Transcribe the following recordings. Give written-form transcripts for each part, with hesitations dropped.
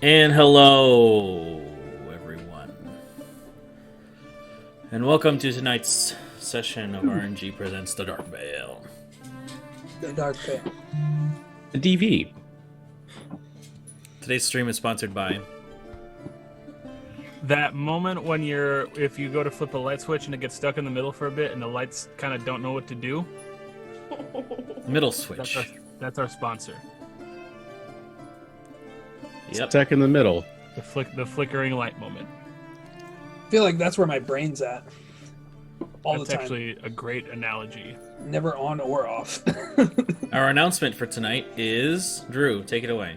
And hello, everyone. And welcome to tonight's session of RNG Presents The Dark Veil. The Dark Veil. The DV. Today's stream is sponsored by... That moment when if you go to flip a light switch and it gets stuck in the middle for a bit and the lights kind of don't know what to do. Middle Switch. That's our sponsor. Yep. Stuck in the middle. The flickering light moment. I feel like that's where my brain's at. All That's the time. actually a great analogy. Never on or off. Our announcement for tonight is... Drew, take it away.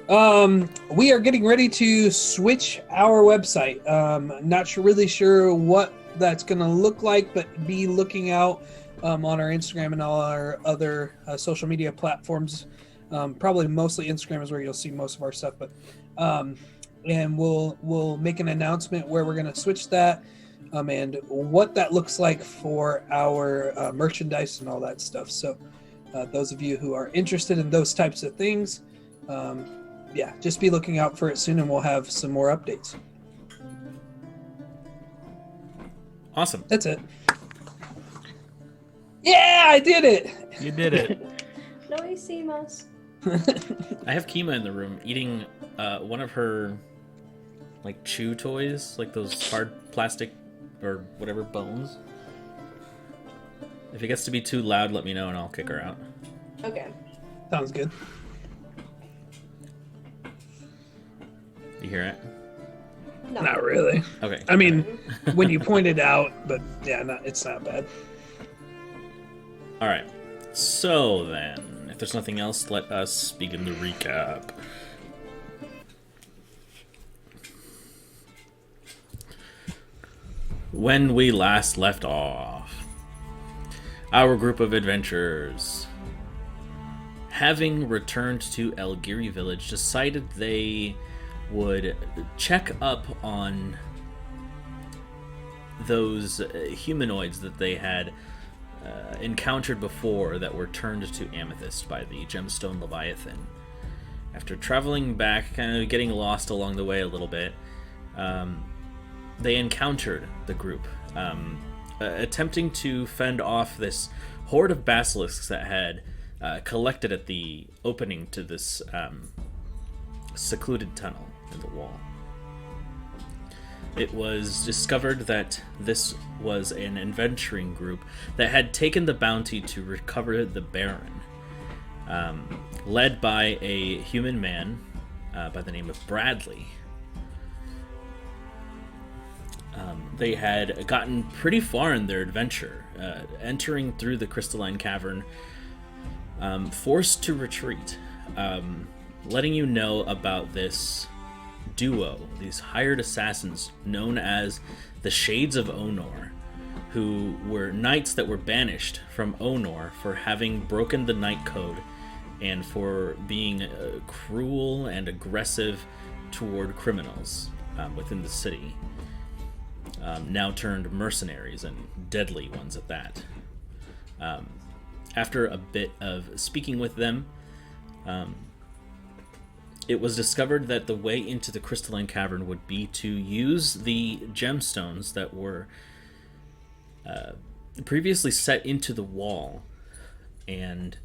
We are getting ready to switch our website. Not really sure what that's going to look like, but be looking out on our Instagram and all our other social media platforms. Probably mostly Instagram is where you'll see most of our stuff, but and we'll make an announcement where we're going to switch that and what that looks like for our merchandise and all that stuff. So those of you who are interested in those types of things, yeah, just be looking out for it soon, and we'll have some more updates. Awesome. That's it. Yeah, I did it! You did it. No hicimos. I have Kima in the room eating one of her like chew toys, like those hard plastic or whatever bones. If it gets to be too loud, let me know and I'll kick her out. Okay. Sounds good. You hear it? No. Not really. Okay. I mean, when you point it out, but yeah, it's not bad. All right. So then, if there's nothing else, let us begin the recap. When we last left off, our group of adventurers, having returned to Elgiri village, decided they would check up on those humanoids that they had encountered before that were turned to amethyst by the gemstone Leviathan. After traveling back, kind of getting lost along the way a little bit, they encountered the group, attempting to fend off this horde of basilisks that had collected at the opening to this secluded tunnel in the wall. It was discovered that this was an adventuring group that had taken the bounty to recover the Baron, led by a human man by the name of Bradley. They had gotten pretty far in their adventure, entering through the Crystaline Cavern, forced to retreat, letting you know about this duo, these hired assassins known as the Shades of Onor, who were knights that were banished from Onor for having broken the Knight Code and for being cruel and aggressive toward criminals within the city. Now turned mercenaries, and deadly ones at that. After a bit of speaking with them, it was discovered that the way into the Crystaline Cavern would be to use the gemstones that were previously set into the wall and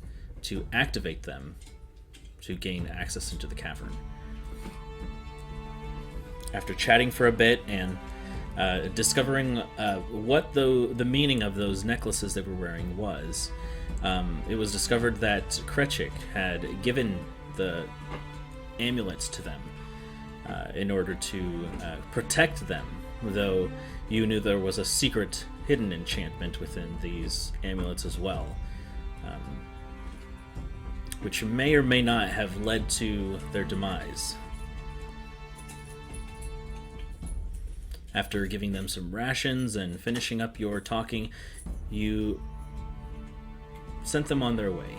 to activate them to gain access into the cavern. After chatting for a bit and discovering what the meaning of those necklaces they were wearing was, it was discovered that Projekt had given the amulets to them in order to protect them, though you knew there was a secret hidden enchantment within these amulets as well, which may or may not have led to their demise. After giving them some rations and finishing up your talking, you sent them on their way.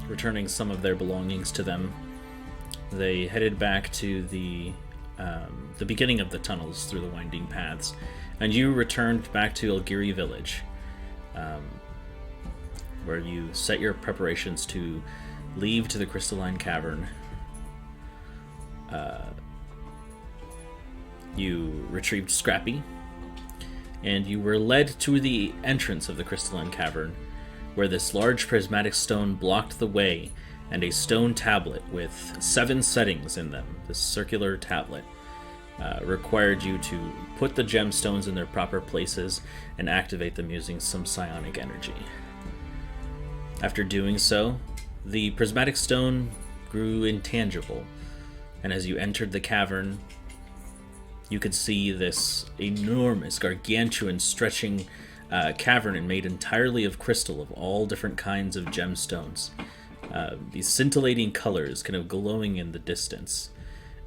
Returning some of their belongings to them, they headed back to the beginning of the tunnels through the winding paths, and you returned back to Elgiri village, where you set your preparations to leave to the Crystaline Cavern You retrieved Scrappy, and you were led to the entrance of the Crystaline Cavern, where this large prismatic stone blocked the way, and a stone tablet with 7 settings in them, this circular tablet, required you to put the gemstones in their proper places and activate them using some psionic energy. After doing so, the prismatic stone grew intangible, and as you entered the cavern, you could see this enormous, gargantuan, stretching cavern and made entirely of crystal of all different kinds of gemstones. These scintillating colors kind of glowing in the distance.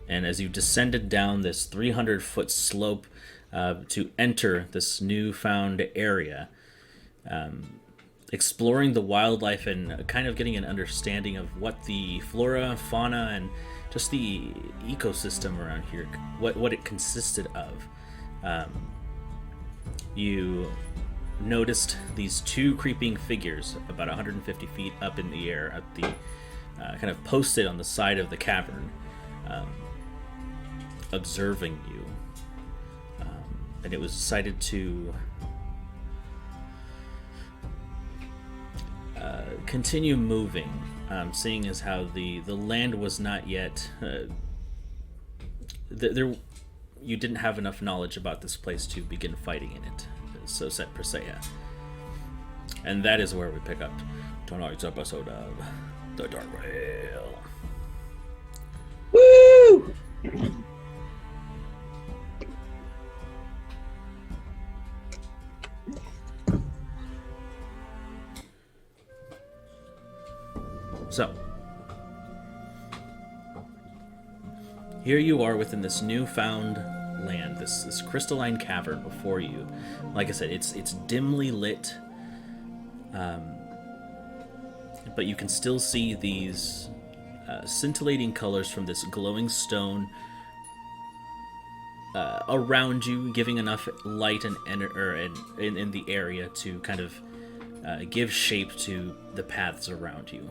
And as you descended down this 300-foot slope to enter this newfound area, exploring the wildlife and kind of getting an understanding of what the flora, fauna, and just the ecosystem around here, what it consisted of. You noticed these 2 creeping figures about 150 feet up in the air, at the kind of posted on the side of the cavern, observing you. And it was decided to continue moving, seeing as how the land was not yet there. You didn't have enough knowledge about this place to begin fighting in it, so said Presea. And that is where we pick up tonight's episode of The Dark Rail. Woo! So, here you are within this newfound land, this crystalline cavern before you. Like I said, it's dimly lit, but you can still see these scintillating colors from this glowing stone around you, giving enough light and in the area to kind of give shape to the paths around you.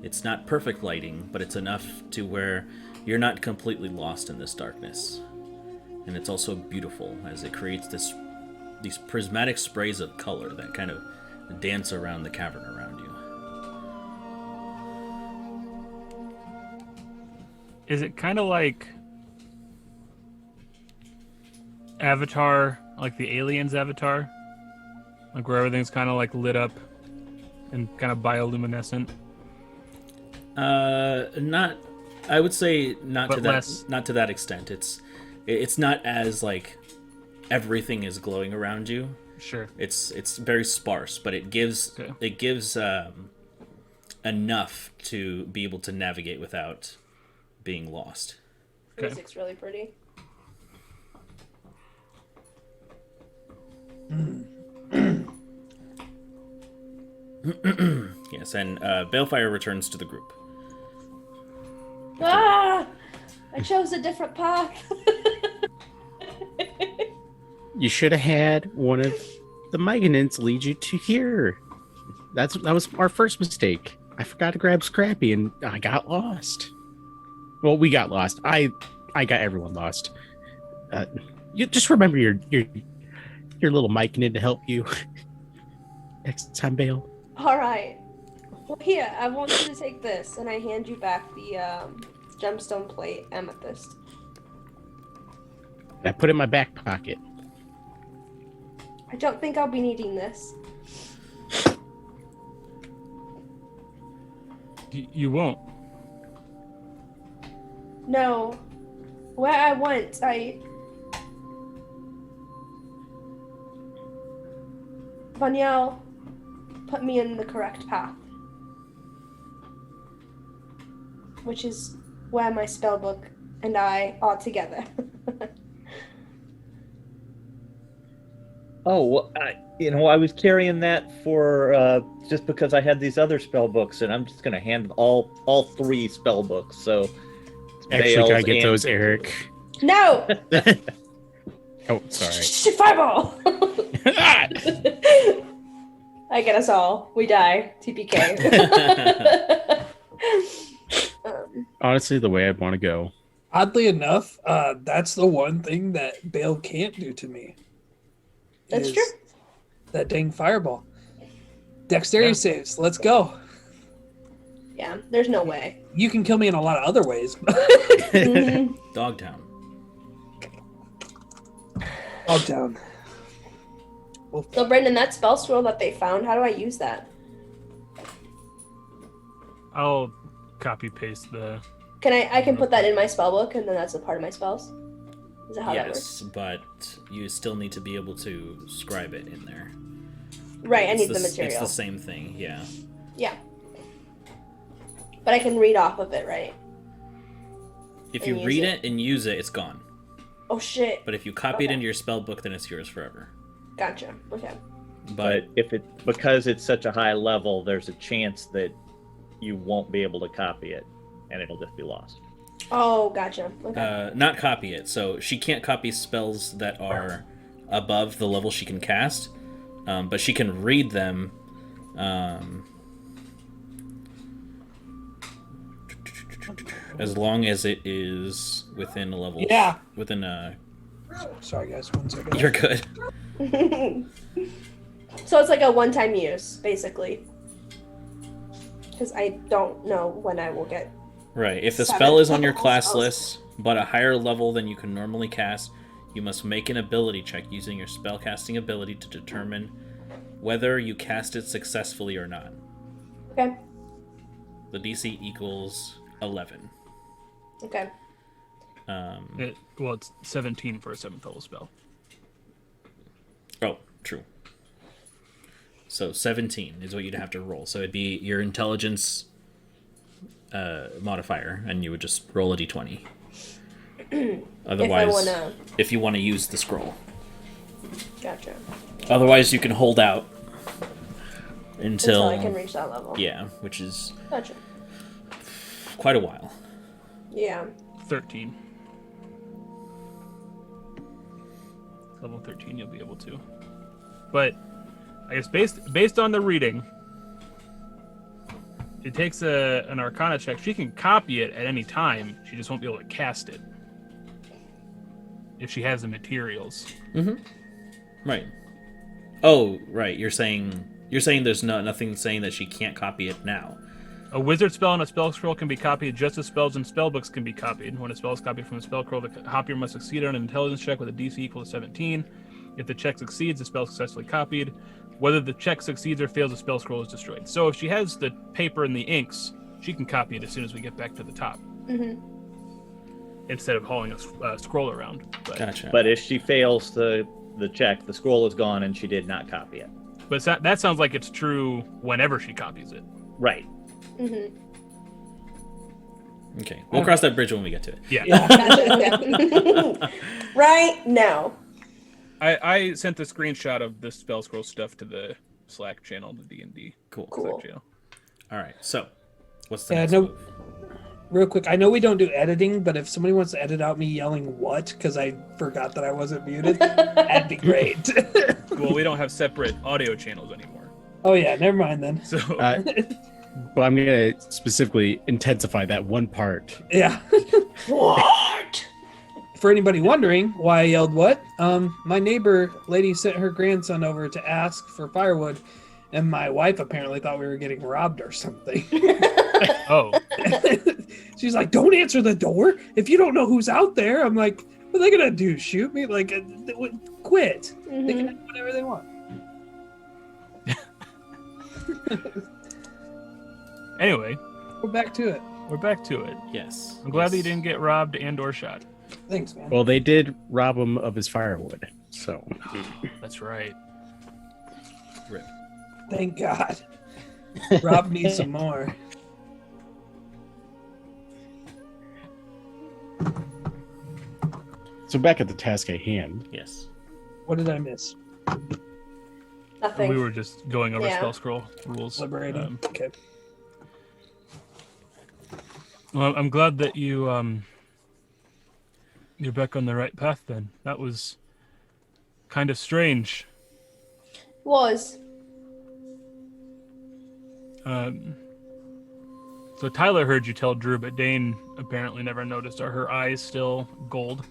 It's not perfect lighting, but it's enough to where you're not completely lost in this darkness. And it's also beautiful as it creates these prismatic sprays of color that kind of dance around the cavern around you. Is it kind of like Avatar, like the Aliens Avatar? Like where everything's kind of like lit up and kind of bioluminescent? Not. I would say not But to that. less. Not to that extent. It's not as like everything is glowing around you. Sure. It's very sparse, but it gives enough to be able to navigate without being lost. The music's really pretty. Yes, and Balefire returns to the group. Ah! I chose a different path. You should have had one of the Meganins lead you to here. That was our first mistake. I forgot to grab Scrappy and I got lost. Well, we got lost. I got everyone lost. You just remember your little Meganin to help you next time, Bale. All right. Well, here, I want you to take this, and I hand you back the gemstone plate amethyst. I put it in my back pocket. I don't think I'll be needing this. You won't. No. Where I went, Vaniel put me in the correct path. Which is where my spellbook and I are together. Oh, well, I was carrying that for just because I had these other spell books, and I'm just going to hand all 3 spell books. So, Actually, Bales can I get and- those, Eric? No! Oh, sorry. Fireball! I get us all. We die. TPK. Honestly, the way I'd want to go. Oddly enough, that's the one thing that Bale can't do to me. That's is true. That dang fireball. Dexterity saves. Let's go. Yeah, there's no way. You can kill me in a lot of other ways. Mhm. Dogtown. Dogtown. Well, So, Brendan, that spell scroll that they found, how do I use that? I'll copy paste the. I can put that in my spell book, and then that's a part of my spells? Is that how that works? Yes, but you still need to be able to scribe it in there. Right, I It's need the, the material. It's the same thing, yeah. Yeah. But I can read off of it, right? If And you use read it. it and use it, it's gone. Oh, shit. But if you copy it Okay. into your spell book, then it's yours forever. Gotcha. Okay. But Because it's such a high level, there's a chance that you won't be able to copy it, and it'll just be lost. Oh, gotcha. Okay. not copy it. So she can't copy spells that are above the level she can cast, but she can read them. As long as it is within a level. Yeah. Within a. sorry, guys. 1 second. You're good. So it's like a one-time use, basically. Because I don't know when I will get. Right. If the 7 spell is on your class spells. list, but a higher level than you can normally cast, you must make an ability check using your spellcasting ability to determine whether you cast it successfully or not. Okay. The DC equals 11. Okay. It's 17 for a 7th level spell. Oh, true. So 17 is what you'd have to roll. So it'd be your intelligence modifier, and you would just roll a d20. Otherwise, if you want to use the scroll. Gotcha. Otherwise, you can hold out until I can reach that level. Yeah, which is Gotcha. quite a while. Yeah. 13. Level 13, you'll be able to. But I guess based on the reading, it takes an Arcana check. She can copy it at any time. She just won't be able to cast it if she has the materials. Mm-hmm. Right. Oh, right. You're saying there's nothing saying that she can't copy it now. A wizard spell and a spell scroll can be copied just as spells and spellbooks can be copied. When a spell is copied from a spell scroll, the copier must succeed on an intelligence check with a DC equal to 17. If the check succeeds, the spell is successfully copied. Whether the check succeeds or fails, the spell scroll is destroyed. So if she has the paper and the inks, she can copy it as soon as we get back to the top. Mm-hmm. Instead of hauling a scroll around. Gotcha. But if she fails the check, the scroll is gone and she did not copy it. But that sounds like it's true whenever she copies it. Right. Mm-hmm. Okay, we'll cross that bridge when we get to it. Yeah. Gotcha. Okay. Right now. I sent the screenshot of the spell scroll stuff to the Slack channel, the D&D Cool. Cool. channel. All right. So, what's the Yeah, next no- move? Real quick, I know we don't do editing, but if somebody wants to edit out me yelling "what" because I forgot that I wasn't muted, that'd be great. Well, we don't have separate audio channels anymore. Oh yeah, never mind then. So Well, I'm going to specifically intensify that one part. Yeah. What? For anybody wondering why I yelled "what," my neighbor lady sent her grandson over to ask for firewood, and my wife apparently thought we were getting robbed or something. oh, She's like, "Don't answer the door if you don't know who's out there." I'm like, "What are they gonna do? Shoot me? Like, quit? They can do whatever they want." anyway, We're back to it. we're back to it. Yes. I'm glad that you Yes. didn't get robbed and or shot. Thanks, man. Well, they did rob him of his firewood. So, That's right. Rip. Thank God. Rob needs some more. so back at the task at hand. Yes. What did I miss? Nothing. We were just going over Yeah. spell scroll rules. Liberating. Okay. Well, I'm glad that you're back on the right path. Then that was kind of strange. Was. So Tyler heard you tell Drew, but Dane apparently never noticed. Are her eyes still gold?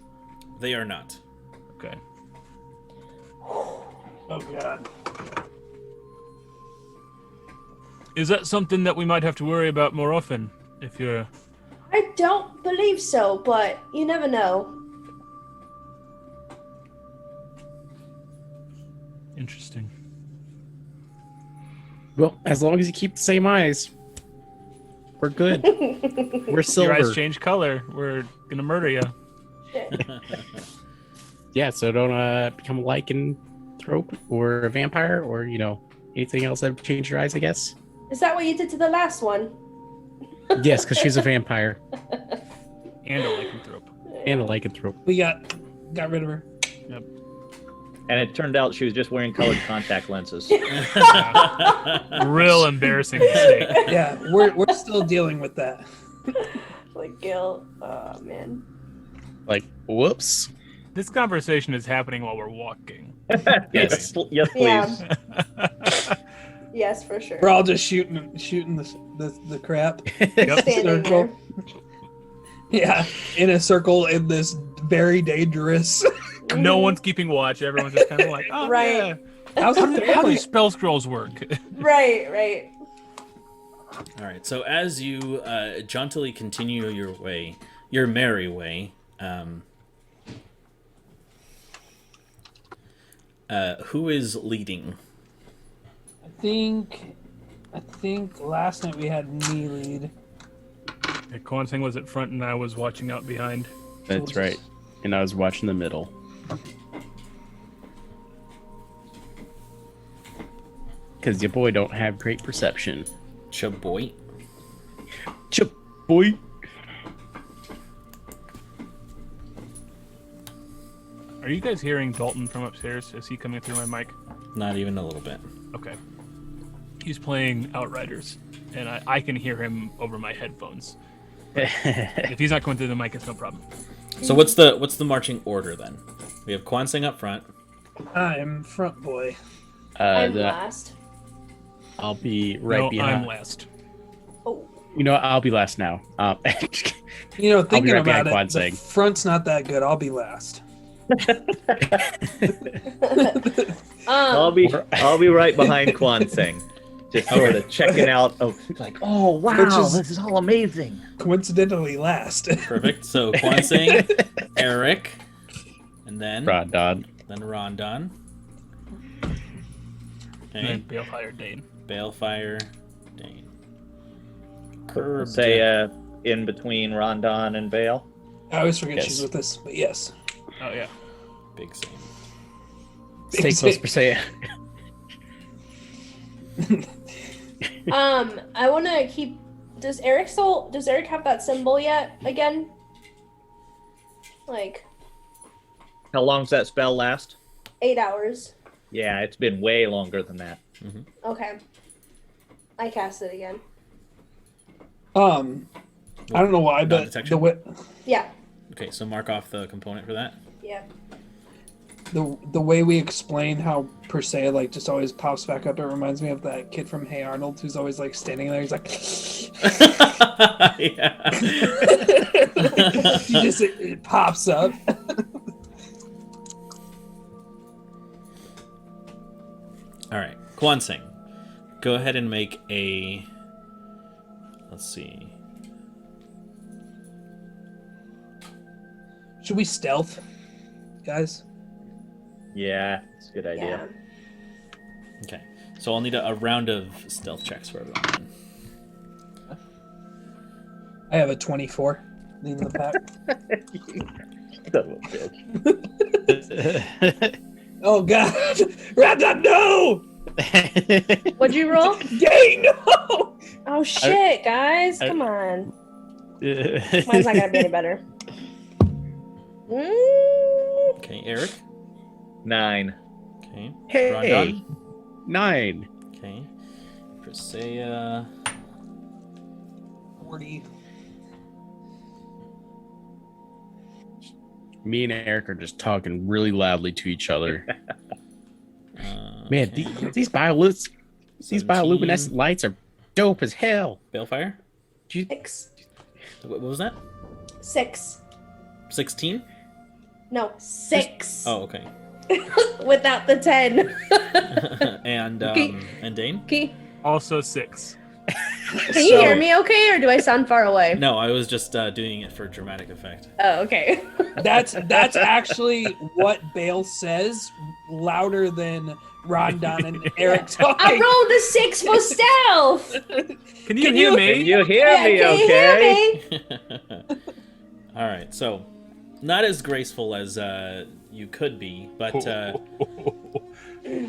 They are not. Okay. Oh god. Is that something that we might have to worry about more often? If you're... I don't believe so, but you never know. Interesting. Well, as long as you keep the same eyes, we're good. We're silver. Your eyes change color. We're gonna murder you. Yeah, so don't become a lycanthrope or a vampire or, anything else that would change your eyes, I guess. Is that what you did to the last one? Yes, because she's a vampire And a lycanthrope. and a lycanthrope. We got rid of her. Yep. And it turned out she was just wearing colored contact lenses. Real embarrassing mistake. Yeah, we're still dealing with that. Like guilt. Oh man. Like, whoops. This conversation is happening while we're walking. Yes, please. Yeah. Yes, for sure. We're all just shooting the crap. Yep. Standing circle. there. Yeah, in a circle in this very dangerous. No one's keeping watch. Everyone's just kind of like, oh, Right. yeah. How's How the do family? these spell scrolls work? Right. All right. So as you jauntily continue your merry way, who is leading? I think last night we had me lead. The Quan thing was at front, and I was watching out behind. That's right. And I was watching the middle. Because your boy don't have great perception. Chaboy. Boy. Are you guys hearing Dalton from upstairs? Is he coming through my mic? Not even a little bit. Okay. He's playing Outriders, and I can hear him over my headphones. If he's not coming through the mic, it's no problem. So what's the marching order then? We have Kwansing up front. I'm front boy. I'm last. I'll be right No, behind. I'm last. Oh. I'll be last now. Thinking right about behind it, the Kwansing. front's not that good. I'll be last. I'll be right behind Kwansing. Just sort of checking out of like, oh wow, this is all amazing. Coincidentally last. Perfect. So Kwansing, Eric, and then Rondon. Rondon. And then Okay. Balefire Dane. Balefire, Dane. Curb. Say in between Rondon and Vale. I always forget Yes. she's with us, but yes. Oh, yeah. Big same. Stay close per se. I want to keep. Does Eric have that symbol yet? Again? Like How long's that spell last? 8 hours. Yeah, it's been way longer than that. Okay. I cast it again. I don't know why, but Non-detection? the way Yeah. Okay, so mark off the component for that. Yeah. the way we explain how per se like just always pops back up, it reminds me of that kid from Hey Arnold who's always like standing there. He's like, Yeah. it pops up. All right, Kwansing, go ahead and make a. Let's see. Should we stealth, guys? Yeah, it's a good Yeah. idea. Okay, so I'll need a round of stealth checks for everyone. Then. I have a 24 leading the pack. Son of a bitch. Oh god, Random, no! What'd you roll? Yay, no! Oh shit, guys. Come on. Mine's not gonna be any better. Okay, Eric. 9. Okay. Hey, Rondon. 9. Okay. Presea. 40. Me and Eric are just talking really loudly to each other. Man, okay. these bioluminescent 17. lights are dope as hell. Balefire. Do you- 6. What was that? 6. 16? No, 6. Oh, okay. Without the 10. and Okay. and Dane? Okay. Also 6. Can you hear me okay, or do I sound far away? No, I was just doing it for dramatic effect. Oh, okay. That's actually what Bale says, louder than Rondon and Eric talking. I rolled a 6 for stealth. Can you hear me? Can you hear Yeah, me? can Okay. you hear me? All right, so not as graceful as you could be, but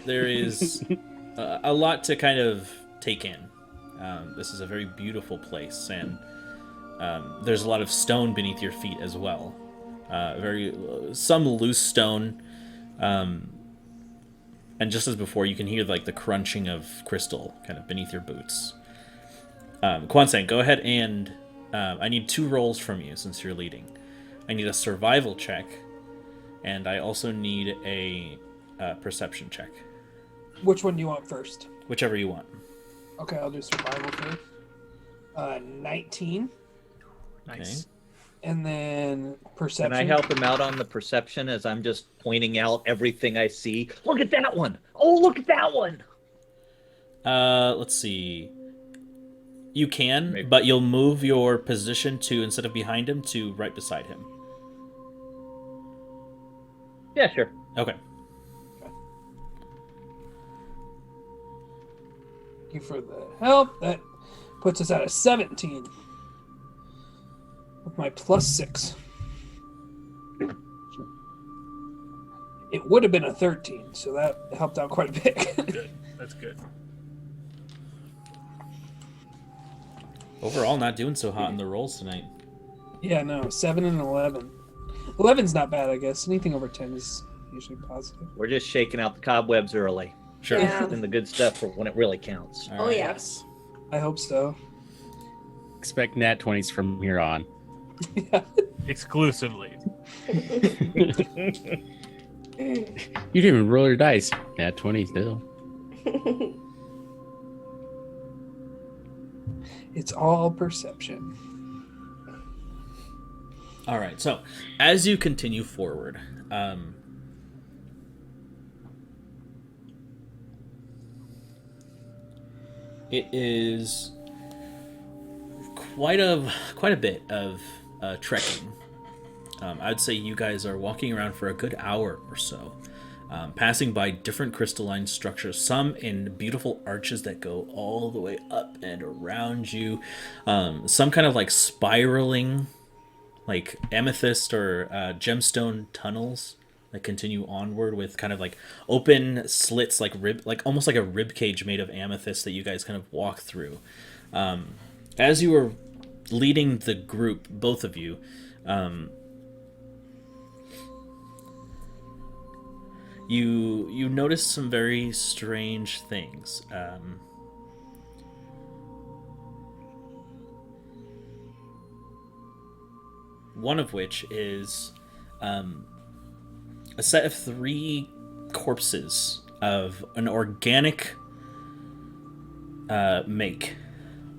there is a lot to kind of take in. This is a very beautiful place, and there's a lot of stone beneath your feet as well. Some loose stone, and just as before, you can hear like the crunching of crystal kind of beneath your boots. Kwansang, go ahead and I need 2 rolls from you since you're leading. I need a survival check, and I also need a perception check. Which one do you want first? Whichever you want. Okay, I'll do survival first. 19, Nice. and then perception. Can I help him out on the perception as I'm just pointing out everything I see? Look at that one! Oh, look at that one! Let's see. You can, Maybe. but you'll move your position to, instead of behind him, to right beside him. Yeah, sure. Okay. Thank you for the help. That puts us at a 17 with my +6. It would have been a 13, so that helped out quite a bit. Good. That's good. Overall, not doing so hot in the rolls tonight. Yeah, no, 7 and 11. 11's not bad, I guess. Anything over 10 is usually positive. We're just shaking out the cobwebs early. Sure. Yeah. And the good stuff for when it really counts. All Oh, right. yes. I hope so. Expect nat 20s from here on. Exclusively. You didn't even roll your dice. Nat 20 still. It's all perception. All right. So, as you continue forward, it is quite a bit of trekking. I'd say you guys are walking around for a good hour or so, passing by different crystalline structures, some in beautiful arches that go all the way up and around you, some kind of like spiraling, like amethyst or gemstone tunnels that continue onward with kind of like open slits, like almost like a rib cage made of amethyst that you guys kind of walk through. As you were leading the group, both of you, you notice some very strange things. One of which is a set of 3 corpses of an organic make.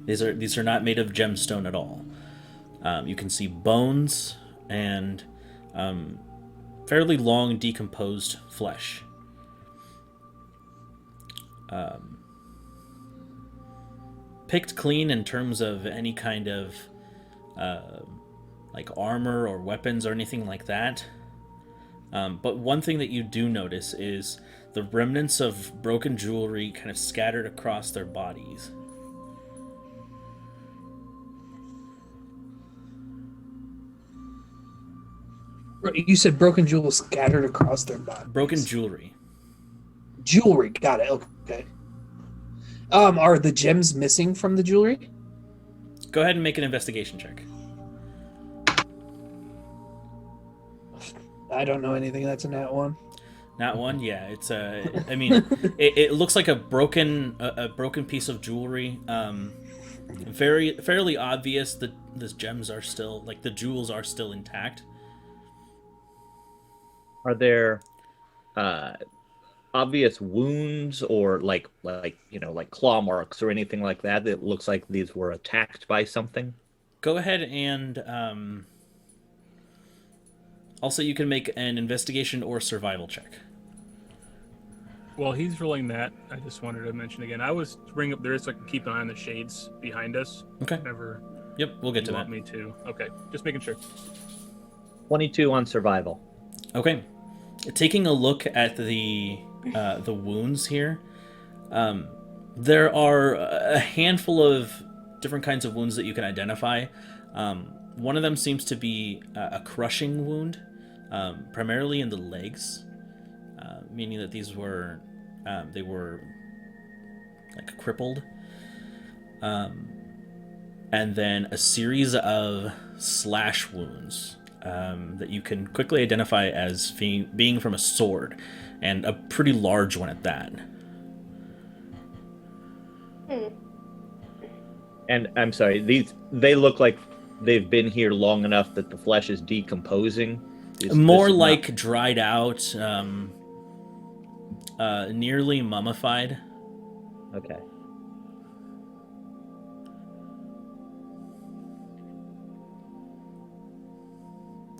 These are not made of gemstone at all. You can see bones and fairly long decomposed flesh. Picked clean in terms of any kind of like armor or weapons or anything like that. But one thing that you do notice is the remnants of broken jewelry kind of scattered across their bodies. You said broken jewels scattered across their body. Broken jewelry. Jewelry, got it. Okay. Are the gems missing from the jewelry? Go ahead and make an investigation check. I don't know anything. That's a nat 1. Not one, yeah. It's I mean, it looks like a broken piece of jewelry. Fairly obvious that the gems are still, like, the jewels are still intact. Are there obvious wounds or like like claw marks or anything like that that looks like these were attacked by something? Go ahead and also you can make an investigation or survival check. While he's rolling that, I just wanted to mention again. I was bring up there is so I can keep an eye on the shades behind us. Okay. Whenever Yep, we'll get you to want that. me to. Okay, just making sure. 22 on survival. Okay. Taking a look at the wounds here, there are a handful of different kinds of wounds that you can identify. One of them seems to be a crushing wound, primarily in the legs, meaning that these were they were like crippled. And then a series of slash wounds that you can quickly identify as being from a sword, and a pretty large one at that. And I'm sorry, they look like they've been here long enough that the flesh is decomposing. More like dried out, nearly mummified. Okay.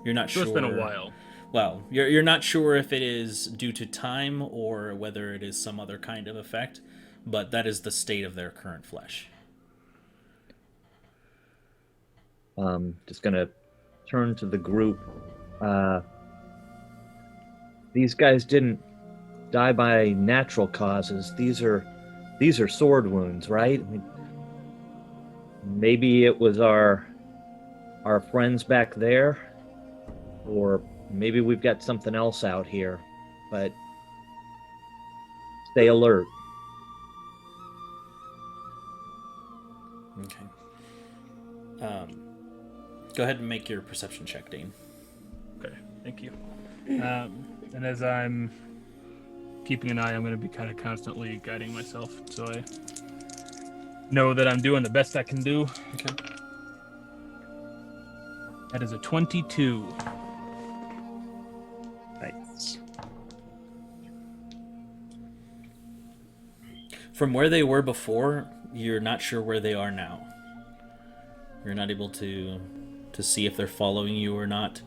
You're not So sure. it's been a while. Well, you're not sure if it is due to time or whether it is some other kind of effect, but that is the state of their current flesh. Just gonna turn to the group. These guys didn't die by natural causes. These are sword wounds, right? I mean, maybe it was our friends back there, or maybe we've got something else out here. But stay alert. Okay. Go ahead and make your perception check, Dane. Okay, thank you. And as I'm keeping an eye, I'm going to be kind of constantly guiding myself, so I know that I'm doing the best I can do. Okay. That is a 22. Nice. From where they were before, you're not sure where they are now. You're not able to see if they're following you or not,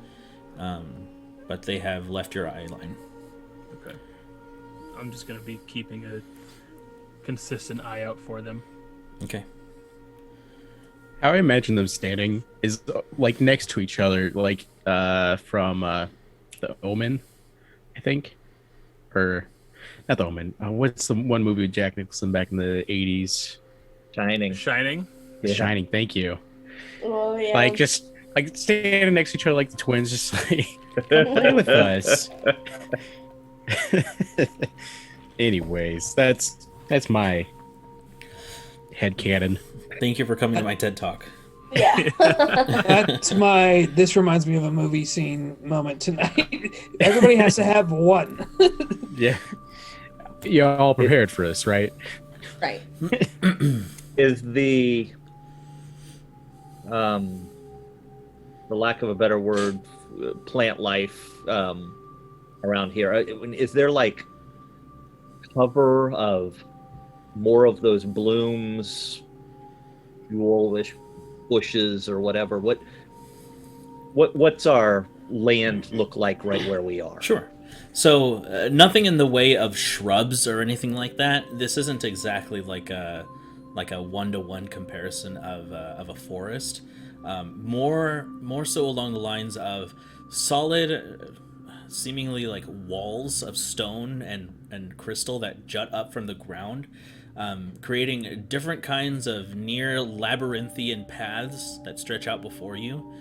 but they have left your eye line. Okay. I'm just going to be keeping a consistent eye out for them. Okay. How I imagine them standing is like next to each other, like from the Omen, I think, or not the Omen. What's the one movie with Jack Nicholson back in the 80s? Shining. Shining? Yeah. Shining. Thank you. Oh yeah. Like just like standing next to each other, like the twins, just like come play with us. Anyways, that's my headcanon. Thank you for coming to my TED Talk. Yeah. That's my. This reminds me of a movie scene moment tonight. Everybody has to have one. Yeah, you're all prepared for this, right? Right. Is the lack of a better word, plant life around here? Is there like cover of more of those blooms, jewelish bushes or whatever? What's our land look like right where we are? Sure. So nothing in the way of shrubs or anything like that. This isn't exactly like a one-to-one comparison of a forest. More so along the lines of solid, seemingly like walls of stone and crystal that jut up from the ground, creating different kinds of near labyrinthian paths that stretch out before you.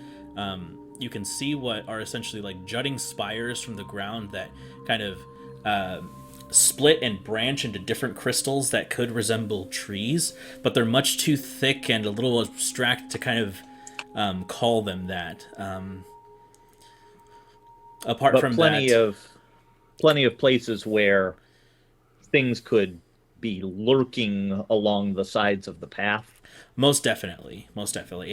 You can see what are essentially like jutting spires from the ground that kind of split and branch into different crystals that could resemble trees, but they're much too thick and a little abstract to kind of call them that. Apart from plenty that, of places where things could be lurking along the sides of the path. most definitely.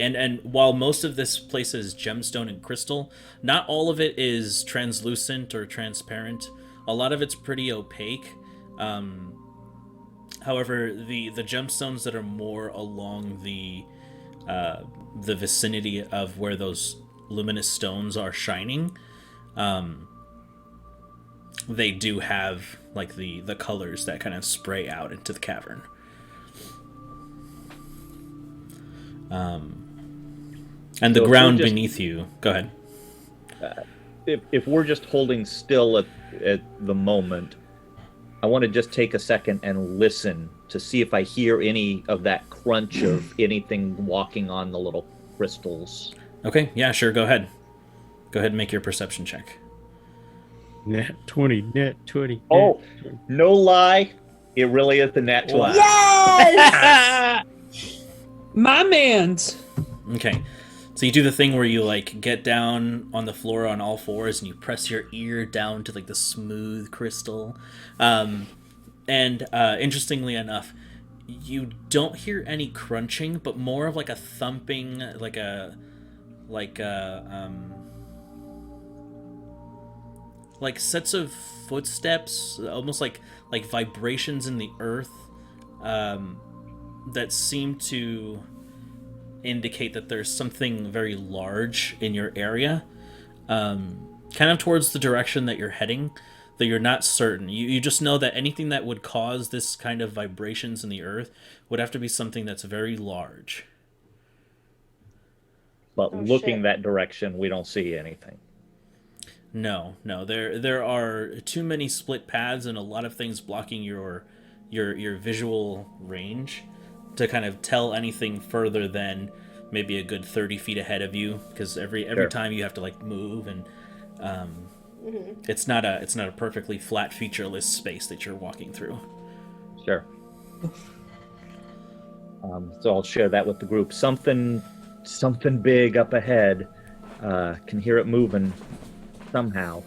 And while most of this place is gemstone and crystal, not all of it is translucent or transparent. A lot of it's pretty opaque. However, the gemstones that are more along the vicinity of where those luminous stones are shining, they do have like the colors that kind of spray out into the cavern. And the So if ground we're just- beneath you. Go ahead. If we're just holding still at the moment, I want to just take a second and listen to see if I hear any of that crunch of anything walking on the little crystals. Okay, yeah, sure, go ahead. Go ahead and make your perception check. Net 20, net 20. Oh, no lie, it really is the nat 20. Yes! My man's. Okay. So you do the thing where you like get down on the floor on all fours and you press your ear down to like the smooth crystal. And interestingly enough, you don't hear any crunching, but more of like a thumping, like sets of footsteps, almost like vibrations in the earth, that seem to indicate that there's something very large in your area, kind of towards the direction that you're heading, though you're not certain. You just know that anything that would cause this kind of vibrations in the earth would have to be something that's very large. But Oh, looking shit. that direction, we don't see anything. No, there are too many split paths and a lot of things blocking your visual range to kind of tell anything further than maybe a good 30 feet ahead of you, because every Sure. time you have to like move, and it's not a perfectly flat featureless space that you're walking through. Sure. So I'll share that with the group. Something big up ahead. Can hear it moving somehow.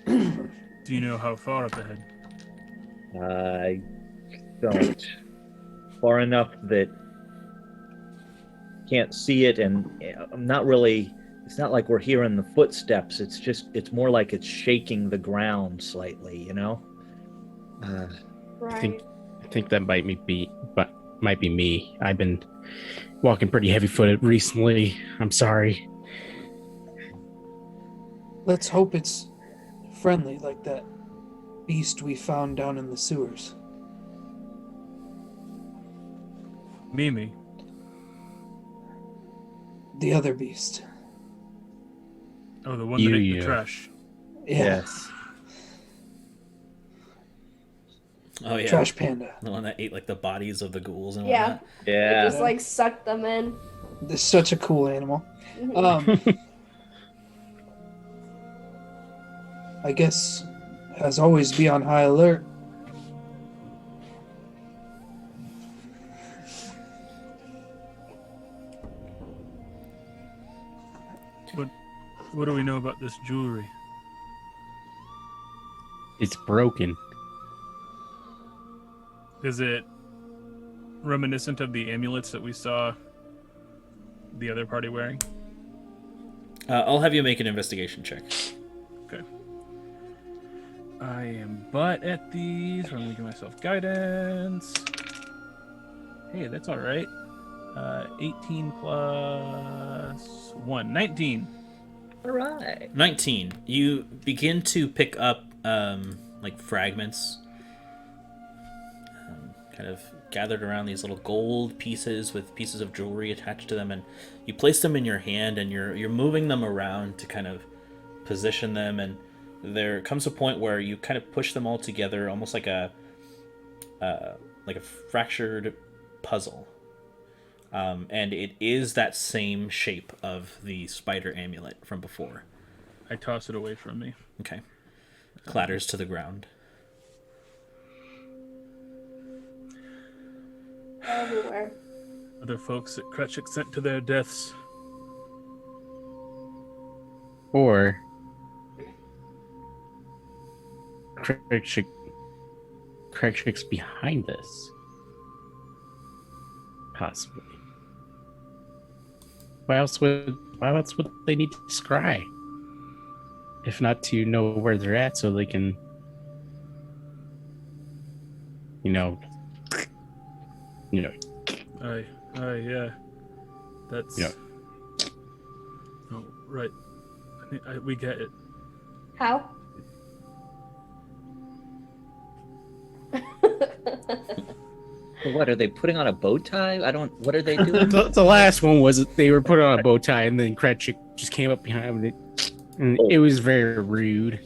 Do you know how far up ahead? I don't. Far enough that can't see it, and I'm not really. It's not like we're hearing the footsteps. It's more like it's shaking the ground slightly, you know. Right. I think that might be me. I've been walking pretty heavy-footed recently. I'm sorry. Let's hope it's friendly like that beast we found down in the sewers. Mimi. The other beast. Oh, the one that ate You. the trash. Yes. Oh yeah, Trash panda. the one that ate like the bodies of the ghouls and Yeah. whatnot. Yeah. Just like suck them in. This is such a cool animal. Mhm. I guess, as always, be on high alert. What do we know about this jewelry? It's broken. Is it reminiscent of the amulets that we saw the other party wearing? I'll have you make an investigation check. Okay. I am butt at these. I'm gonna give myself guidance. Hey, that's all right. 18 plus 1. 19. All right. 19. You begin to pick up like fragments, kind of gathered around these little gold pieces with pieces of jewelry attached to them, and you place them in your hand, and you're moving them around to kind of position them, and there comes a point where you kind of push them all together, almost like a fractured puzzle. And it is that same shape of the spider amulet from before. I toss it away from me. Okay. Clatters to the ground. Everywhere. Other folks that Projekt sent to their deaths. Or Craig's behind this. Possibly. Why else would they need to scry? if not to know where they're at, so they can, you know. Aye, yeah. That's. Yeah. Oh, right. We get it. How? What are they putting on a bow tie? What are they doing? The last one was they were put on a bow tie, and then Kretschik just came up behind it, and it was very rude.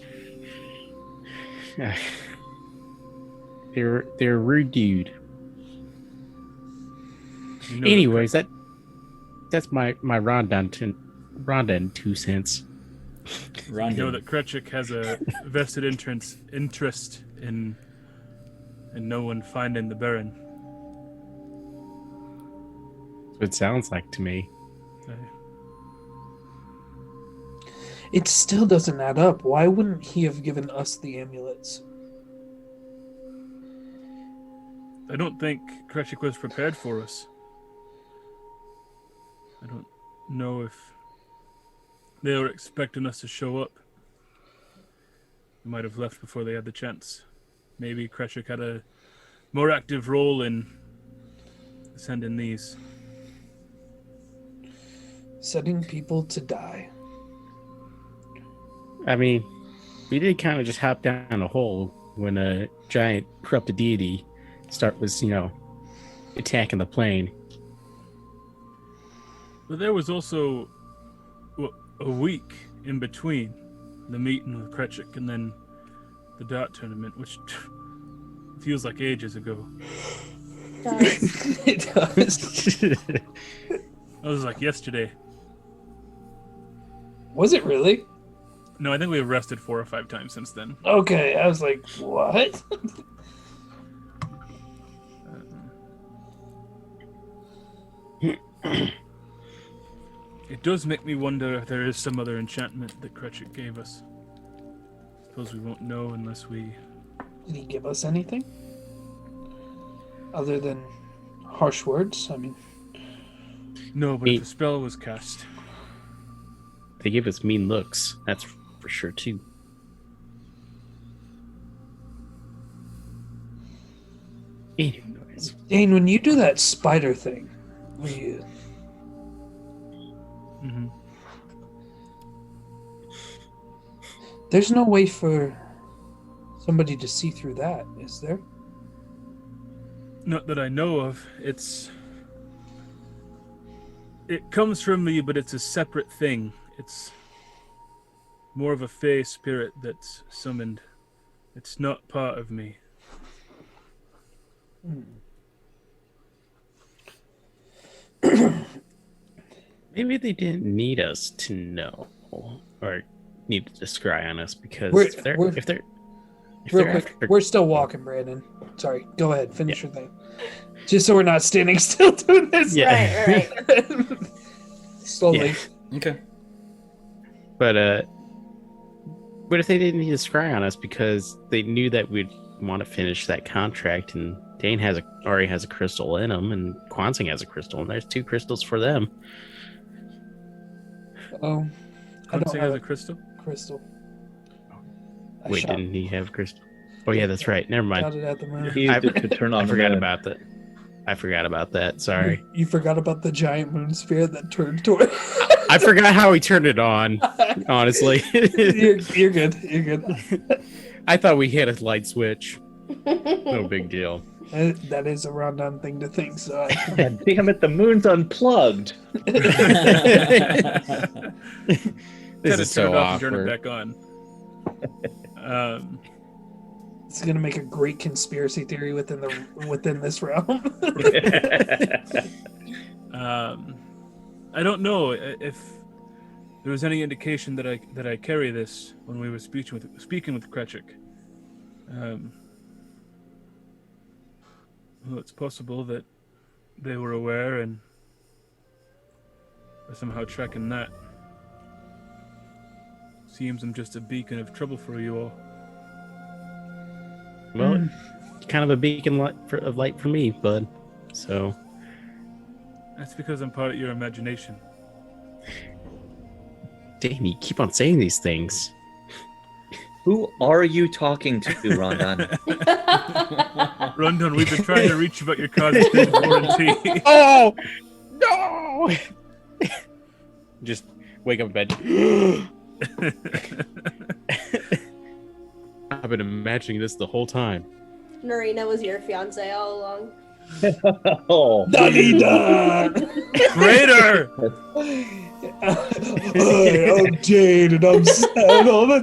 They're a rude dude. You know Anyways, that's my Rondon 2 cents. You know that Kretschik has a vested interest in no one finding the Baron. That's what it sounds like to me. It still doesn't add up. Why wouldn't he have given us the amulets? I don't think Kretschik was prepared for us. I don't know if they were expecting us to show up. We might have left before they had the chance. Maybe Kretschik had a more active role in sending these. Setting people to die. I mean, we did kind of just hop down a hole when a giant corrupted deity was attacking the plane. But there was also a week in between the meeting with Kretschik and then the dart tournament, which feels like ages ago. It does. It was like yesterday. Was it really? No, I think we rested 4 or 5 times since then. Okay, I was like, what? It does make me wonder if there is some other enchantment that Kretschik gave us. Suppose we won't know unless we... Did he give us anything? Other than harsh words? I mean... No, but if the spell was cast... They give us mean looks, that's for sure, too. Anyways. Dane, when you do that spider thing, where you... Mm-hmm. There's no way for somebody to see through that, is there? Not that I know of. It comes from me, but it's a separate thing. It's more of a fey spirit that's summoned. It's not part of me. Maybe they didn't need us to know, or need to scry on us, because we're still walking, Brandon. Sorry, go ahead, finish your thing. Just so we're not standing still doing this. Yeah. Right. Slowly. Yeah. Okay. But what if they didn't need to scry on us because they knew that we'd want to finish that contract, and Dane already has a crystal in him, and Kwansing has a crystal, and there's 2 crystals for them. Oh, I don't Kwansing have has a crystal? crystal. Wait, didn't he have a crystal? Oh yeah, that's right. Never Shot mind. it at the moon. He used it to turn on I the forgot moon. about that. I forgot about that. Sorry. You forgot about the giant moon sphere that turned toward. I forgot how he turned it on. Honestly, you're good. You're good. I thought we hit a light switch. No big deal. That is a rundown thing to think. So God damn it, the moon's unplugged. This Kinda is so turn it off and turn it awkward. back on. it's gonna make a great conspiracy theory within this realm. I don't know if there was any indication that I carry this when we were speaking with Kretschik. Well, it's possible that they were aware and are somehow tracking that. Seems I'm just a beacon of trouble for you all. Well, kind of a beacon of light for me, bud. So That's because I'm part of your imagination. Dane, you keep on saying these things. Who are you talking to, Rondon? Rondon, we've been trying to reach you about your car's extended warranty. Oh no! Just wake up in bed. I've been imagining this the whole time. Narina was your fiance all along. Oh, Da-dee-da! Traitor! I'm Jade and I'm sad all the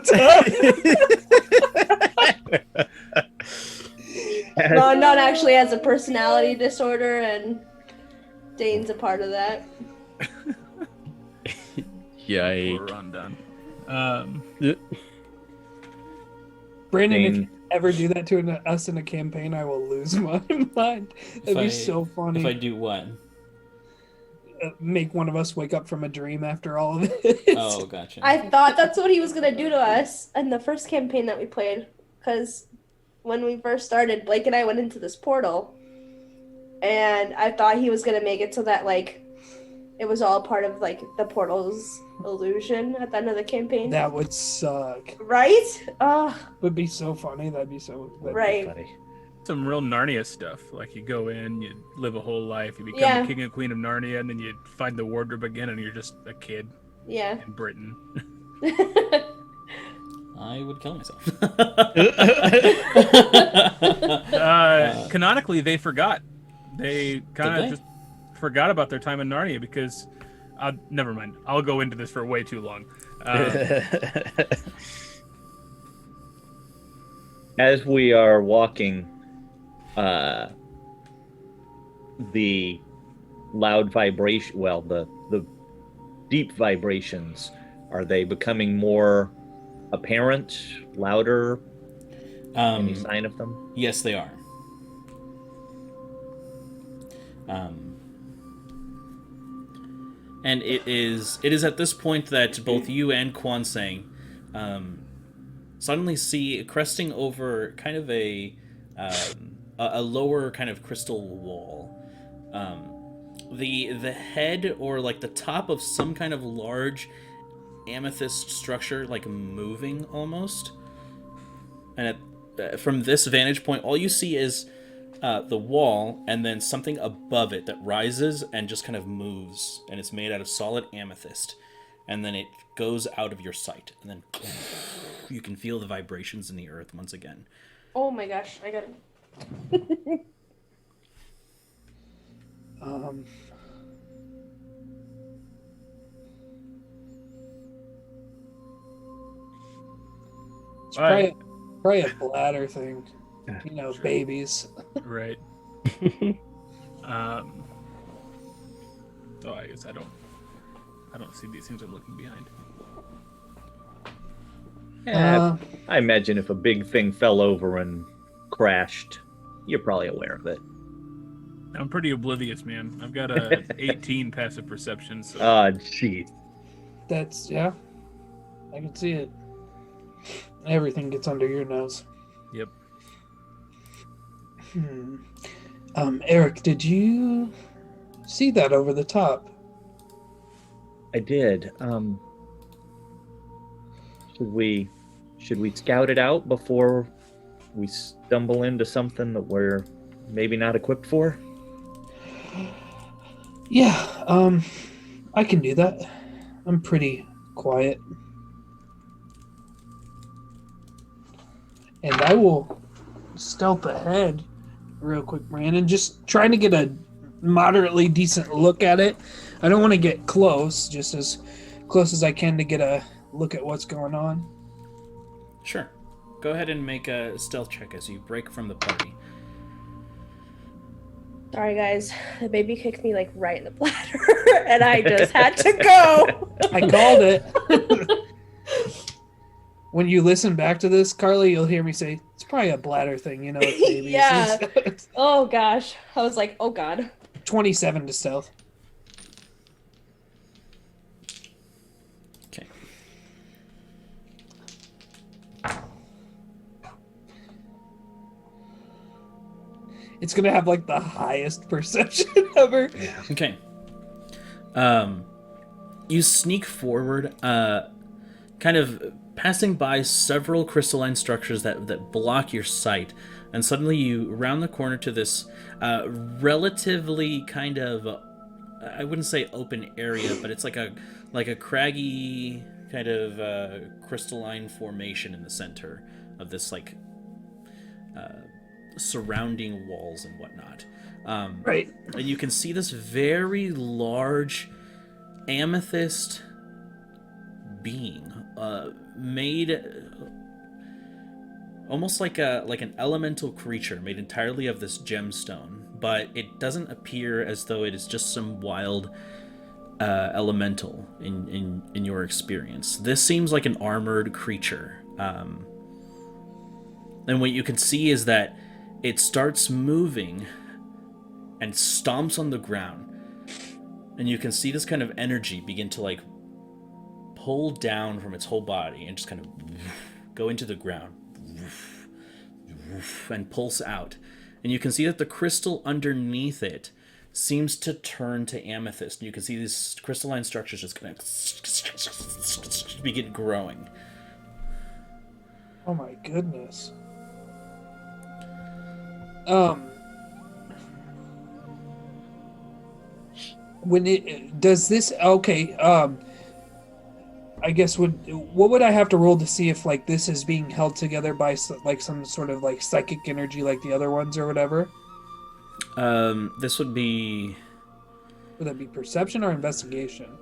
time. Rondon actually has a personality disorder, and Dane's a part of that. Yikes. Poor Rondon. Brandon, if Dane. you ever do that to us in a campaign, I will lose my mind. That'd be so funny. If I do what? Make one of us wake up from a dream after all of it. Oh, gotcha. I thought that's what he was gonna do to us in the first campaign that we played, because when we first started, Blake and I went into this portal, and I thought he was gonna make it so that like it was all part of like the portal's illusion at the end of the campaign. That would suck. Right? Would be so funny. That'd be Right. funny. Some real Narnia stuff. Like you go in, you live a whole life, you become Yeah. the king and queen of Narnia, and then you find the wardrobe again, and you're just a kid Yeah. in Britain. I would kill myself. Canonically, they forgot. They kind Did they? of just forgot about their time in Narnia because, never mind. I'll go into this for way too long. As we are walking, the loud vibration, well, the deep vibrations, are they becoming more apparent, louder? Any sign of them? Yes, they are. And it is at this point that both you and Kwansang suddenly see cresting over kind of a lower kind of crystal wall. The head or like the top of some kind of large amethyst structure, like moving almost. And from this vantage point, all you see is the wall, and then something above it that rises and just kind of moves, and it's made out of solid amethyst, and then it goes out of your sight, and then you can feel the vibrations in the earth once again. Oh my gosh, I got it. It's probably a bladder thing. You know, babies. Right. Oh, I guess I don't see these things I'm looking behind. Yeah, I imagine if a big thing fell over and crashed, you're probably aware of it. I'm pretty oblivious, man. I've got a 18 passive perception. So. Ah, jeez. That's, yeah. I can see it. Everything gets under your nose. Yep. Eric, did you see that over the top? I did. Should we scout it out before we stumble into something that we're maybe not equipped for? Yeah, I can do that. I'm pretty quiet. And I will stealth ahead real quick, Brandon. Just trying to get a moderately decent look at it. I don't want to get close, just as close as I can to get a look at what's going on. Sure. Go ahead and make a stealth check as you break from the party. Sorry, guys. The baby kicked me like right in the bladder, and I just had to go. I called it. When you listen back to this, Carly, you'll hear me say, it's probably a bladder thing, you know, it's babies. Yeah. Oh, gosh. I was like, oh, God. 27 to stealth. Okay. It's going to have, like, the highest perception ever. Okay. You sneak forward, kind of passing by several crystalline structures that block your sight, and suddenly you round the corner to this relatively kind of I wouldn't say open area, but it's like a craggy kind of crystalline formation in the center of this like surrounding walls and whatnot. Right. And you can see this very large amethyst being made almost like an elemental creature made entirely of this gemstone, but it doesn't appear as though it is just some wild elemental in your experience. This seems like an armored creature, and what you can see is that it starts moving and stomps on the ground, and you can see this kind of energy begin to like pull down from its whole body and just kind of go into the ground and pulse out. And you can see that the crystal underneath it seems to turn to amethyst. And you can see these crystalline structures just kind of begin growing. Oh my goodness. When it does this, okay. I guess what would I have to roll to see if like this is being held together by like some sort of like psychic energy like the other ones or whatever? This would be. Would that be perception or investigation?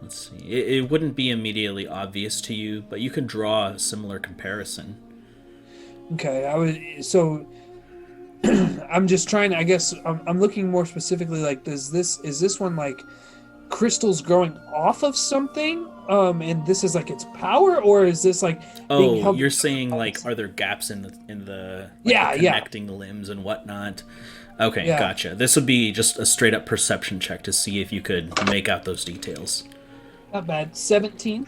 Let's see. It wouldn't be immediately obvious to you, but you can draw a similar comparison. Okay, I'm just trying. I guess I'm looking more specifically. Like, is this one like crystals growing off of something? And this is like its power, or is this like being held? You're saying like, are there gaps in the connecting limbs and whatnot? Okay, gotcha. This would be just a straight up perception check to see if you could make out those details. Not bad. 17.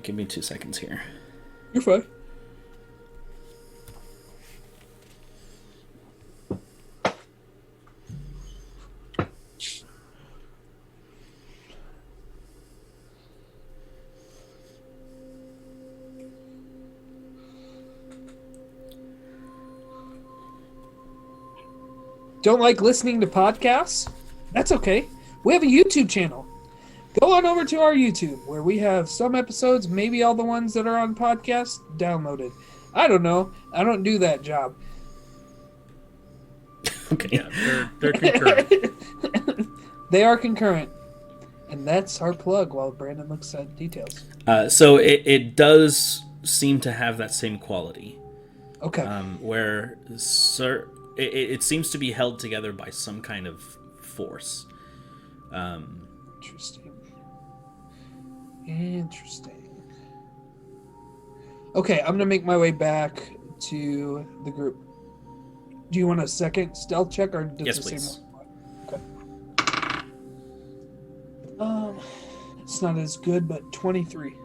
Give me 2 seconds here. You're fine. Don't like listening to podcasts? That's okay. We have a YouTube channel. Go on over to our YouTube where we have some episodes, maybe all the ones that are on podcasts, downloaded. I don't know. I don't do that job. Okay. Yeah, they're concurrent. They are concurrent. And that's our plug while Brandon looks at details. So it does seem to have that same quality. Okay. Where it seems to be held together by some kind of force. Interesting. Okay, I'm going to make my way back to the group. Do you want a second stealth check or does yes, the please. same one? Okay. It's not as good, but 23.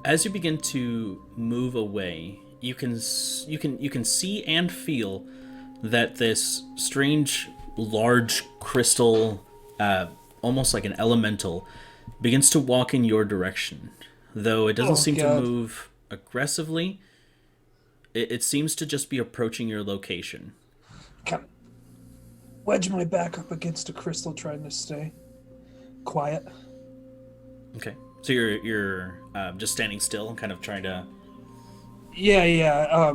As you begin to move away, you can see and feel that this strange, large crystal, almost like an elemental, begins to walk in your direction. Though it doesn't seem to move aggressively, it seems to just be approaching your location. Come. Wedge my back up against a crystal, trying to stay quiet. Okay. So you're just standing still and kind of trying to... Yeah.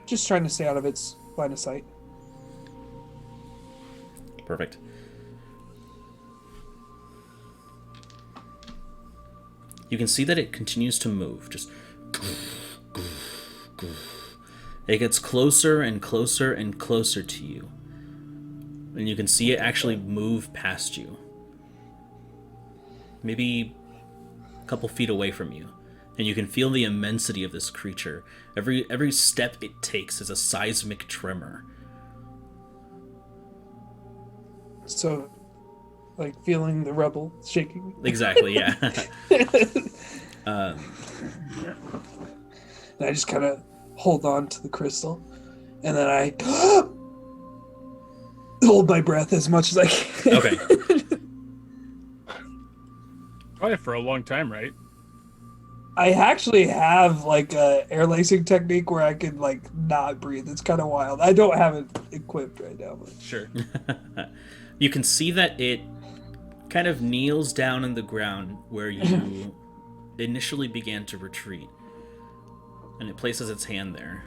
Just trying to stay out of its line of sight. Perfect. You can see that it continues to move. Just... It gets closer and closer and closer to you. And you can see it actually move past you. maybe a couple feet away from you, and you can feel the immensity of this creature. Every step it takes is a seismic tremor. So, like feeling the rubble shaking. Exactly, yeah. And I just kind of hold on to the crystal, and then I hold my breath as much as I can. Okay. Probably for a long time, right? I actually have like a air lacing technique where I can like not breathe. It's kind of wild. I don't have it equipped right now. But... Sure. You can see that it kind of kneels down in the ground where you initially began to retreat. And it places its hand there.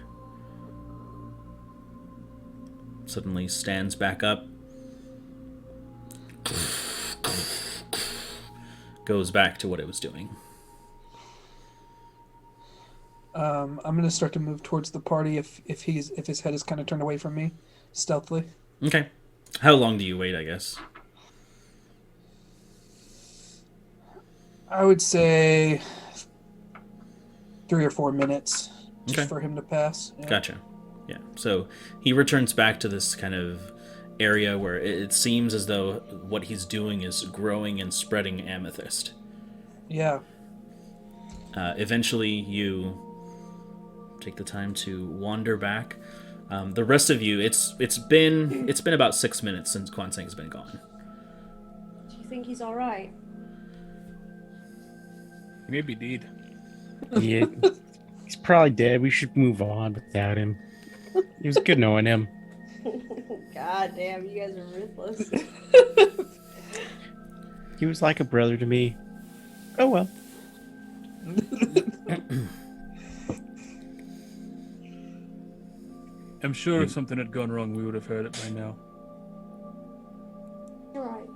Suddenly stands back up. Goes back to what it was doing. I'm gonna start to move towards the party if his head is kind of turned away from me, stealthily. Okay. How long do you wait, I guess? I would say 3 or 4 minutes just Okay. for him to pass. Yeah. Gotcha. Yeah. So he returns back to this kind of area where it seems as though what he's doing is growing and spreading amethyst. Yeah. Eventually, you take the time to wander back. The rest of you, it's been about 6 minutes since Kwansang's been gone. Do you think he's all right? Maybe deed. Yeah, he's probably dead. We should move on without him. It was good knowing him. God damn, you guys are ruthless. He was like a brother to me. Oh well. I'm sure if something had gone wrong, we would have heard it by now. You're right.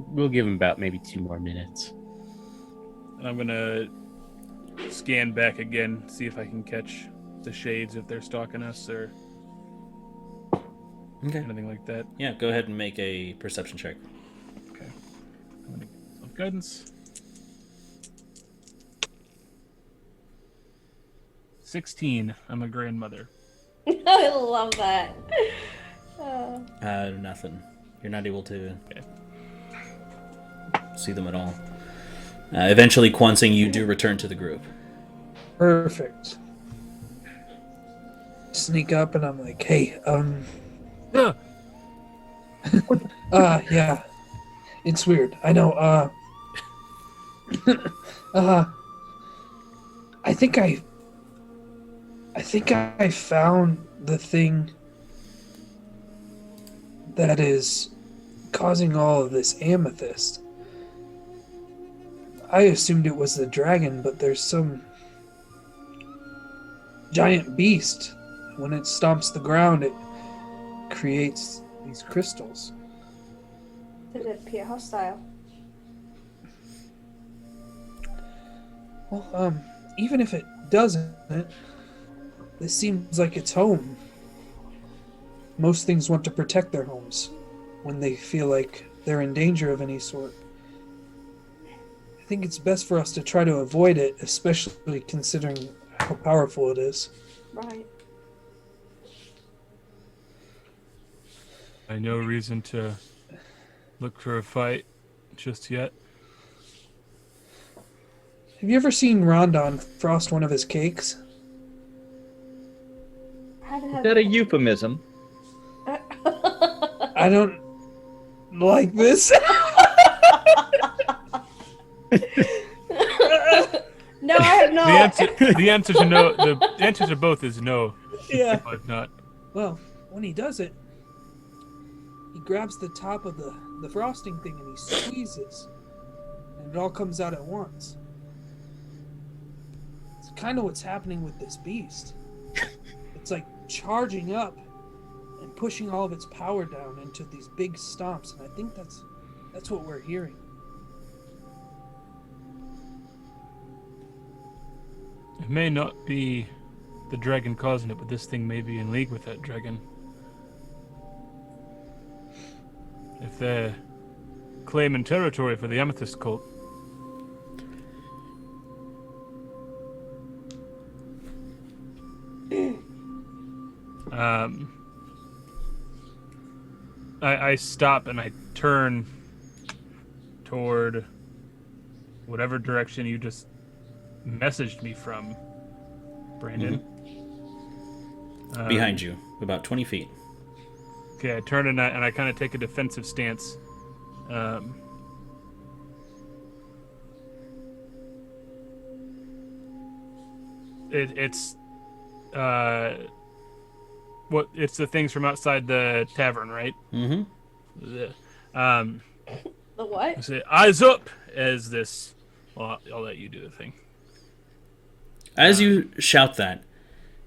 We'll give him about maybe 2 more minutes. And I'm gonna scan back again, see if I can catch the shades if they're stalking us or Okay. anything like that. Yeah, go ahead and make a perception check. Okay. I'm gonna get some guidance. 16. I'm a grandmother. I love that. Nothing. You're not able to Okay. see them at all. Eventually, Kwansang, you do return to the group. Perfect. Sneak up and I'm like, hey, Yeah. yeah. It's weird. I know, I think I found the thing that is causing all of this amethyst. I assumed it was the dragon, but there's some giant beast. When it stomps the ground, it creates these crystals. Did it appear hostile? Well, even if it doesn't, this seems like its home. Most things want to protect their homes when they feel like they're in danger of any sort. I think it's best for us to try to avoid it, especially considering how powerful it is. Right. I no reason to look for a fight just yet. Have you ever seen Rondon frost one of his cakes? I haven't Is had that a euphemism? I don't like this. No, I have not. The answer to no. The answer to both is no. Yeah. But not. Well, when he does it, he grabs the top of the frosting thing and he squeezes, and it all comes out at once. It's kind of what's happening with this beast. It's like charging up and pushing all of its power down into these big stomps, and I think that's what we're hearing. It may not be the dragon causing it, but this thing may be in league with that dragon. If they're claiming territory for the Amethyst cult. I stop and I turn toward whatever direction you just messaged me from, Brandon. Behind you, about 20 feet. Okay, I turn and I kind of take a defensive stance. It's the things from outside the tavern, right? Mm-hmm. The what? I say, eyes up as this. Well, I'll let you do the thing. As you shout that,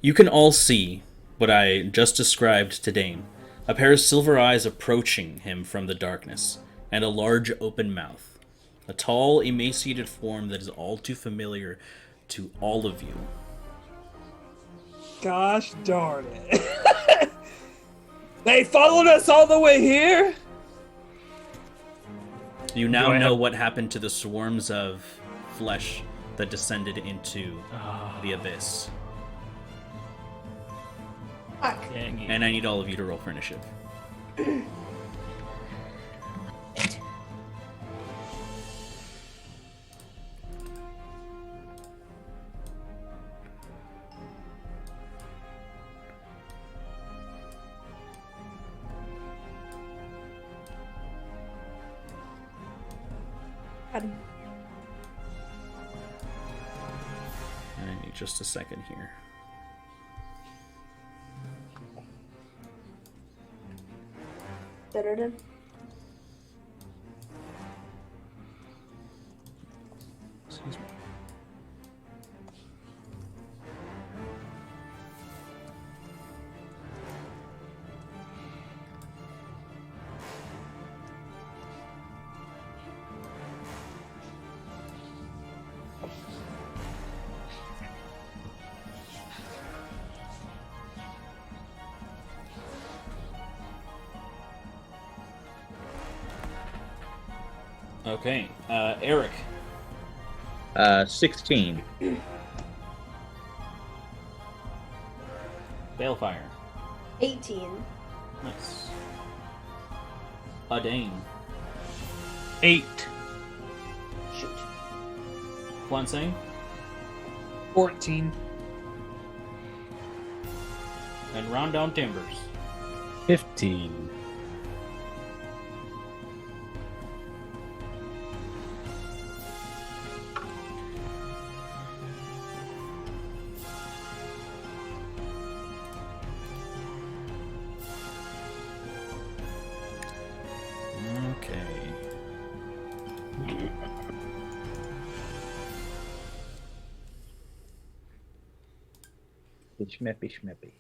you can all see what I just described to Dane. A pair of silver eyes approaching him from the darkness, and a large open mouth. A tall, emaciated form that is all too familiar to all of you. Gosh darn it. They followed us all the way here? You now know what happened to the swarms of flesh that descended into the abyss. Fuck. And I need all of you to roll for initiative. God. I need just a second here. Da-da-da. Excuse me. Okay, Eric. 16. Balefire. 18. Nice. Aiden. 8. Shoot. Kwanseng. 14. And Round Down Timbers. 15. Schmeppy, schmeppy.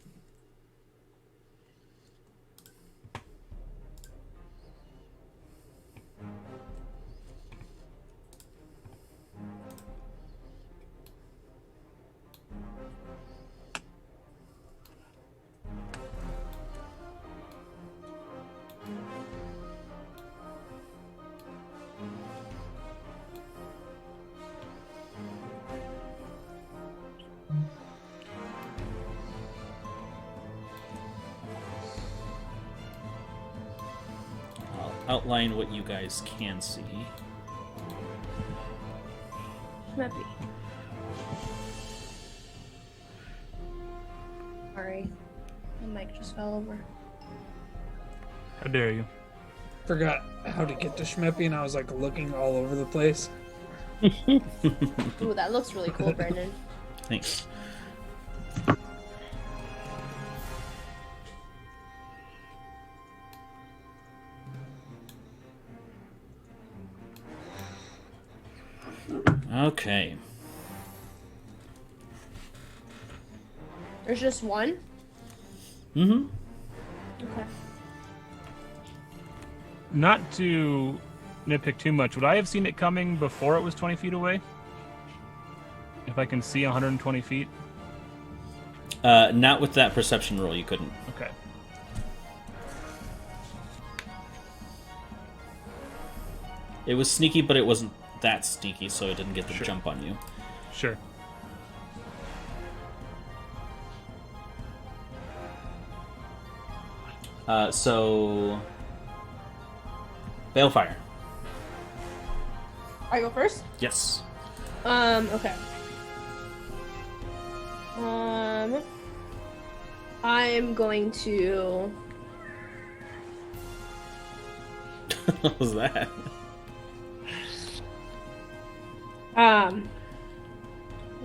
Outline what you guys can see. Schmeppy. Sorry. My mic just fell over. How dare you? Forgot how to get to Schmeppy, and I was like looking all over the place. Ooh, that looks really cool, Brandon. Thanks. Okay. There's just one? Mm-hmm. Okay. Not to nitpick too much, would I have seen it coming before it was 20 feet away? If I can see 120 feet? Not with that perception roll, you couldn't. Okay. It was sneaky, but it wasn't that sneaky, so it didn't get the Sure. jump on you. Sure. So Balefire. I go first? Yes. Okay. I'm going to. What was that?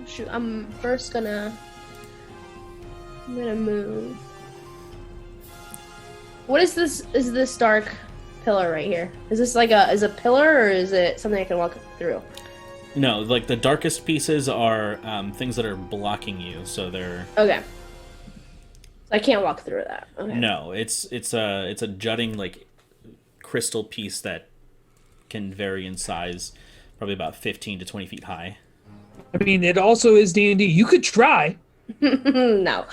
Shoot. I'm gonna move. What is this? Is this dark pillar right here? Is this like a pillar, or is it something I can walk through? No, like the darkest pieces are things that are blocking you, so they're Okay. So I can't walk through that. Okay. no. It's a jutting like crystal piece that can vary in size, probably about 15 to 20 feet high. I mean, it also is D&D. You could try. No.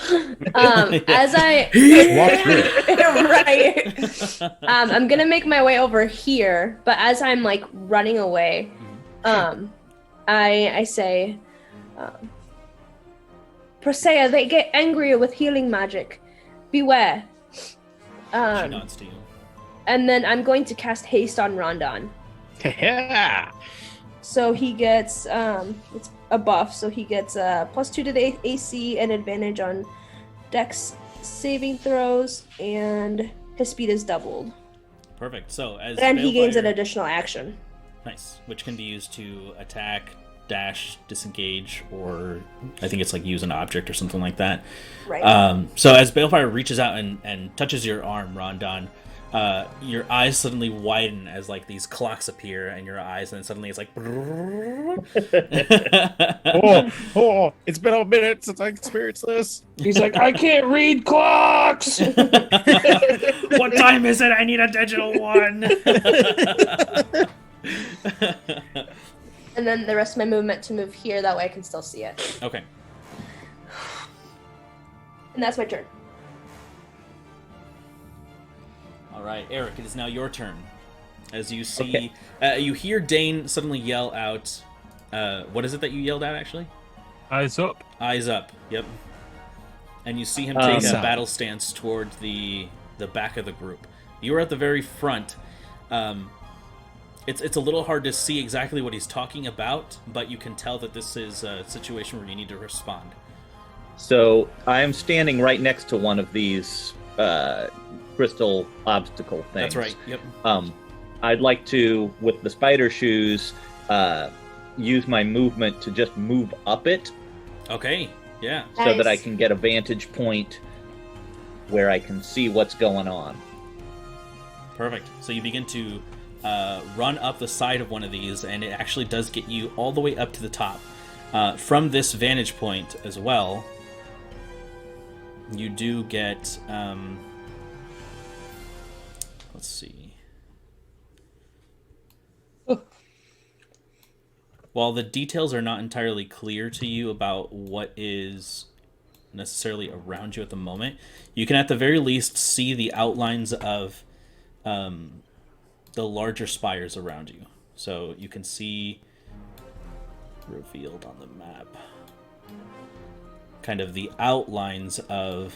As I Walk through it. right. I'm gonna make my way over here, but as I'm like running away, I say, Presea, they get angrier with healing magic. Beware. She nods to you. And then I'm going to cast haste on Rondon. Yeah. So he gets it's a buff, so he gets +2 to the AC and advantage on Dex saving throws, and his speed is doubled. Perfect. So as And he gains an Balefire- additional action. Nice, which can be used to attack, dash, disengage, or I think it's like use an object or something like that. Right. So as Balefire reaches out and touches your arm, Rondon, your eyes suddenly widen as like these clocks appear in your eyes, and then suddenly it's like. Oh, it's been a minute since I experienced this. He's like, I can't read clocks. What time is it? I need a digital one. And then the rest of my movement to move here, that way I can still see it. Okay. And that's my turn. All right, Eric, it is now your turn. As you see, you hear Dane suddenly yell out. What is it that you yelled out, actually? Eyes up. Eyes up. Yep. And you see him take a Eyes up. battle stance toward the back of the group. You are at the very front. It's a little hard to see exactly what he's talking about, but you can tell that this is a situation where you need to respond. So I am standing right next to one of these crystal obstacle things. That's right. Yep. I'd like to, with the spider shoes, use my movement to just move up it Okay. Yeah. so that I Nice. can get a vantage point where I can see what's going on. Perfect. So you begin to run up the side of one of these, and it actually does get you all the way up to the top. From this vantage point as well, you do get... let's see. While the details are not entirely clear to you about what is necessarily around you at the moment, you can at the very least see the outlines of the larger spires around you. So you can see revealed on the map kind of the outlines of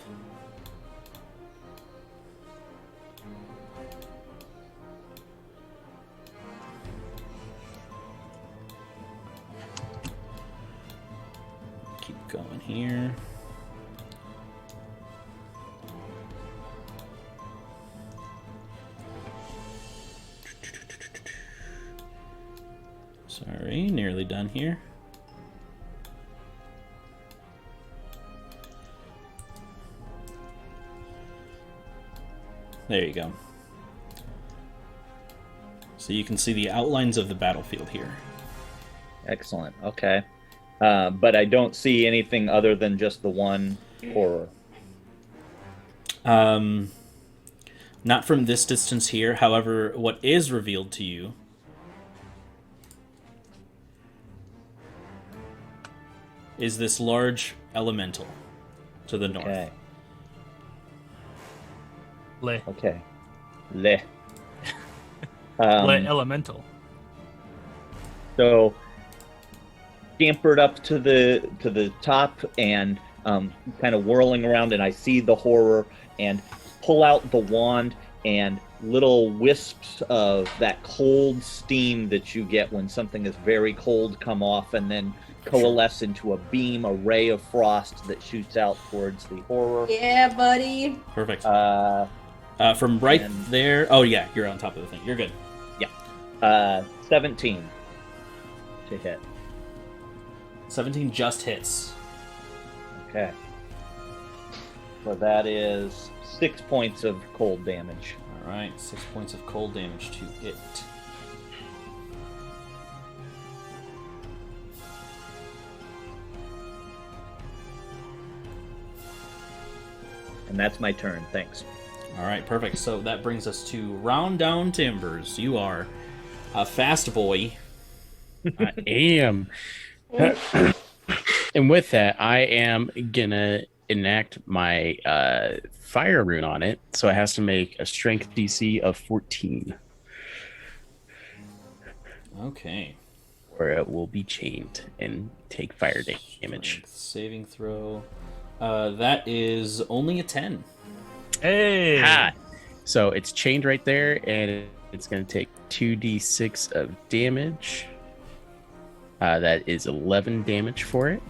keep going here. Sorry, nearly done here. There you go. So you can see the outlines of the battlefield here. Excellent. Okay. But I don't see anything other than just the one horror. Not from this distance here. However, what is revealed to you is this large elemental to the north. Okay. Le. Okay. Le. Le elemental. So scampered up to the top and kind of whirling around, and I see the horror and pull out the wand, and little wisps of that cold steam that you get when something is very cold come off and then coalesce into a beam, a ray of frost that shoots out towards the horror. Yeah, buddy. Perfect. From right there. Oh yeah, you're on top of the thing. You're good. Yeah. 17 to hit. 17 just hits. Okay. So that is 6 points of cold damage. All right, 6 points of cold damage to it. And that's my turn. Thanks. All right, perfect. So that brings us to Round Down Timbers. You are a fast boy. I am. And with that, I am gonna enact my fire rune on it, so it has to make a strength DC of 14. Okay. Or it will be chained and take fire damage. Strength saving throw. That is only a 10. Hey. Ah, so it's chained right there, and it's going to take 2d6 of damage. That is 11 damage for it.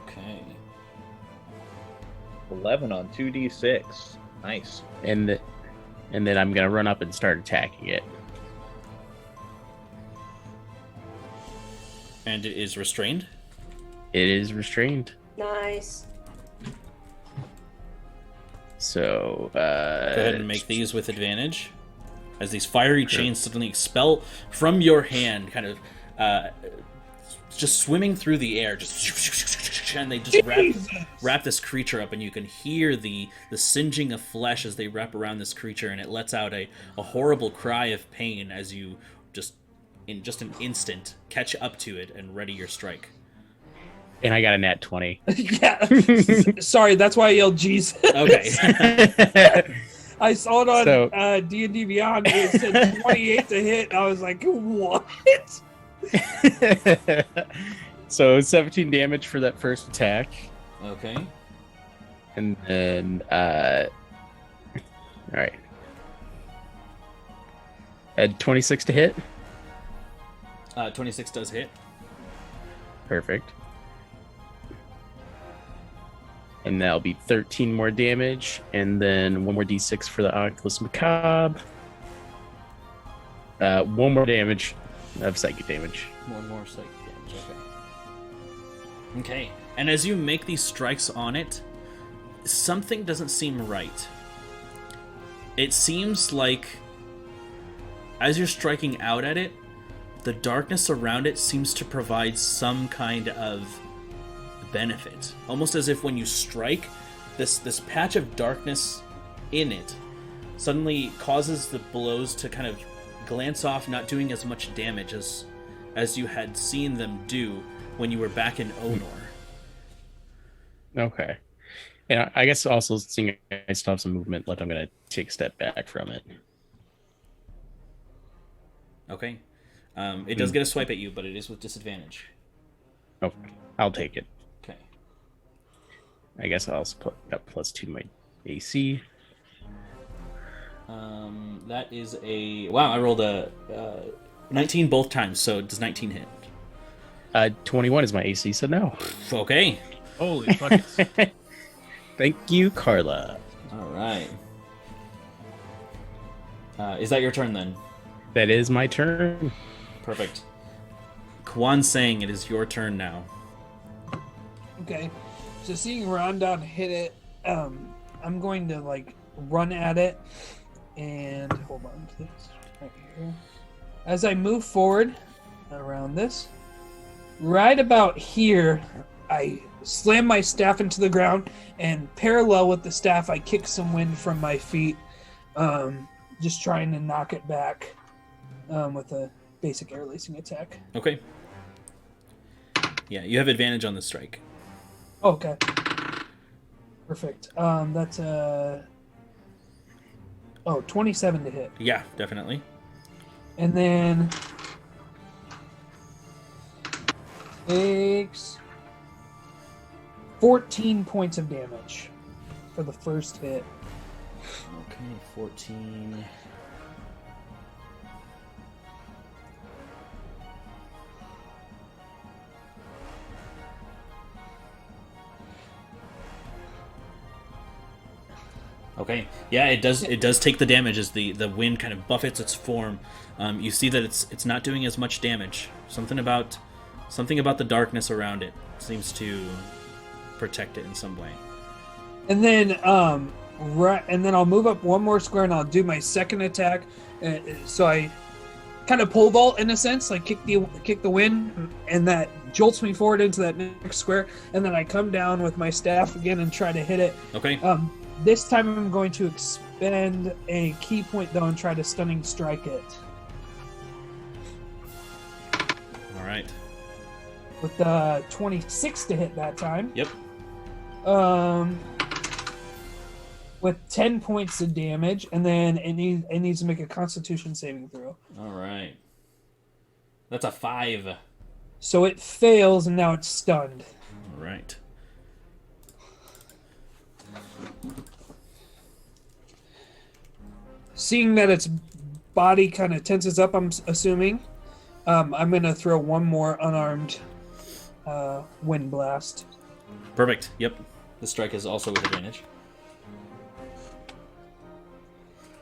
Okay. 11 on 2d6. Nice. And then I'm going to run up and start attacking it. And it is restrained? It is restrained. Nice. So, Go ahead and make these with advantage. As these fiery chains suddenly expel from your hand, kind of just swimming through the air, and they just wrap this creature up, and you can hear the singeing of flesh as they wrap around this creature, and it lets out a horrible cry of pain as you in just an instant catch up to it and ready your strike. And I got a nat 20. Yeah. Sorry, that's why I yelled Jesus. Okay. I saw it on D&D Beyond. It said 28 to hit. And I was like, what? So 17 damage for that first attack. Okay. And then, all right. Add 26 to hit. 26 does hit. Perfect. And that'll be 13 more damage, and then one more d6 for the Oculus Macabre. 1 more damage of psychic damage. One more psychic damage, okay. Okay, and as you make these strikes on it, something doesn't seem right. It seems like, as you're striking out at it, the darkness around it seems to provide some kind of benefit. Almost as if when you strike, this patch of darkness in it suddenly causes the blows to kind of glance off, not doing as much damage as you had seen them do when you were back in Onor. Okay. And I guess also seeing I still have some movement left, I'm going to take a step back from it. Okay. It does get a swipe at you, but it is with disadvantage. Okay. I'll take it. Okay. I guess I'll also put up +2 to my AC. That is a... Wow, I rolled a 19 both times, so does 19 hit? 21 is my AC, so no. Okay. Holy buckets. Thank you, Carla. All right. Is that your turn then? That is my turn. Perfect. Kwan's saying it is your turn now. Okay. So seeing Rondon hit it, I'm going to run at it and hold on to this right here. As I move forward around this, right about here, I slam my staff into the ground, and parallel with the staff, I kick some wind from my feet, just trying to knock it back with a basic air lacing attack. Okay. Yeah, you have advantage on the strike. Okay. Perfect. That's 27 to hit. Yeah, definitely. And then takes 14 points of damage for the first hit. Okay, 14. Okay, yeah, it does. It does take the damage as the wind kind of buffets its form. You see that it's not doing as much damage. Something about the darkness around it seems to protect it in some way. And then and then I'll move up one more square and I'll do my second attack. So I kind of pole vault in a sense, like kick the wind, and that jolts me forward into that next square. And then I come down with my staff again and try to hit it. Okay. This time I'm going to expend a key point though and try to stunning strike it. All right. With 26 to hit that time. Yep. With 10 points of damage, and then it needs to make a Constitution saving throw. All right. That's a 5. So it fails, and now it's stunned. All right. Seeing that its body kind of tenses up, I'm assuming, I'm going to throw one more unarmed wind blast. Perfect. Yep. The strike is also with advantage.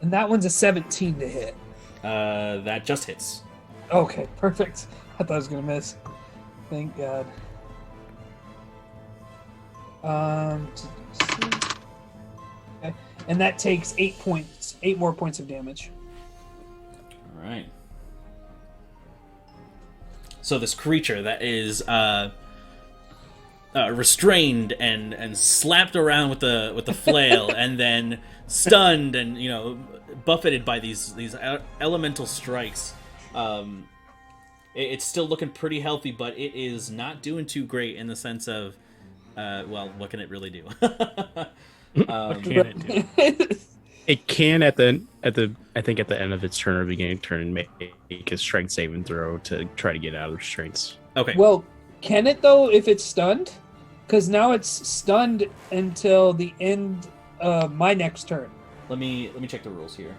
And that one's a 17 to hit. That just hits. Okay, perfect. I thought I was going to miss. Thank God. Okay. And that takes 8 more points of damage. All right. So this creature that is restrained and slapped around with the flail, and then stunned and buffeted by these elemental strikes. It's still looking pretty healthy, but it is not doing too great in the sense of, what can it really do? What can it do? It can at the end of its turn or beginning of turn make a strength saving throw to try to get out of restraints. Okay. Well, can it though if it's stunned? Because now it's stunned until the end of my next turn. Let me check the rules here.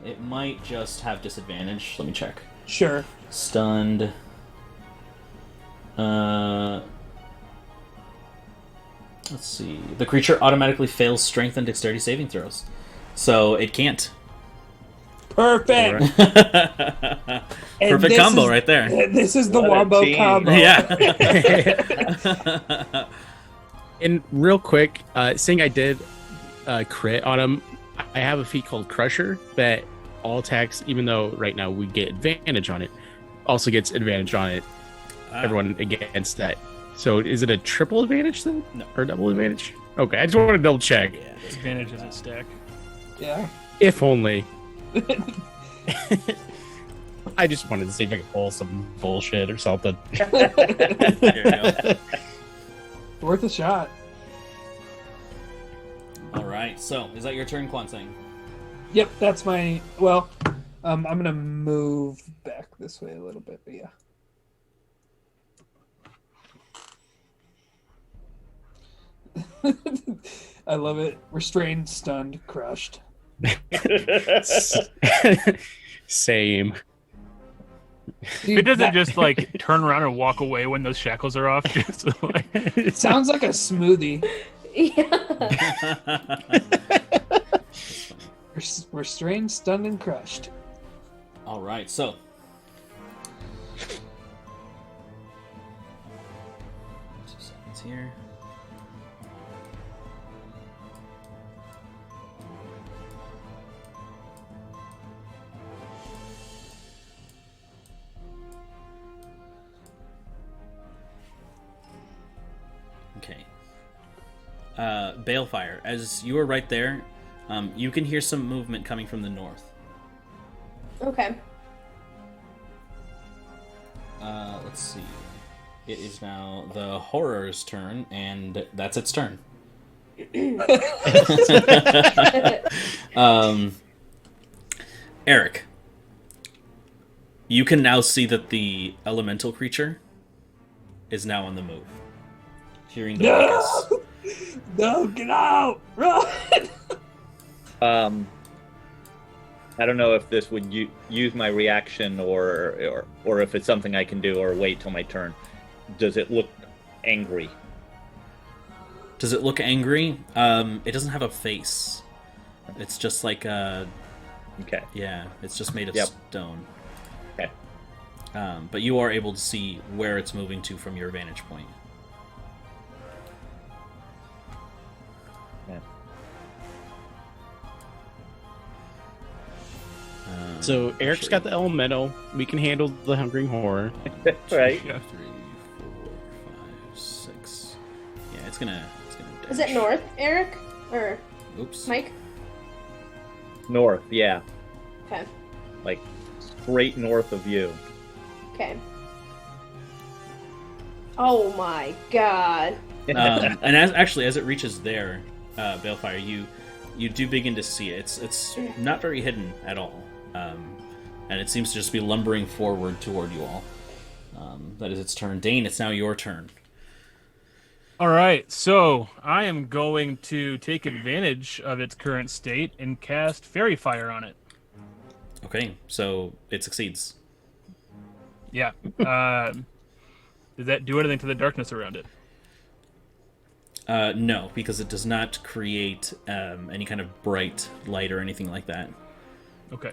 It might just have disadvantage. Let me check. Sure. Stunned. Let's see. The creature automatically fails strength and dexterity saving throws, so it can't. Perfect. And Perfect this combo is- right there. This is the What a wombo team. combo. Yeah. And real quick, seeing I did crit on him, I have a feat called Crusher that all attacks, even though right now we get advantage on it, also gets advantage on it. Everyone against that. So is it a triple advantage then? No. Or double advantage? Okay, I just want to double check. Yeah. Advantage is a stack. Yeah. If only. I just wanted to see if I could pull some bullshit or something. There you go. Worth a shot. All right. So is that your turn, Kwansang? Yep, that's my. Well, I'm gonna move back this way a little bit, but yeah. I love it. Restrained, stunned, crushed. Same. Dude, It doesn't that- just like turn around and walk away when those shackles are off. Just like, It sounds like a smoothie. Yeah. Restrained, stunned, and crushed. All right. So. 2 seconds here. Okay. Balefire, as you are right there, you can hear some movement coming from the north. Okay. Let's see. It is now the horror's turn, and that's its turn. Eric, you can now see that the elemental creature is now on the move. Hearing the ruckus. No, get out! Run! I don't know if this would use my reaction or if it's something I can do or wait till my turn. Does it look angry? Does it look angry? It doesn't have a face. It's just like a... Okay. Yeah, it's just made of Yep. stone. Okay. But you are able to see where it's moving to from your vantage point. Yeah. So Eric's got the elemental. We can handle the hungering horror. Right. 3, 4, 5, 6. Yeah, it's gonna dash. Is it north, Eric? Or Oops. Mike? North, yeah. Okay. Like straight north of you. Okay. Oh my god. And as it reaches there, Balefire, you do begin to see it. It's not very hidden at all, and it seems to just be lumbering forward toward you all. That is its turn. Dane, it's now your turn. All right, so I am going to take advantage of its current state and cast Fairy Fire on it. Okay, so it succeeds. Yeah. Does that do anything to the darkness around it? No, because it does not create any kind of bright light or anything like that. Okay.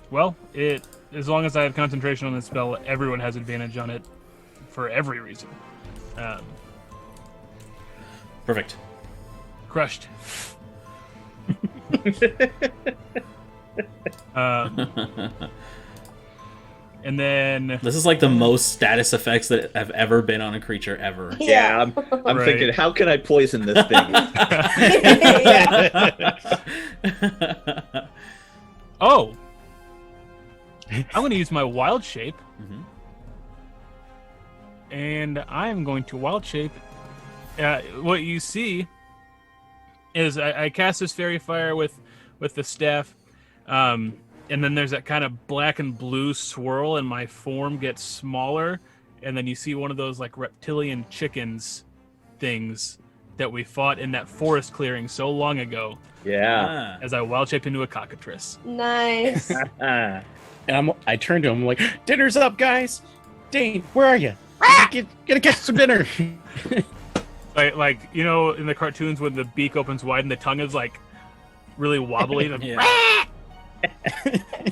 Well, as long as I have concentration on the spell, everyone has advantage on it for every reason. Perfect. Crushed. And then This is like the most status effects that have ever been on a creature ever. Yeah, I'm Right. thinking, how can I poison this thing? oh, I'm going to use my wild shape, Mhm. and I am going to wild shape. What you see is I cast this fairy fire with the staff, and then there's that kind of black and blue swirl, and my form gets smaller, and then you see one of those like reptilian chickens things that we fought in that forest clearing so long ago. Yeah. Ah. As I wild shaped into a cockatrice. Nice. Ah. And I turned to him like, "Dinner's up, guys. Dane, where are you? Gonna catch some dinner." Like you know, in the cartoons when the beak opens wide and the tongue is like really wobbly. And Yeah.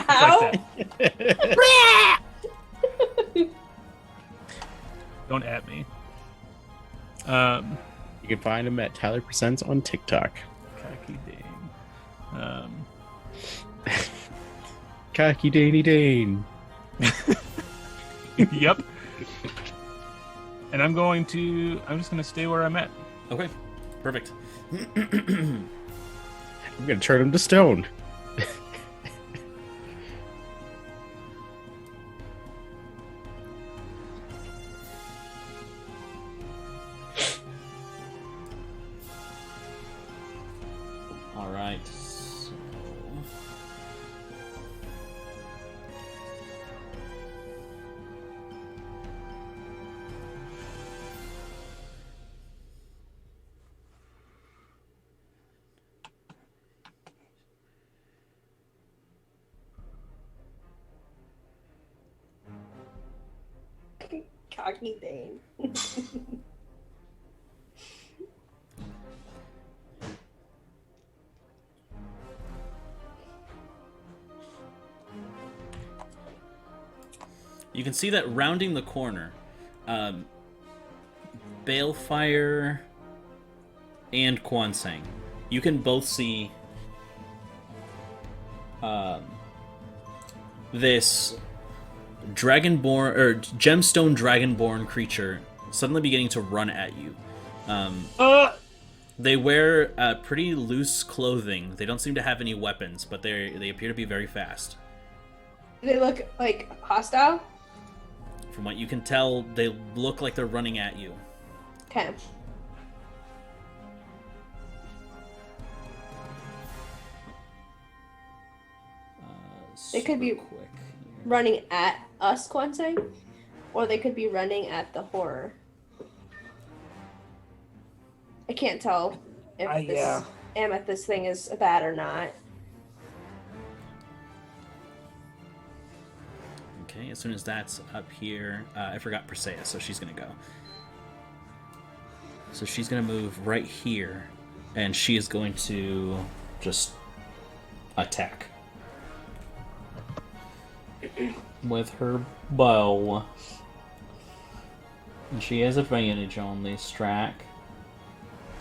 How? Don't at me. You can find him at Tyler Presents on TikTok. Cocky dang. Cocky Daney Dane. Yep. And I'm just gonna stay where I'm at. Okay, perfect. I'm gonna turn him to stone. All right. So... Cocky Dane. You can see that rounding the corner, Balefire and Kwansang, you can both see this dragonborn or gemstone dragonborn creature suddenly beginning to run at you. They wear pretty loose clothing. They don't seem to have any weapons, but they appear to be very fast. Do they look like hostile? From what you can tell, they look like they're running at you. Okay. It could be Quick. running at us, Kwansang? Or they could be running at the horror. I can't tell if this yeah. amethyst thing is bad or not. Okay, as soon as that's up here, I forgot Persea, so she's gonna go. So she's gonna move right here, and she is going to just attack with her bow. And she has advantage on this track.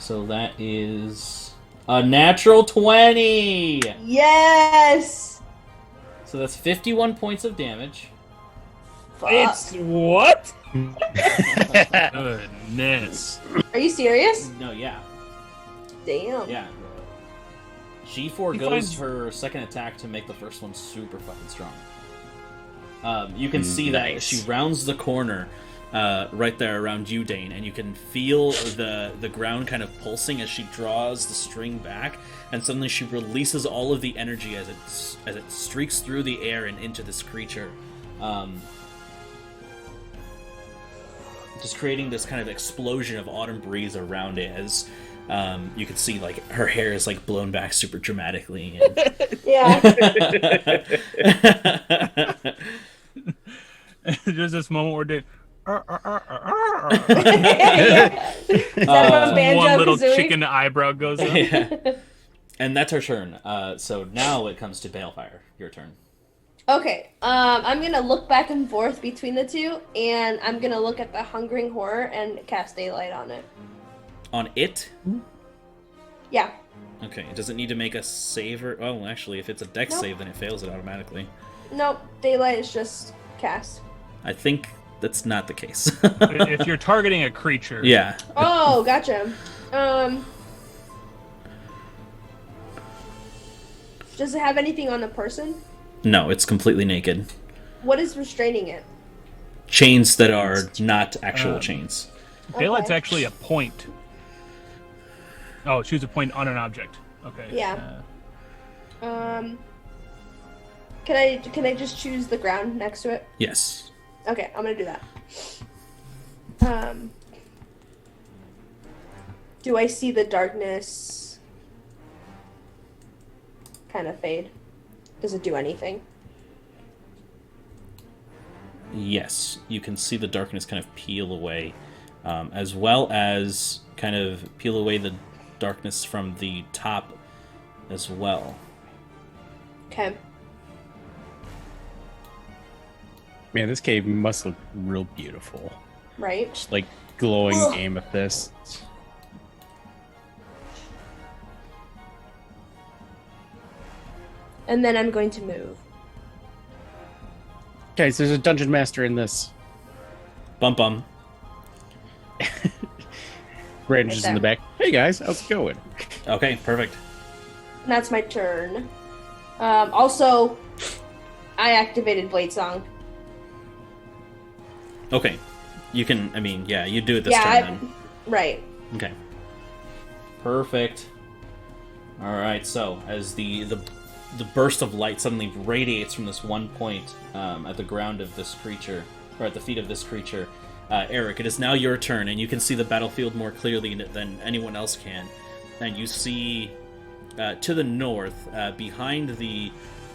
So that is a natural 20! Yes! So that's 51 points of damage. Fuck. It's what? Goodness. Are you serious? No, yeah. Damn. Yeah. She foregoes her second attack to make the first one super fucking strong. You can see that she rounds the corner right there around you, Dane, and you can feel the ground kind of pulsing as she draws the string back, and suddenly she releases all of the energy as it streaks through the air and into this creature. Just creating this kind of explosion of autumn breeze around it as you can see like her hair is like blown back super dramatically. And... Yeah. There's this moment where Dave. Is that from Banjo One little Kazooie? chicken eyebrow goes up. Yeah. And that's her turn. So now it comes to Balefire. Your turn. Okay, I'm gonna look back and forth between the two, and I'm gonna look at the hungering horror and cast daylight on it. On it? Yeah. Okay. Does it need to make a save or... Oh, actually, if it's a dex Nope. save, then it fails it automatically. Nope, daylight is just cast. I think that's not the case. If you're targeting a creature. Yeah. Oh, gotcha. Does it have anything on the person? No, it's completely naked. What is restraining it? Chains that are not actual chains. Daylight's Okay. actually a point. Oh, choose a point on an object. Okay. Yeah. Can I just choose the ground next to it? Yes. Okay, I'm gonna do that. Do I see the darkness kind of fade? Does it do anything? Yes. You can see the darkness kind of peel away, as well as kind of peel away the darkness from the top as well. Okay. Man, this cave must look real beautiful. Right? Just like glowing Ugh. amethyst. And then I'm going to move. Guys, there's a dungeon master in this. Bum bum. Brandon's Right in the there. back. Hey guys, how's it going? Okay, perfect. And that's my turn. Also, I activated Blade Song. Okay. You can, I mean, yeah, you do it this Yeah, turn then. right. Okay. Perfect. Alright, so as the burst of light suddenly radiates from this one point at the ground of this creature, or at the feet of this creature, Eric, it is now your turn, and you can see the battlefield more clearly than anyone else can. And you see to the north, behind the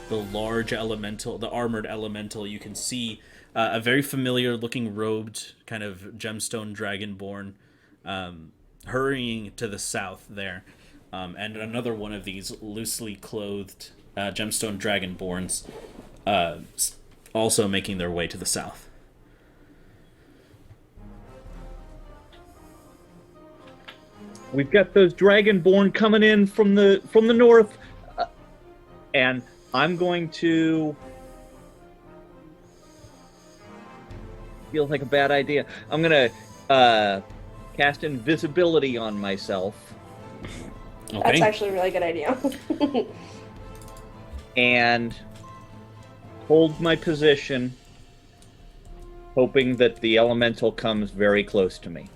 large elemental, the armored elemental, you can see a very familiar looking robed kind of gemstone dragonborn hurrying to the south there. And another one of these loosely clothed gemstone dragonborns also making their way to the south. We've got those dragonborn coming in from the north, and I'm going to. Feels like a bad idea. I'm gonna cast invisibility on myself. Okay. That's actually a really good idea. And hold my position, hoping that the elemental comes very close to me.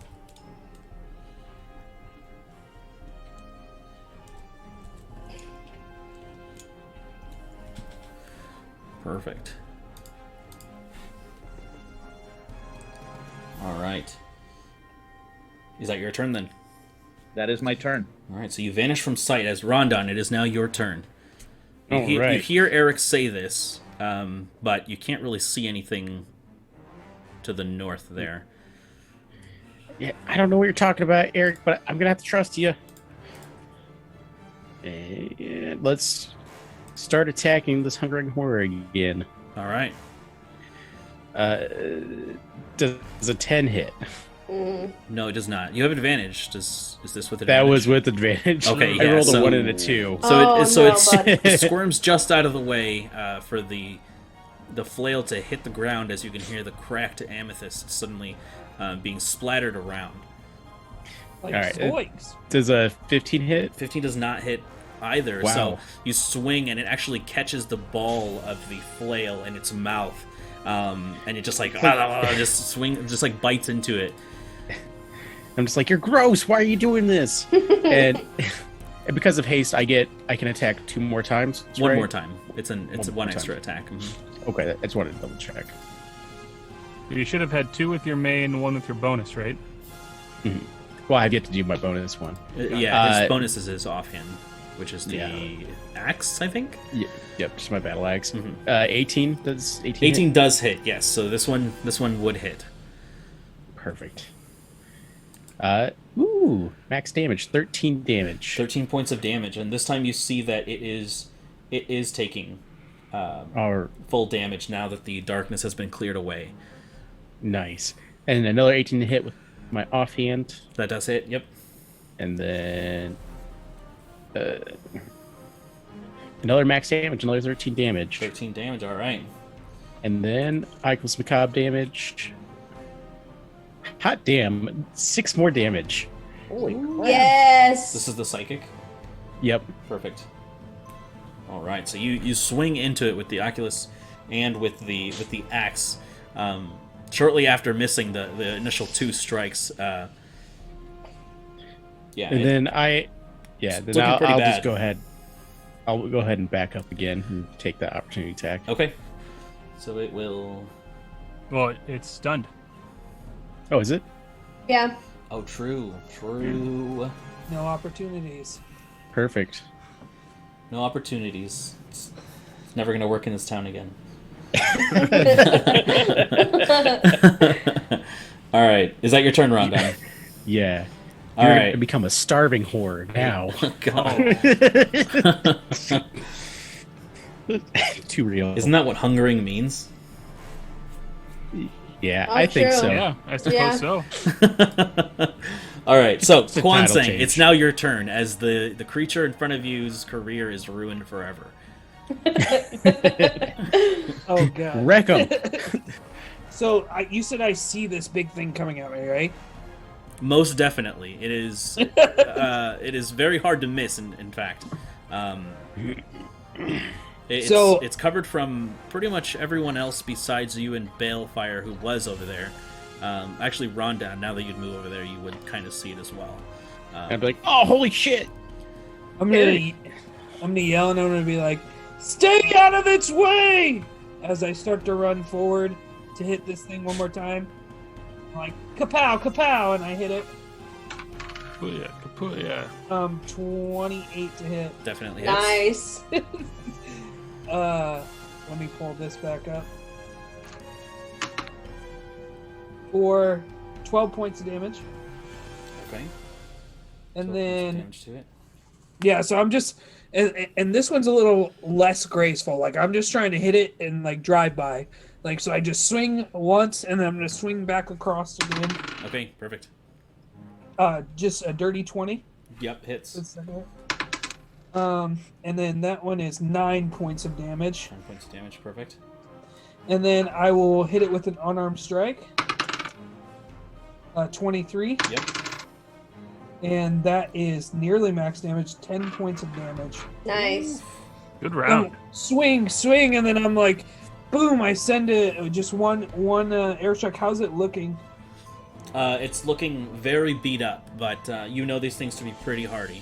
Perfect. right. Is that your turn then? That is my turn. All right, so you vanish from sight. As Rondon, it is now your turn. You All right. you hear Eric say this, but you can't really see anything to the north there. Yeah, I don't know what you're talking about, Eric, but I'm gonna have to trust you. And let's start attacking this hungering horror again. All right. Does a 10 hit? No, it does not. You have advantage. Is this with advantage? That was with advantage. Okay, I yeah, rolled a so- 1 and a 2. So Oh, it squirms just out of the way for the flail to hit the ground as you can hear the cracked amethyst suddenly being splattered around. Like All right, zoinks. Does a 15 hit? 15 does not hit either. Wow. So you swing and it actually catches the ball of the flail in its mouth, and it just like just like bites into it. I'm just like, you're gross. Why are you doing this? and because of haste, I can attack 2 more times. One right? more time. It's One one more extra time. attack. Mhm. Okay, I just wanted to double check. You should have had 2 with your main, 1 with your bonus, right? Well, I've yet to do my bonus one. Yeah, his bonus is his offhand, which is the Yeah. axe, I think. Yep, just my battle axe. Mhm. 18 does 18. 18 hit? does hit, yes. So this one would hit. Perfect. Max damage, 13 damage. 13 points of damage, and this time you see that it is taking Or full damage now that the darkness has been cleared away. nice. And another 18 to hit with my offhand, That does hit. Yep. and then another max damage, another 13 damage, 13 damage. All right. and then Eichel's macabre damage. Hot damn, 6 more damage. Holy crap. Yes. This is the psychic. Yep. Perfect. All right. So you swing into it with the Oculus and with the axe. Shortly after missing the initial 2 strikes. Yeah. And then then looking I'll pretty just bad. go ahead. I'll go ahead and back up again and take that opportunity attack. Okay. So it will. Well, it's stunned. Oh, is it? Yeah. Oh, true. True. No opportunities. Perfect. No opportunities. It's never going to work in this town again. All right. Is that your turn, Rondon? Yeah. All You're right. gonna become a starving horde now. God. Too real. Isn't that what hungering means? Yeah, Oh, I think true. so. Yeah, I suppose Yeah. so. All right. So, It's a Quan title Sang, change. it's now your turn as the creature in front of you's career is ruined forever. Oh god. Wreck 'em. So you said I see this big thing coming at me, right? Most definitely. It is it is very hard to miss, in fact. It's covered from pretty much everyone else besides you and Balefire, who was over there. Actually, Rondon, now that you'd move over there, you would kind of see it as well. I'd be like, oh, holy shit. I'm gonna yell and I'm gonna be like, "Stay out of its way!" As I start to run forward to hit this thing one more time. I'm like, kapow, kapow, and I hit it. Kapuya. 28 to hit. Definitely hits. Nice. Let me pull this back up. For 12 points of damage. Okay. And 12 points of then, damage to it. yeah, so I'm just, and this one's a little less graceful. Like, I'm just trying to hit it and, like, drive by. Like, so I just swing once, and then I'm going to swing back across again. Okay, perfect. Just a dirty 20. Yep, hits. That's it. And then that one is 9 points of damage. 10 points of damage, perfect. And then I will hit it with an unarmed strike. 23. Yep. And that is nearly max damage, 10 points of damage. Nice. Good round. Swing, and then I'm like, boom, I send it just one airstrike. How's it looking? It's looking very beat up, but you know these things to be pretty hardy.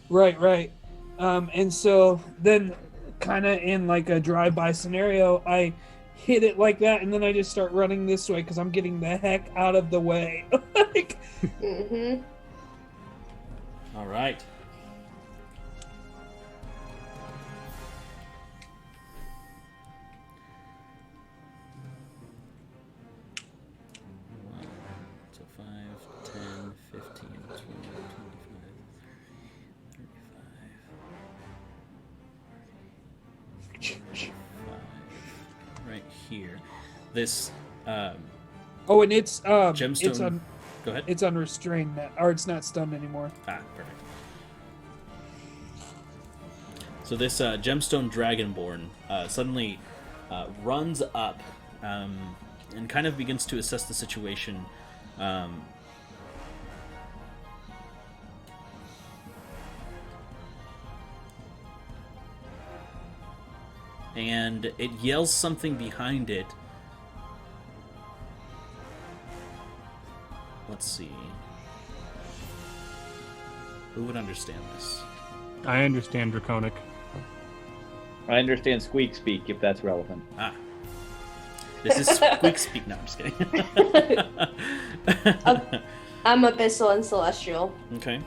Right. And so then kind of in like a drive-by scenario, I hit it like that, and then I just start running this way because I'm getting the heck out of the way. Like, Mm-hmm. All right. So 5, 10, 15, 20, 25, 35. Right here. This oh, and it's gemstone. it's Go ahead. it's unrestrained now, or it's not stunned anymore. Ah, perfect. So this gemstone dragonborn suddenly runs up and kind of begins to assess the situation. And it yells something behind it. Let's see. Who would understand this? I understand Draconic. I understand squeak speak if that's relevant. Ah. This is Squeak Speak. No, I'm just kidding. I'm Abyssal and Celestial. Okay.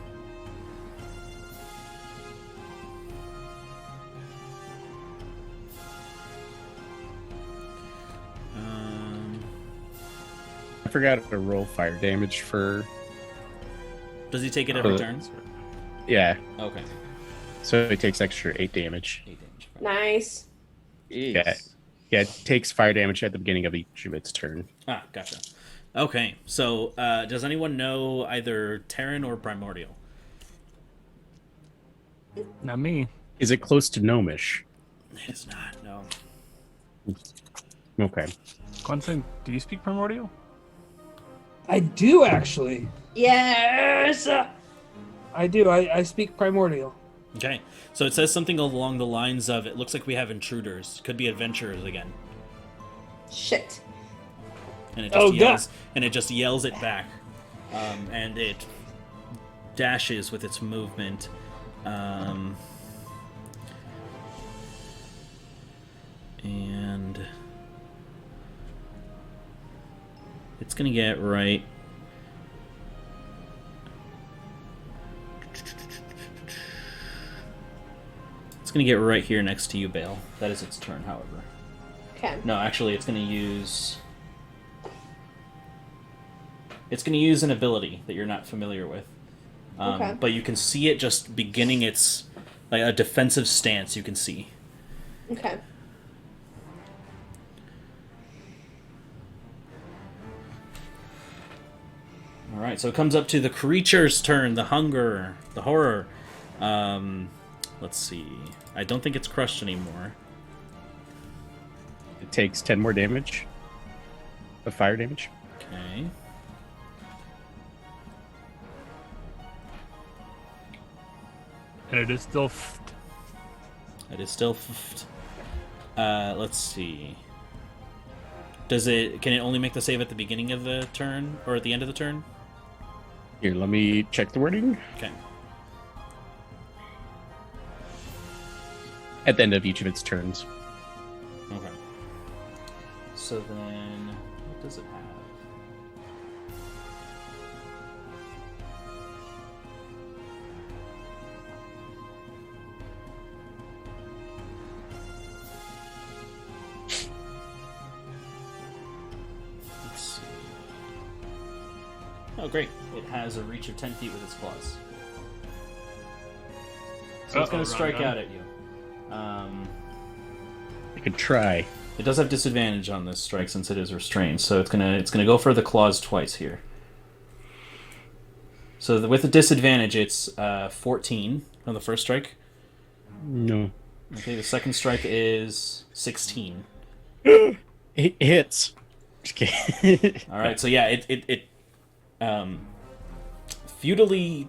I forgot to roll fire damage for. Does he take it every turn? Yeah, Okay. so it takes extra 8 damage. 8 damage. Nice. Yeah, yeah, it takes fire damage at the beginning of each of its turn. Ah, gotcha. Okay, so does anyone know either Terran or Primordial? Not me. Is it close to gnomish? It's not, no. Okay. Quentin, do you speak Primordial? I do actually. Yes. I do. I speak primordial. Okay, so it says something along the lines of, it looks like we have intruders. Could be adventurers again. Shit. And it just Oh, yells, and it just yells it back. And it dashes with its movement. And it's gonna get right. It's gonna get right here next to you, Bale. That is its turn, however. Okay. No, actually, it's gonna use. It's gonna use an ability that you're not familiar with. Okay. But you can see it just beginning its like a defensive stance. You can see. Okay. All right, so it comes up to the creature's turn. The hunger, the horror. Let's see. I don't think it's crushed anymore. It takes 10 more damage of fire damage. Okay. And it is still. It is still. Let's see. Does it? Can it only make the save at the beginning of the turn or at the end of the turn? Here, let me check the wording. Okay. At the end of each of its turns. Okay. So then, what does it have? Let's see. Oh, great. It has a reach of 10 feet with its claws. So it's going to strike out at you. I could try. It does have disadvantage on this strike since it is restrained, so it's gonna go for the claws twice here. So with the disadvantage, it's 14 on the first strike. No. Okay, the second strike is 16. It hits. Just kidding. All right, so yeah, it futilely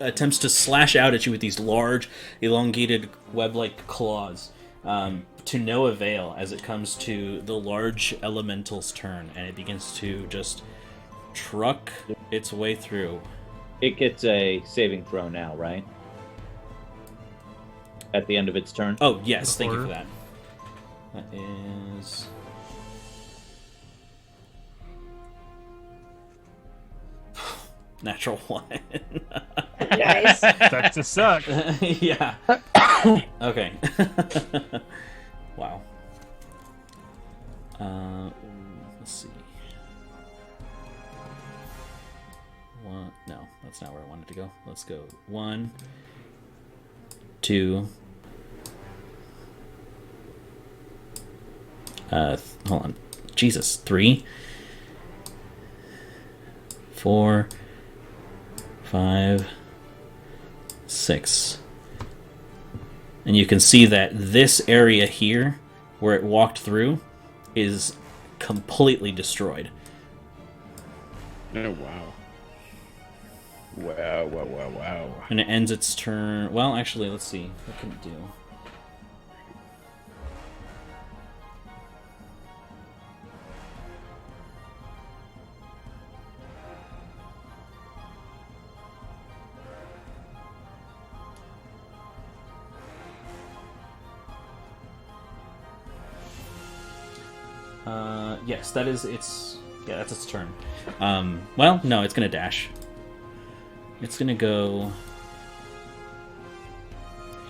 attempts to slash out at you with these large, elongated, web-like claws, to no avail as it comes to the large elemental's turn, and it begins to just truck its way through. It gets a saving throw now, right? At the end of its turn. Oh, yes, thank you for that. That is... Natural 1. Nice. That's a suck. Yeah. Okay. Wow. Let's see. One. No, that's not where I wanted to go. Let's go. 1, 2. Hold on. Jesus. 3, 4, 5, 6. And you can see that this area here, where it walked through, is completely destroyed. Oh, wow. Wow. And it ends its turn... Well, actually, let's see. What can it do? Yes, that is its... Yeah, that's its turn. Well, no, it's gonna dash. It's gonna go...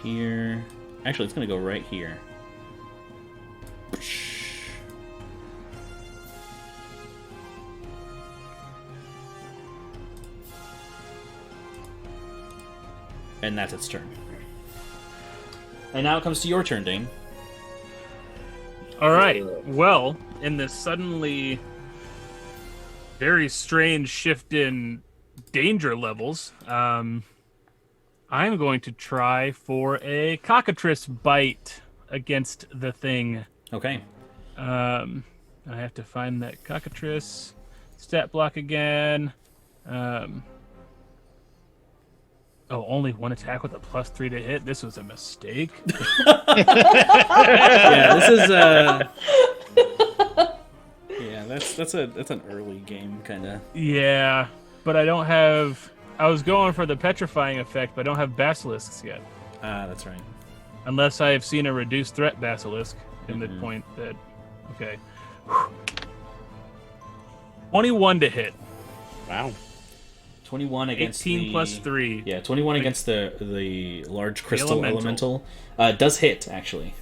here... Actually, it's gonna go right here. And that's its turn. And now it comes to your turn, Dane. All right. Well, in this suddenly very strange shift in danger levels, I'm going to try for a cockatrice bite against the thing. Okay. I have to find that cockatrice stat block again. Only one attack with a +3 to hit. This was a mistake. Yeah, this is yeah, that's an early game kind of. Yeah, but I don't have. I was going for the petrifying effect, but I don't have basilisks yet. Ah, that's right. Unless I have seen a reduced threat basilisk in the point that. Okay. 21 to hit. Wow. 21 against 18 the... plus 3. Yeah, 21 against the large crystal elemental. Does hit, actually.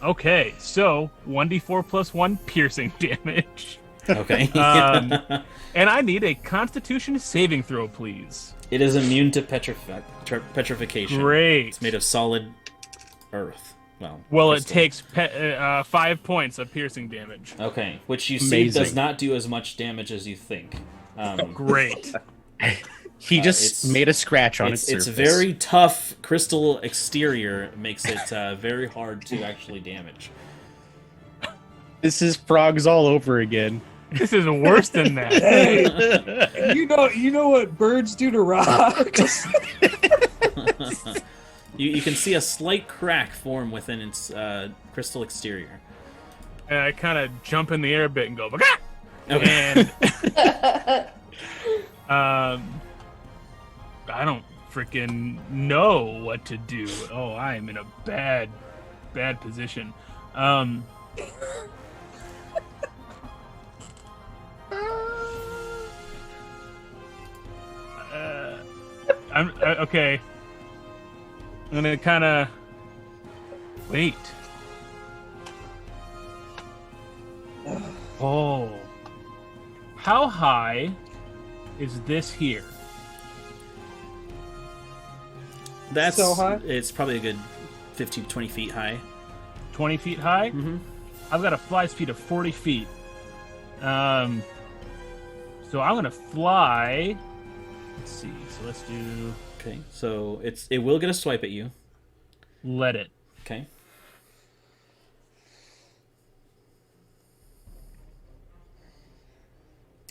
Okay, so 1d4 plus 1 piercing damage. Okay. And I need a Constitution saving throw, please. It is immune to petrification. Great. It's made of solid earth. Well, crystal. it takes 5 points of piercing damage. Okay, which you see Amazing. does not do as much damage as you think. Great. He just made a scratch on its surface. Its very tough crystal exterior makes it very hard to actually damage. This is frogs all over again. This is worse than that. Hey, you know what birds do to rocks? You can see a slight crack form within its crystal exterior. And I kind of jump in the air a bit and go, "Baka!" Okay. And I don't freaking know what to do. Oh, I am in a bad position. Okay. I'm gonna kind of wait. Oh, how high is this here? That's so high? It's probably a good 15 to 20 feet high. 20 feet high? Mm-hmm. I've got a fly speed of 40 feet. So I'm gonna fly. Let's see. So let's do. Okay, so it will get a swipe at you. Let it. Okay.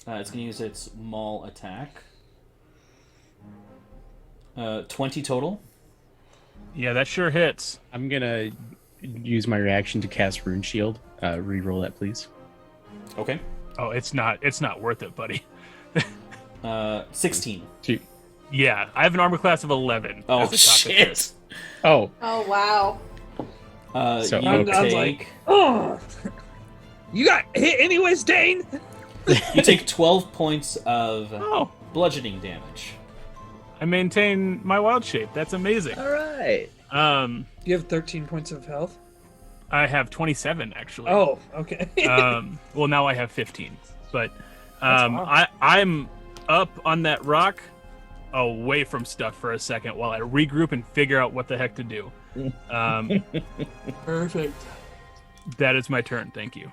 It's gonna use its maul attack. 20 total. Yeah, that sure hits. I'm gonna use my reaction to cast Rune Shield. Reroll that, please. Okay. Oh, it's not worth it, buddy. 16. Yeah, I have an armor class of 11. Oh as a cockatrice. shit! Oh, Oh wow. So, you I was take like, oh, you got hit anyways, Dane. you take 12 points of Oh, bludgeoning damage. I maintain my wild shape. That's amazing. All right. You have 13 points of health. I have 27 actually. Oh, okay. Well, now I have 15. But wild. I'm up on that rock, away from stuff for a second while I regroup and figure out what the heck to do. Perfect. That is my turn. Thank you.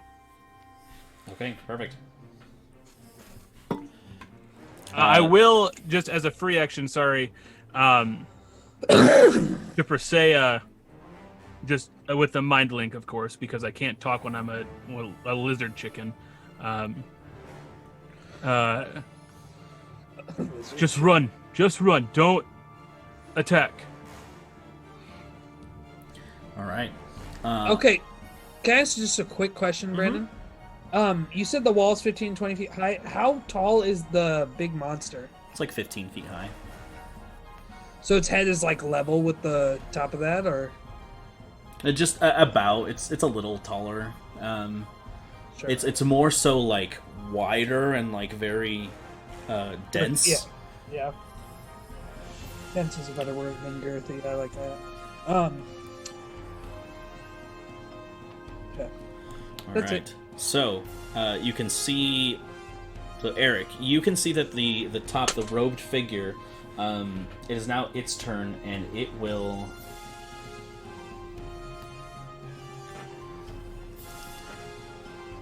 Okay, perfect. I will, just as a free action, sorry, to Persea, just with the mind link, of course, because I can't talk when I'm a lizard chicken. Just run. Don't attack. All right. Okay. Can I ask just a quick question, Brandon? You said the wall's 15, 20 feet high. How tall is the big monster? It's like 15 feet high. So its head is like level with the top of that, or? It just about. It's a little taller. Sure. It's more so like wider and like very dense. Yeah. Dense is a better word than girthy. I like that. Okay. All That's right. it. So you can see. So Eric, you can see that the top, the robed figure, it is now its turn, and it will.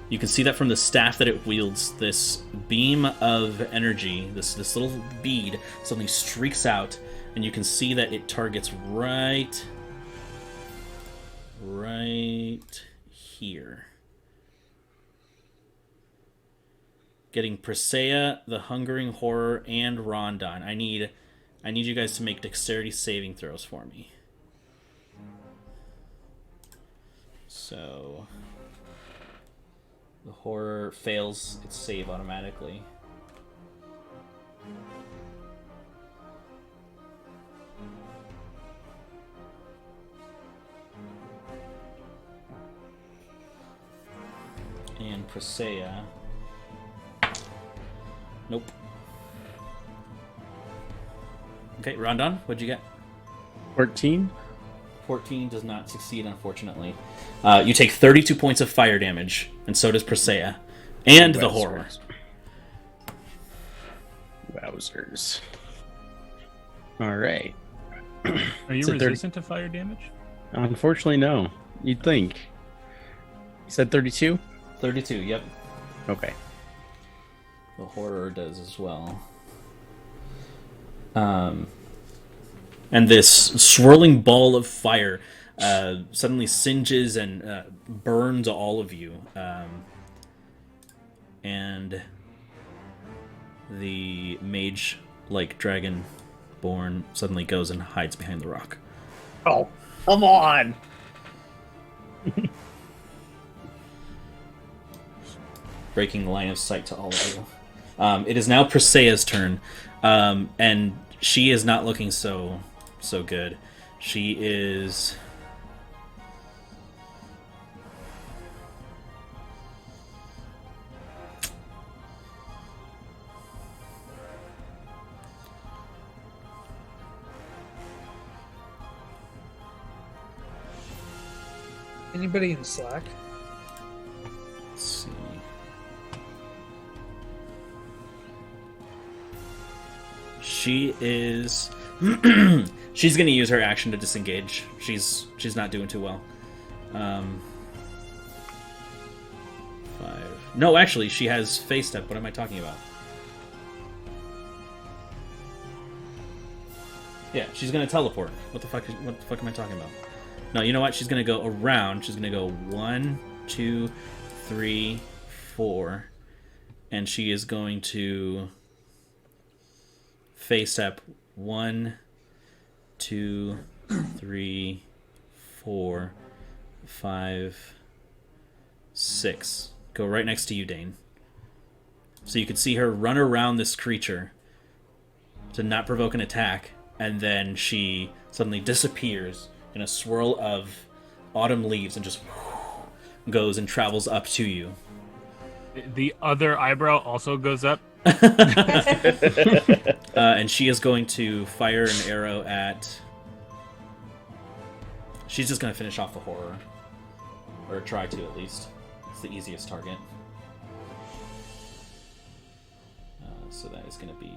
You can see that from the staff that it wields, this beam of energy, this little bead, suddenly streaks out, and you can see that it targets right here. Getting Persea, the Hungering Horror, and Rondon. I need you guys to make dexterity saving throws for me. So the horror fails its save automatically. And Persea. Nope. Okay, Rondon, what'd you get? 14. 14 does not succeed, unfortunately. You take 32 points of fire damage, and so does Persea. And the horror. Wowzers. Alright. Are you So 30 resistant to fire damage? Unfortunately, no. You'd think. You said 32? 32, yep. Okay. The horror does as well. And this swirling ball of fire suddenly singes and burns all of you. And the mage-like dragonborn suddenly goes and hides behind the rock. Oh, come on! Breaking line of sight to all of you. It is now Persea's turn, and she is not looking so good. She is. Anybody in Slack? Let's see. She is. She's going to use her action to disengage. She's not doing too well. 5. No, actually, she has face step. What am I talking about? Yeah, she's going to teleport. What the fuck am I talking about? No, you know what? She's going to go around. She's going to go 1, 2, 3, 4, and she is going to face step 1, 2, 3, 4, 5, 6. Go right next to you, Dane. So you can see her run around this creature to not provoke an attack, and then she suddenly disappears in a swirl of autumn leaves and just goes and travels up to you. The other eyebrow also goes up. And she is going to fire an arrow at... She's just going to finish off the horror. Or try to, at least. It's the easiest target. So that is going to be...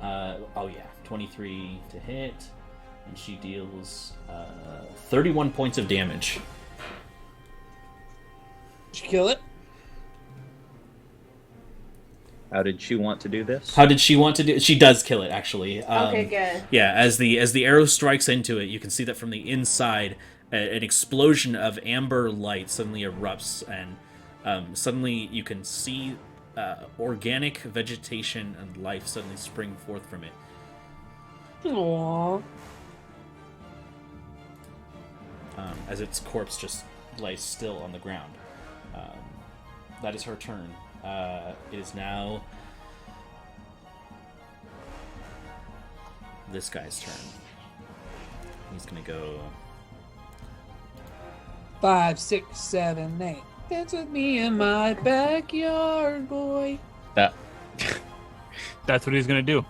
oh yeah, 23 to hit. And she deals 31 points of damage. Did you kill it? How did she want to do this? How did she want to do it? She does kill it, actually. Okay, good. Yeah, as the arrow strikes into it, you can see that from the inside, an explosion of amber light suddenly erupts, and suddenly you can see organic vegetation and life suddenly spring forth from it. Aww. As its corpse just lies still on the ground. That is her turn. It is now this guy's turn. He's gonna go 5, 6, 7, 8. Dance with me in my backyard, boy. That. That's what he's gonna do.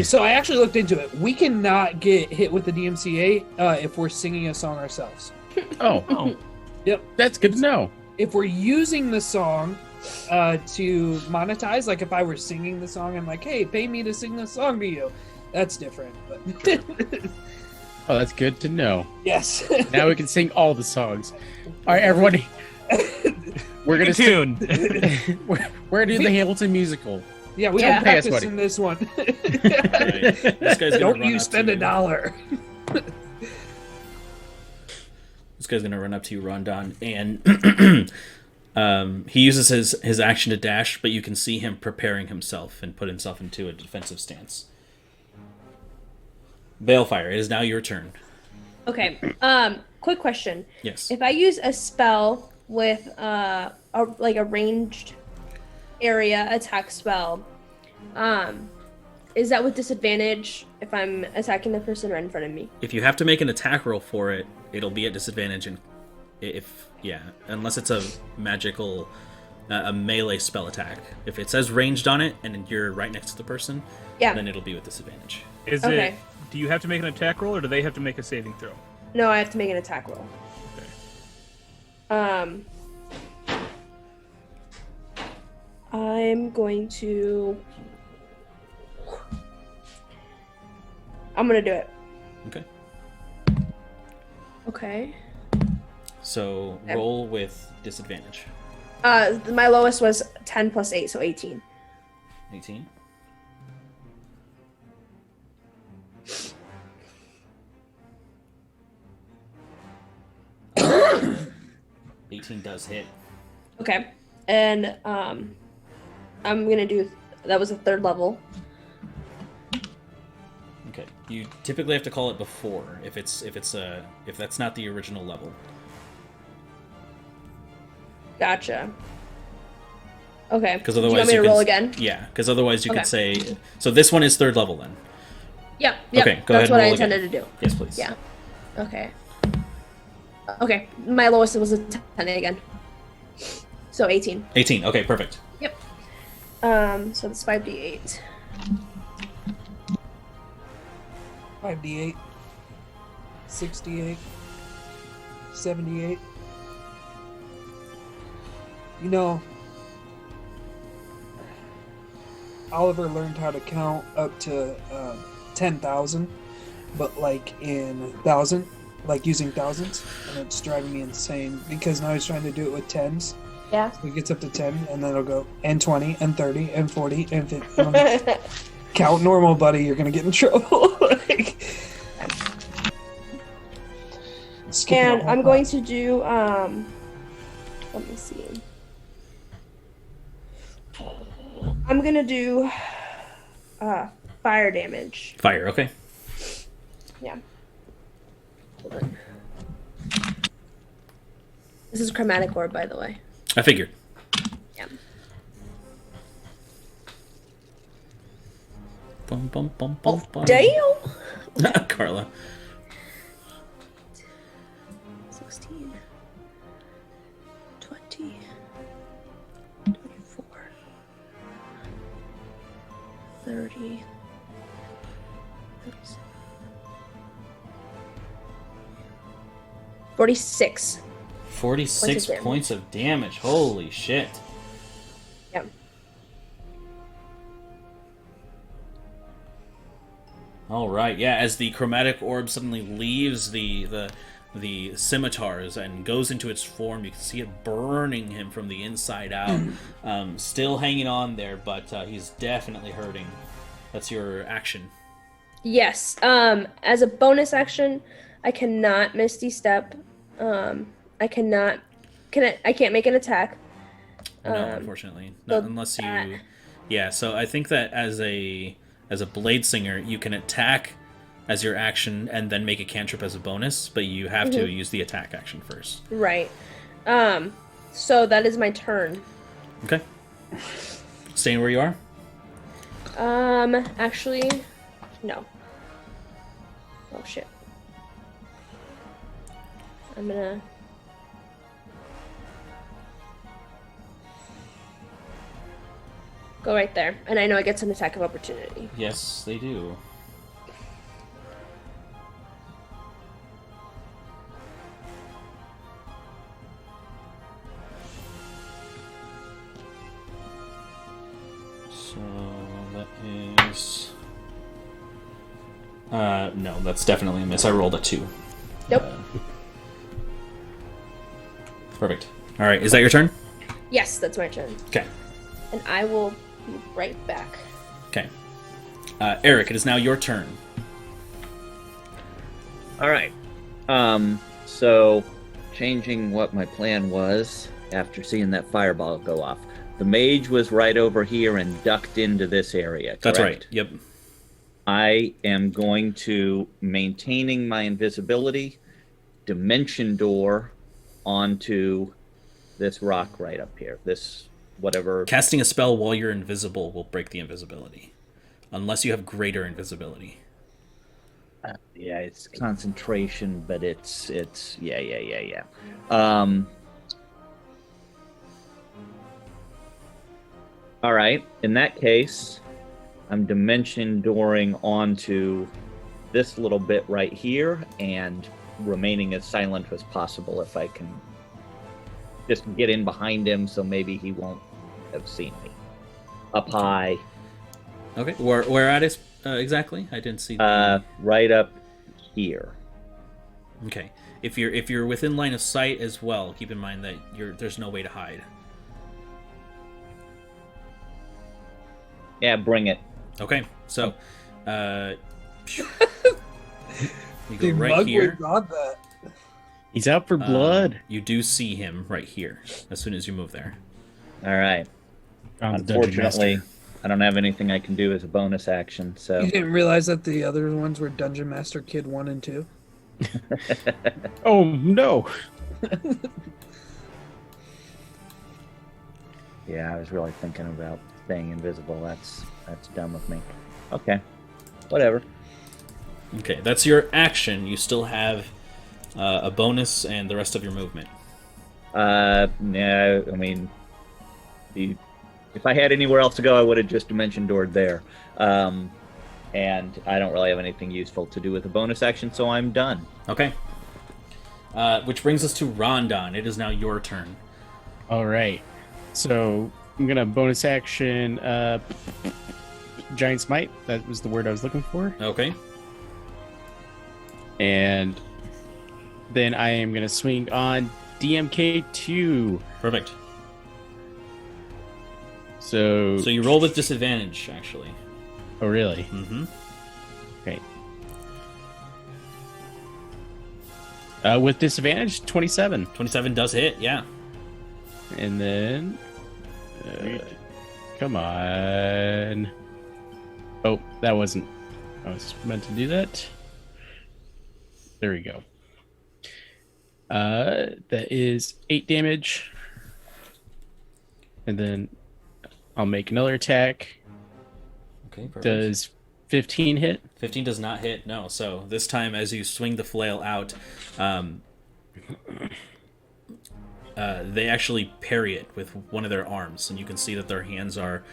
So I actually looked into it. We cannot get hit with the DMCA if we're singing a song ourselves. Oh, Yep. that's good to know. If we're using the song to monetize, like if I were singing the song, I'm like, hey, pay me to sing this song to you. That's different. But Oh, that's good to know. yes. Now we can sing all the songs. All right, everybody. We're gonna tune. we're gonna do the Hamilton musical. Yeah, we Yeah. don't Pay us, practice buddy. in this one. Alright, this guy's gonna Don't run you up spend to $1. This guy's gonna run up to you, Rondon, and he uses his action to dash, but you can see him preparing himself and put himself into a defensive stance. Balefire, it is now your turn. Okay. Quick question. Yes. If I use a spell with a ranged area attack spell, is that with disadvantage if I'm attacking the person right in front of me? If you have to make an attack roll for it, it'll be at disadvantage, and unless it's a magical, a melee spell attack. If it says ranged on it and you're right next to the person, Yeah. then it'll be with disadvantage. Is Okay. it? Do you have to make an attack roll, or do they have to make a saving throw? No, I have to make an attack roll. Okay. I'm going to. I'm gonna do it. Okay. Okay. So roll with disadvantage. My lowest was 10 plus 8, so 18. 18. $18 does hit. Okay. And I'm gonna do. That was a 3rd level. Okay. You typically have to call it before if that's not the original level. Gotcha. Okay. Because Do you otherwise want me to can roll s- again? Yeah, because otherwise you Okay. could say. So this one is 3rd level then. Yep. Okay, go ahead That's and what I roll again. intended to do. Yes, please. Yeah. Okay. Okay. My lowest was a 10 again. So 18. 18. Okay, perfect. Yep. So that's 5d8. 5d8. 68. 78. You know, Oliver learned how to count up to 10,000, but like in thousand, like using thousands, and it's driving me insane because now he's trying to do it with tens. Yeah. So he gets up to 10, and then it'll go and 20 and 30 and 40 and 50. I'm like, count normal, buddy. You're gonna get in trouble. Like, skipping And a I'm whole going class. to do let me see. I'm gonna do fire damage. Fire. Okay. Yeah. Hold on. This is chromatic orb, by the way. I figured. Yeah. bum, bum, bum, bum. Damn! Carla. 16, 20, 24, 30, 36, 46. 46 points of damage. Holy shit. Yep. All right. Yeah, as the chromatic orb suddenly leaves the scimitars and goes into its form, you can see it burning him from the inside out. Still hanging on there, but he's definitely hurting. That's your action. Yes. As a bonus action, I cannot Misty Step. I can't make an attack. No, unfortunately, not unless you. Yeah, so I think that as a blade singer, you can attack as your action and then make a cantrip as a bonus, but you have to use the attack action first. Right. So that is my turn. Okay. Staying where you are? Actually, no. Oh shit. I'm gonna. Go right there, and I know I get an attack of opportunity. Yes, they do. So that is... no, that's definitely a miss. I rolled a 2. Nope. Perfect. All right, is that your turn? Yes, that's my turn. Okay. And I will be right back. Okay. Eric, it is now your turn. All right. So changing what my plan was after seeing that fireball go off. The mage was right over here and ducked into this area. Correct? That's right. Yep. I am going to, maintaining my invisibility, dimension door onto this rock right up here. This whatever. Casting a spell while you're invisible will break the invisibility, unless you have greater invisibility. Yeah, it's concentration, but it's yeah. All right. In that case, I'm dimension dooring onto this little bit right here and remaining as silent as possible if I can just get in behind him so maybe he won't have seen me. Up high. Okay. Where at is exactly? I didn't see. Right up here. Okay. If you're within line of sight as well, keep in mind that there's no way to hide. Yeah, bring it. Okay. So, you go Dude, right Mug here. would got that. He's out for blood. You do see him right here as soon as you move there. All right. Found the dungeon Unfortunately, master. I don't have anything I can do as a bonus action, so You didn't realize that the other ones were Dungeon Master Kid 1 and 2? Oh no! yeah, I was really thinking about staying invisible. That's dumb of me. Okay. Whatever. Okay, that's your action. You still have a bonus and the rest of your movement. No, I mean, if I had anywhere else to go, I would have just dimension doored there. And I don't really have anything useful to do with a bonus action, so I'm done. Okay. Which brings us to Rondon. It is now your turn. All right. So I'm gonna bonus action Giant Smite. That was the word I was looking for. Okay. And then I am gonna swing on DMK2. Perfect. So So you roll with disadvantage, actually. Oh really? Mm-hmm. Okay. With disadvantage, 27. 27 does hit, yeah. And then come on. Oh, that wasn't. I was meant to do that. There we go. That is 8 damage. And then I'll make another attack. Okay, perfect. Does 15 hit? 15 does not hit, no. So this time, as you swing the flail out, they actually parry it with one of their arms, and you can see that their hands are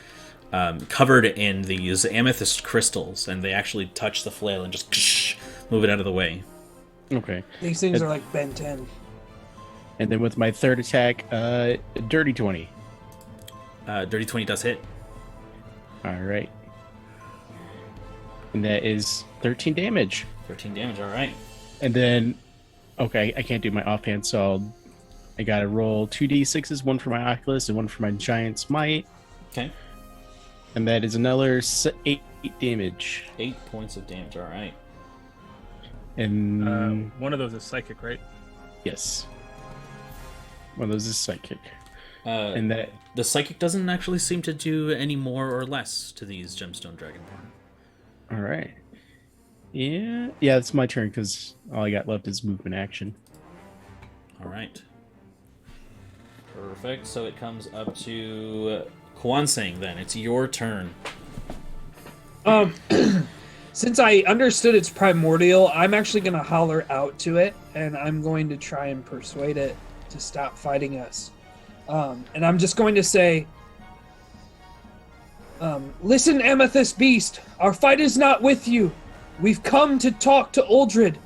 covered in these amethyst crystals, and they actually touch the flail and just move it out of the way. Okay. These things are like Ben 10. And then with my third attack, dirty 20. Dirty 20 does hit. All right. And that is 13 damage. 13 damage, all right. And then, okay, I can't do my offhand, so I gotta roll 2d6s, one for my Oculus and one for my Giant's Might. Okay. And that is another 8 damage. 8 points of damage, all right. And One of those is psychic, right? yes. One of those is psychic. And that the psychic doesn't actually seem to do any more or less to these gemstone dragonborn. all right. Yeah, it's my turn because all I got left is movement action. All right. Perfect. So it comes up to Kwansang then. It's your turn. Since I understood it's primordial, I'm actually going to holler out to it, and I'm going to try and persuade it to stop fighting us. And I'm just going to say, listen, Amethyst Beast, our fight is not with you. We've come to talk to Uldred.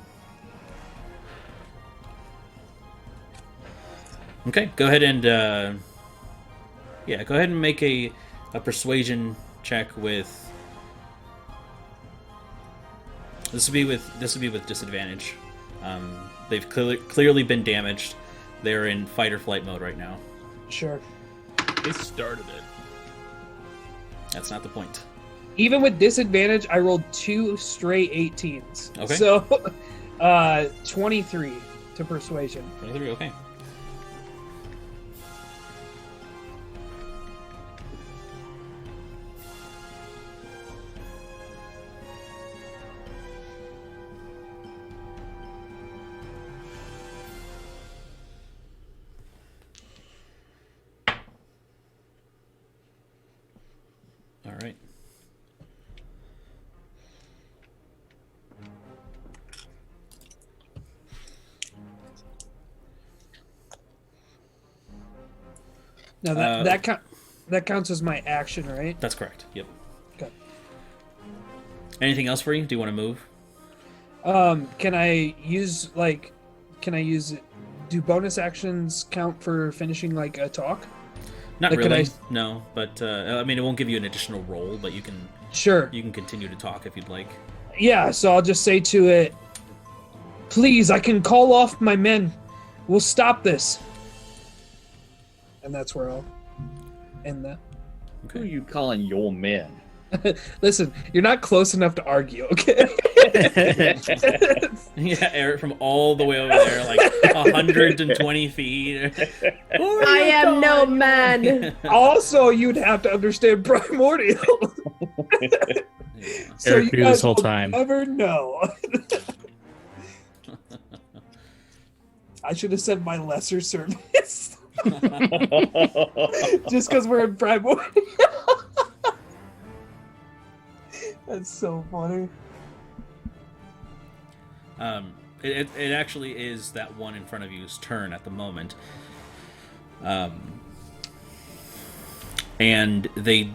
Okay, go ahead and go ahead and make a persuasion check with. This would be with disadvantage. They've clearly been damaged. They're in fight or flight mode right now. Sure. They started it. That's not the point. Even with disadvantage, I rolled 2 straight 18s. Okay. So, 23 to persuasion. 23, okay. All right. Now that counts as my action, right? That's correct. Yep. Okay. Anything else for you? Do you want to move? Can I use do bonus actions count for finishing like a talk? Not Like, could really. I- No, but I mean, it won't give you an additional roll, but you can Sure. continue to talk if you'd like. Yeah, so I'll just say to it, please, I can call off my men. We'll stop this. And that's where I'll end that. Who are you calling your men? Listen, you're not close enough to argue, okay? Yeah, Eric from all the way over there, like 120 feet. I am no man. Also, you'd have to understand primordial. Yeah. So Eric you knew guys this whole will time. never know. I should have said my lesser service. Just because we're in primordial. That's so funny. It actually is that one in front of you's turn at the moment. And they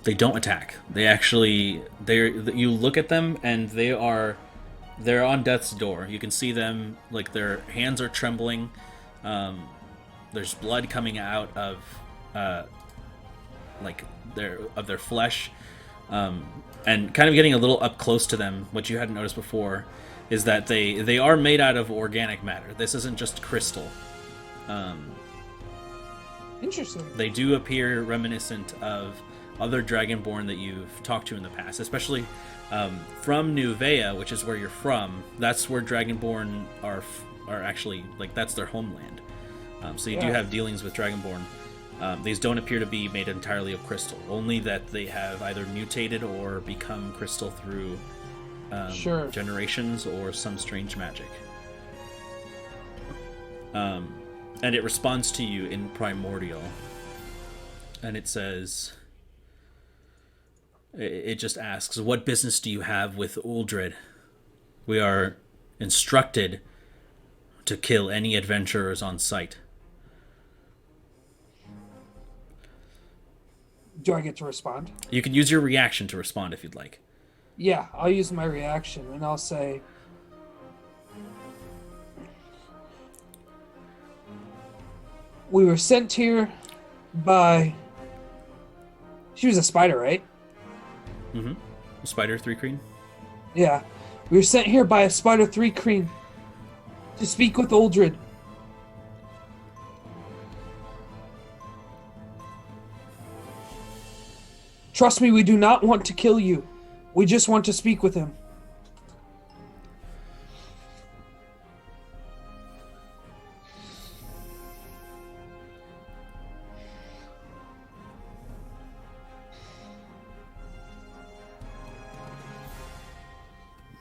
don't attack. You look at them and they're on death's door. You can see them, like, their hands are trembling. There's blood coming out of their flesh. And kind of getting a little up close to them, what you hadn't noticed before is that they are made out of organic matter. This isn't just crystal. Interesting. They do appear reminiscent of other Dragonborn that you've talked to in the past, especially from Nuvea, which is where you're from. That's where Dragonborn are actually, like, that's their homeland. So you do have dealings with Dragonborn. These don't appear to be made entirely of crystal, only that they have either mutated or become crystal through generations or some strange magic. And it responds to you in primordial. And it says, It just asks, "What business do you have with Uldred? We are instructed to kill any adventurers on sight." Do I get to respond? You can use your reaction to respond if you'd like. Yeah, I'll use my reaction and I'll say, we were sent here by... She was a spider, right? Mm-hmm. Spider 3 Crean? Yeah. We were sent here by a spider 3 cream to speak with Uldred. Trust me, we do not want to kill you. We just want to speak with him.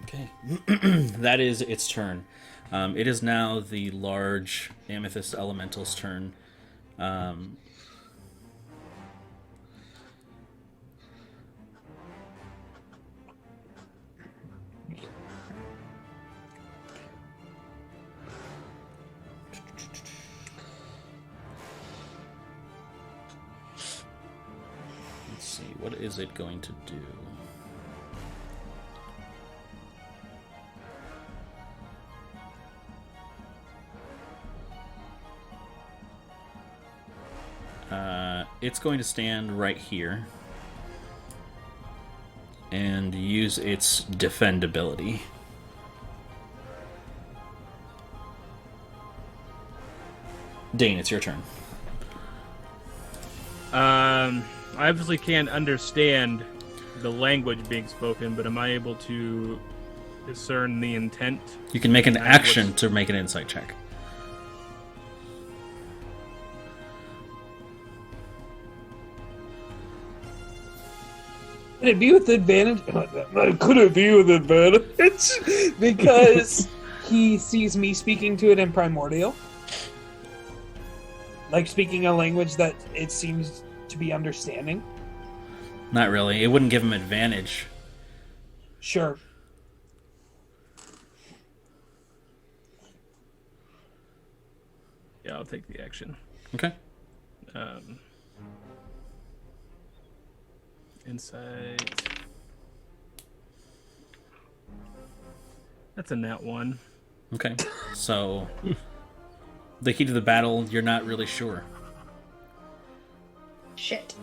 Okay. That is its turn. It is now the large amethyst elemental's turn. Let's see, what is it going to do? It's going to stand right here and use its defend ability. Dane, it's your turn. I obviously can't understand the language being spoken, but am I able to discern the intent? You can make an action to make an insight check. Could it be with advantage? Could it be with advantage? Because he sees me speaking to it in Primordial. Like speaking a language that it seems to be understanding. Not really. It wouldn't give him advantage. Sure. Yeah, I'll take the action. Okay. Insight. That's a nat 1. Okay. So, the key to the battle, you're not really sure. Shit.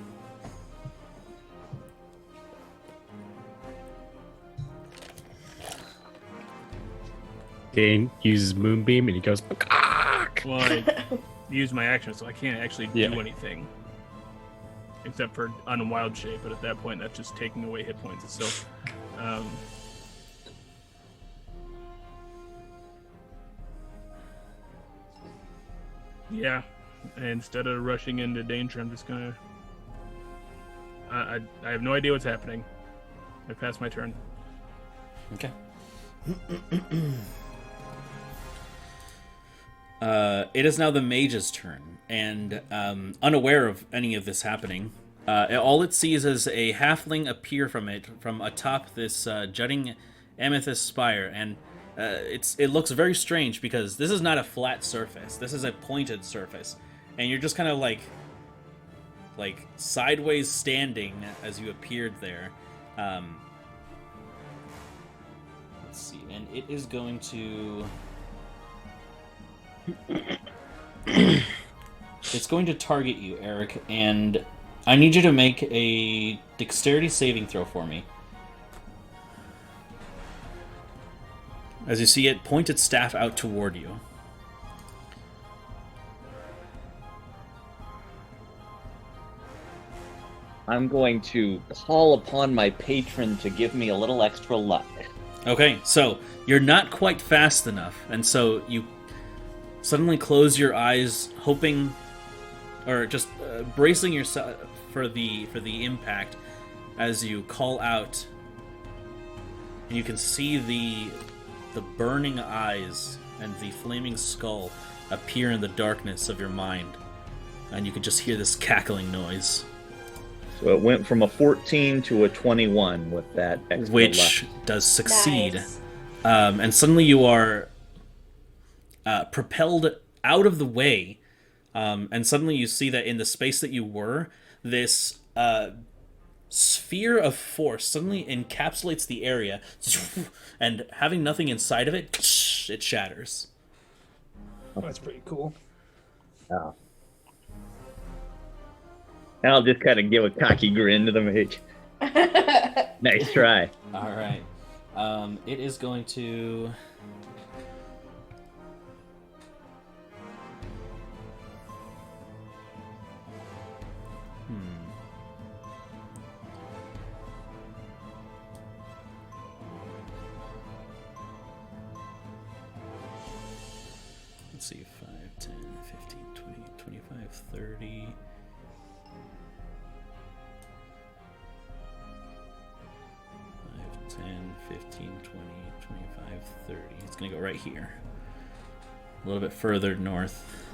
Dane uses Moonbeam and he goes, "Caw!" Well, I used my action, so I can't actually do Yeah. anything. Except for Unwild Shape, but at that point, that's just taking away hit points itself. Yeah, and instead of rushing into danger, I'm just gonna... I have no idea what's happening. I passed my turn. Okay. It is now the mage's turn, and unaware of any of this happening, all it sees is a halfling appear from atop this jutting amethyst spire, and it looks very strange because this is not a flat surface. This is a pointed surface, and you're just kind of like sideways standing as you appeared there. Let's see, and it is going to. It's going to target you, Eric, and I need you to make a dexterity saving throw for me. As you see it point its staff out toward you. I'm going to call upon my patron to give me a little extra luck. Okay, so you're not quite fast enough, and so you suddenly close your eyes, hoping, or just bracing yourself for the impact as you call out, and you can see the burning eyes and the flaming skull appear in the darkness of your mind, and you can just hear this cackling noise. So it went from a 14 to a 21 with that extra which left. does succeed. Nice. And suddenly you are propelled out of the way, and suddenly you see that in the space that you were, this sphere of force suddenly encapsulates the area, and having nothing inside of it, it shatters. That's pretty cool. Oh. I'll just kind of give a cocky grin to the mage. Nice try. All right. It is going to... Let's see, 5, 10, 15, 20, 25, 30... 10, 15, 20, 25, 30. It's going to go right here. A little bit further north.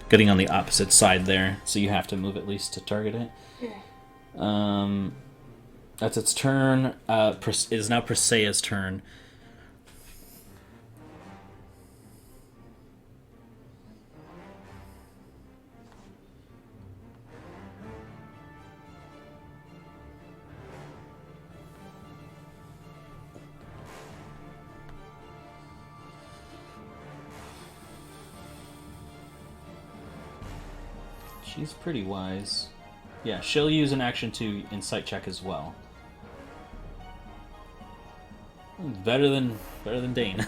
Getting on the opposite side there, so you have to move at least to target it. That's its turn. It is now Presea's turn. She's pretty wise. Yeah, she'll use an action to insight check as well. Better than Dane.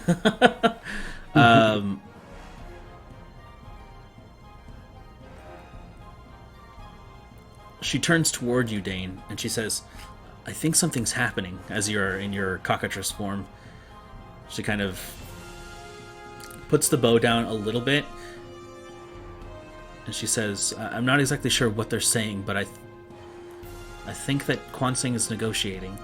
She turns toward you, Dane, and she says, "I think something's happening," as you're in your cockatrice form. She kind of puts the bow down a little bit. And she says, "I'm not exactly sure what they're saying, but I think that Quan Sing is negotiating."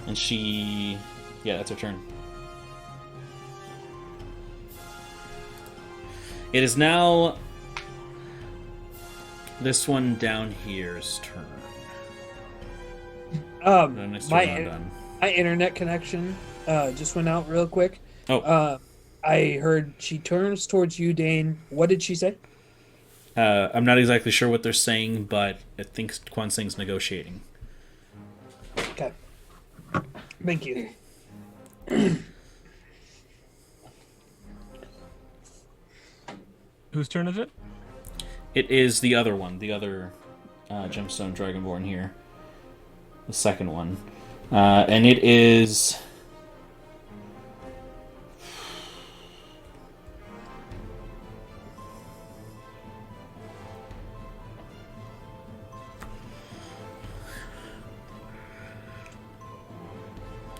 And she... Yeah, that's her turn. It is now this one down here's turn. Next turn I'm done. My internet connection just went out real quick. Oh. I heard she turns towards you, Dane. What did she say? I'm not exactly sure what they're saying, but I think Quan Sing's negotiating. Okay. Thank you. Whose turn is it? It is the other one, the other Gemstone Dragonborn here. The second one. And it is...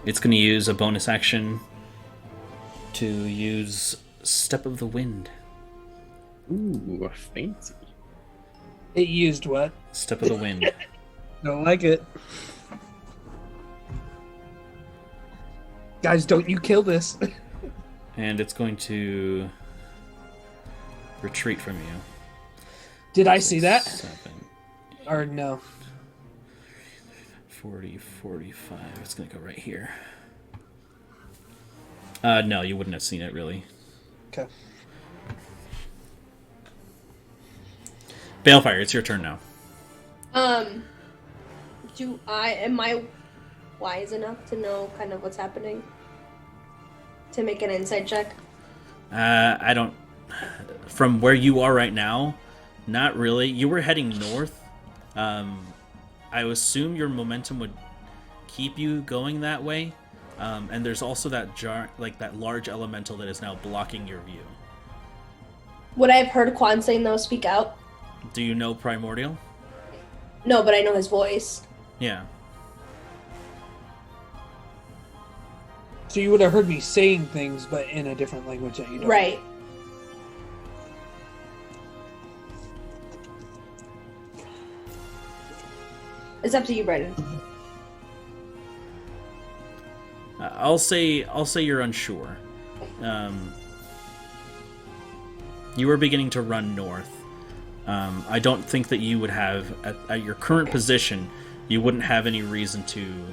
It's going to use a bonus action to use Step of the Wind. Ooh, fancy. It used what? Step of the Wind. Don't like it. Guys, don't you kill this. And it's going to retreat from you. Did I see that? 7, Or no? 40, 45. It's going to go right here. No, you wouldn't have seen it, really. Okay. Balefire, it's your turn now. Am I wise enough to know kind of what's happening? To make an insight check? I don't... From where you are right now, not really. You were heading north. I assume your momentum would keep you going that way. And there's also that that large elemental that is now blocking your view. Would I have heard Quan Sing though speak out? Do you know Primordial? No, but I know his voice. Yeah. So you would have heard me saying things, but in a different language that you don't. Right. It's up to you, Brendan. I'll say you're unsure. You were beginning to run north. I don't think that you would have, at your current position, you wouldn't have any reason to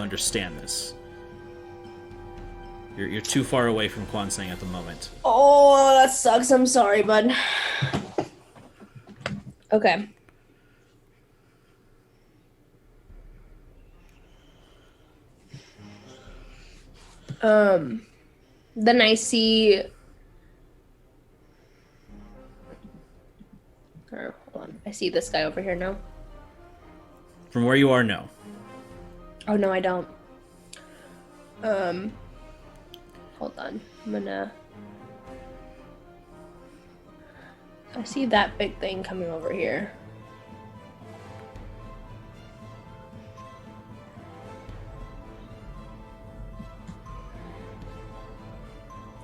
understand this. You're too far away from Kwansang at the moment. Oh, that sucks. I'm sorry, bud. Okay. Then I see. Or, hold on. I see this guy over here now. From where you are, no. Oh no, I don't. Hold on. I'm gonna. I see that big thing coming over here.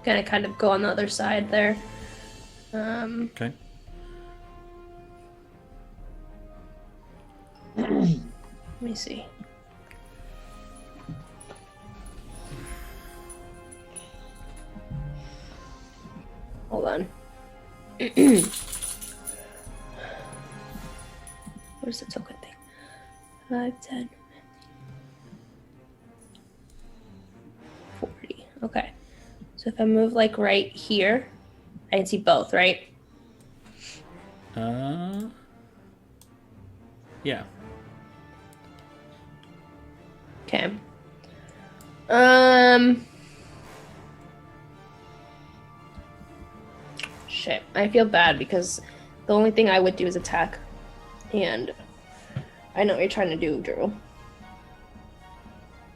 Gonna kind of go on the other side there. Okay. Let me see. Hold on. Where's the token thing? 5, 10, 40. Okay. So if I move like right here, I can see both, right? Yeah. Okay. Shit. I feel bad because the only thing I would do is attack. And I know what you're trying to do, Drew.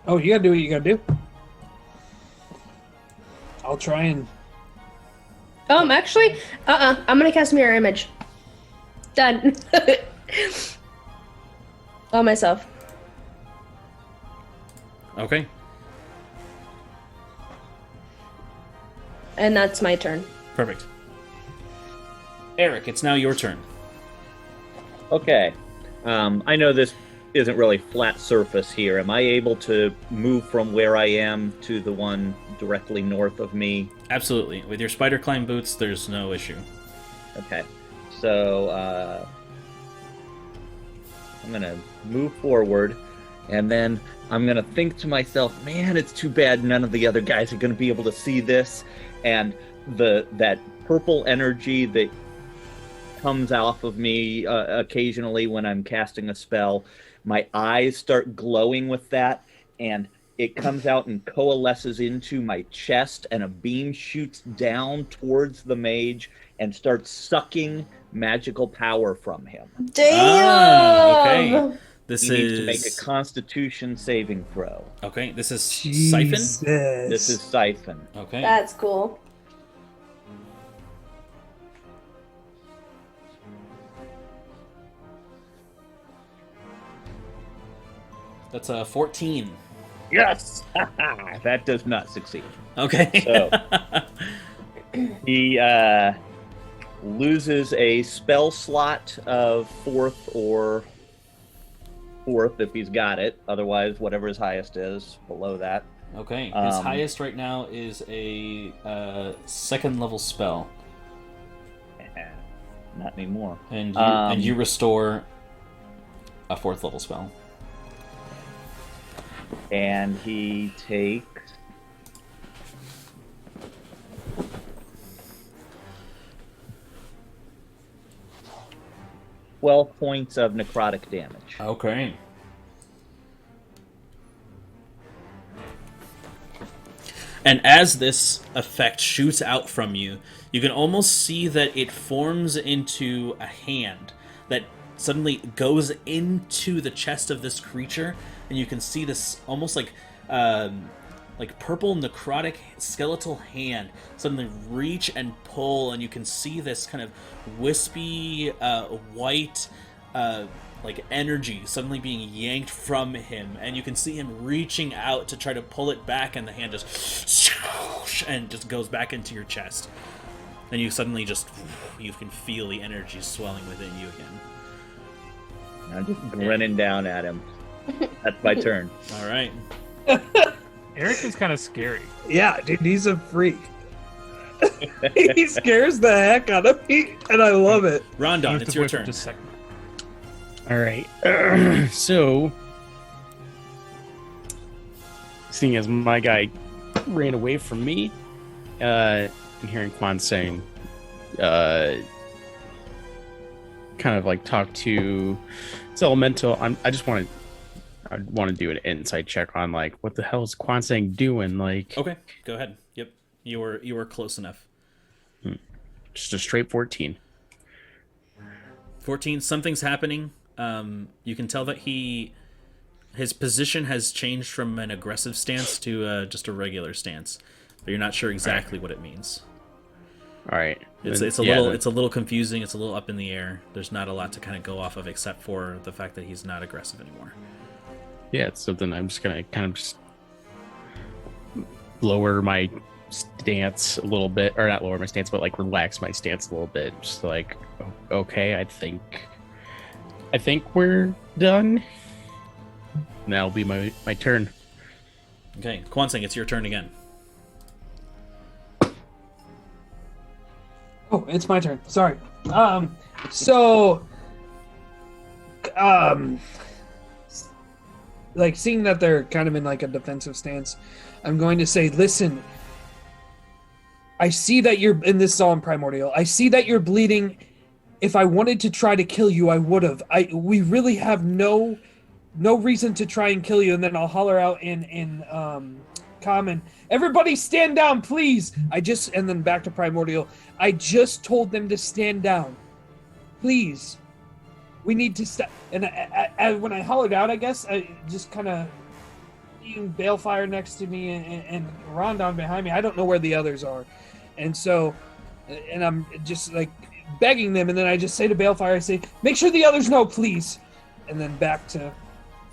Oh, you gotta do what you gotta do. I'll try and... Actually, I'm gonna cast Mirror Image. Done. On myself. Okay. And that's my turn. Perfect. Eric, it's now your turn. Okay. I know this isn't really flat surface here. Am I able to move from where I am to the one directly north of me? Absolutely. With your spider climb boots, there's no issue. Okay. So, I'm going to move forward, and then I'm going to think to myself, man, it's too bad none of the other guys are going to be able to see this. And that purple energy that comes off of me occasionally when I'm casting a spell, my eyes start glowing with that, and it comes out and coalesces into my chest, and a beam shoots down towards the mage and starts sucking magical power from him. Damn! Okay. This He needs is... to make a Constitution saving throw. Okay, this is Jesus. Siphon? This is Siphon. Okay. That's cool. That's a 14. Yes! That does not succeed. Okay. So, he loses a spell slot of fourth if he's got it. Otherwise, whatever his highest is, below that. Okay. His highest right now is a second level spell. Not anymore. And you restore a fourth level spell. And he takes 12 points of necrotic damage. Okay. And as this effect shoots out from you, you can almost see that it forms into a hand that suddenly goes into the chest of this creature, and you can see this almost like purple necrotic skeletal hand suddenly reach and pull, and you can see this kind of wispy white energy suddenly being yanked from him, and you can see him reaching out to try to pull it back, and the hand just and just goes back into your chest, and you suddenly you can feel the energy swelling within you again. I'm just grinning down at him. That's my turn. All right. Eric is kind of scary. Yeah, dude, he's a freak. He scares the heck out of me, and I love it. Rondon, it's your turn. Just a second. All right. So, seeing as my guy ran away from me, and hearing Quan saying, kind of like talk to this elemental. I want to do an insight check on like what the hell is Quan saying doing? Like, Okay, go ahead. Yep, you were close enough. just a straight 14. 14. Something's happening. You can tell that his position has changed from an aggressive stance to just a regular stance, but you're not sure exactly what it means. All right. It's a little confusing. It's a little up in the air. There's not a lot to kind of go off of except for the fact that he's not aggressive anymore. Yeah, it's something I'm just gonna kind of just lower my stance a little bit, or not lower my stance, but like relax my stance a little bit. Just like, okay, I think we're done. And that'll be my turn. Okay, Kwansing, it's your turn again. Oh, it's my turn. Sorry. Like seeing that they're kind of in like a defensive stance, I'm going to say, listen, I see that you're, and this is all in Primordial, I see that you're bleeding. If I wanted to try to kill you, I would have. We really have no reason to try and kill you. And then I'll holler out in common, everybody stand down, please. And then back to Primordial, I just told them to stand down. Please. We need to stop. And when I hollered out, I guess, I just kind of seeing Balefire next to me and Rondon behind me. I don't know where the others are. And so, and I'm just like begging them. And then I just say to Balefire, I say, make sure the others know, please. And then back to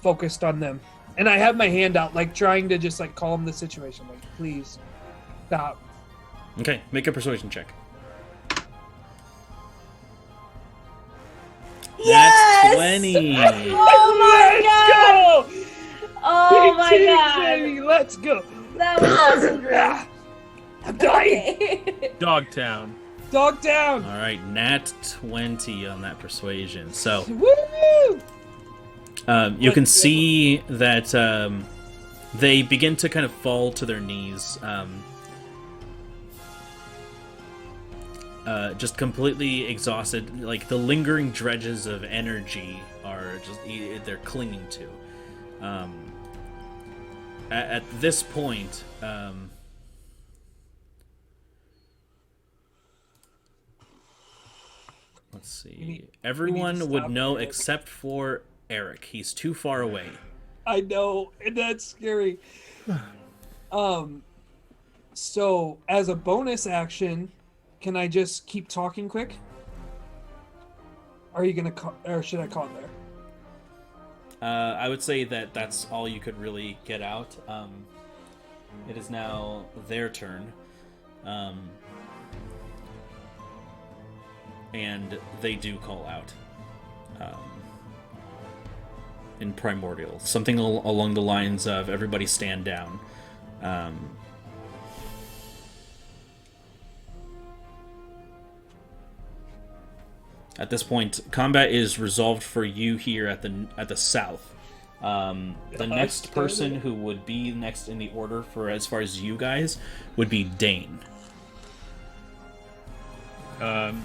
focused on them. And I have my hand out, like trying to just like calm the situation. Like, please stop. Okay, make a persuasion check. Yes! That's 20. Oh my god! Let's go! Oh my Big god! baby, let's go! That was awesome, Drew. I'm dying! Okay. Dogtown. Dog down! All right, nat 20 on that persuasion. So Woo! you can see that they begin to kind of fall to their knees, just completely exhausted. Like the lingering dredges of energy are just they're clinging to. At this point, let's see. Everyone would know except for Eric. He's too far away. I know, and that's scary. So as a bonus action, can I just keep talking quick? Are you gonna call, or should I call it there? I would say that that's all you could really get out. It is now their turn. And they do call out. In Primordial. Something along the lines of everybody stand down. At this point, combat is resolved for you here at the south. The next person who would be next in the order for as far as you guys would be Dane. So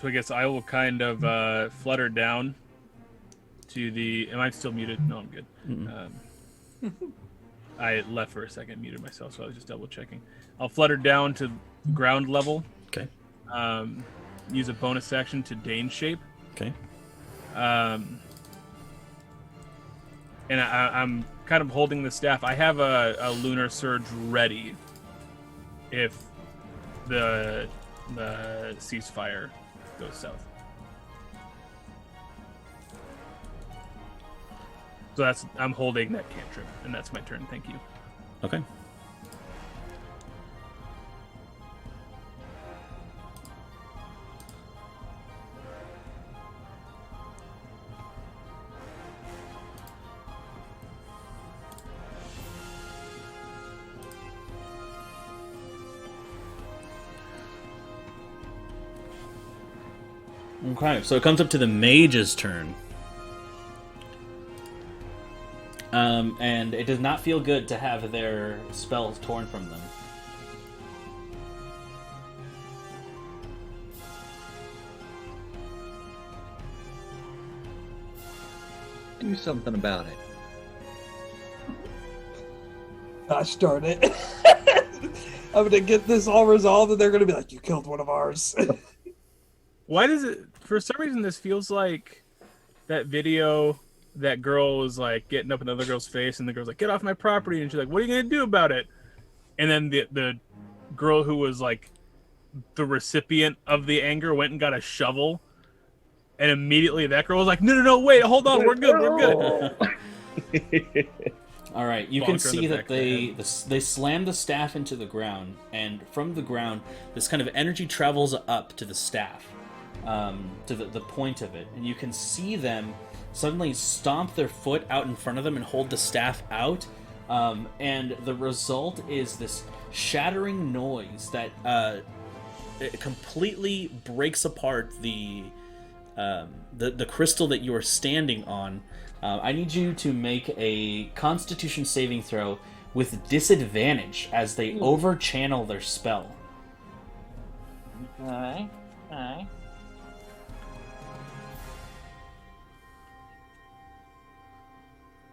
I guess I will kind of flutter down to the. Am I still muted? No, I'm good. I left for a second, muted myself, so I was just double checking. I'll flutter down to ground level. Okay. Use a bonus action to Dane shape. Okay. And I'm kind of holding the staff. I have a lunar surge ready if the ceasefire goes south. So I'm holding that cantrip, and that's my turn. Thank you. Okay. Okay, so it comes up to the mage's turn. And it does not feel good to have their spells torn from them. Do something about it. Gosh darn it. I'm gonna get this all resolved and they're gonna be like, you killed one of ours. Why does it? For some reason, this feels like that video. That girl was like getting up in another girl's face, and the girl's like, "Get off my property!" And she's like, "What are you gonna do about it?" And then the girl who was like the recipient of the anger went and got a shovel, and immediately that girl was like, "No, wait, hold on, we're good." All right, you can see that they slam the staff into the ground, and from the ground, this kind of energy travels up to the staff, to the point of it, and you can see them suddenly stomp their foot out in front of them and hold the staff out, and the result is this shattering noise that it completely breaks apart the crystal that you are standing on. I need you to make a Constitution saving throw with disadvantage as they over-channel their spell. Okay.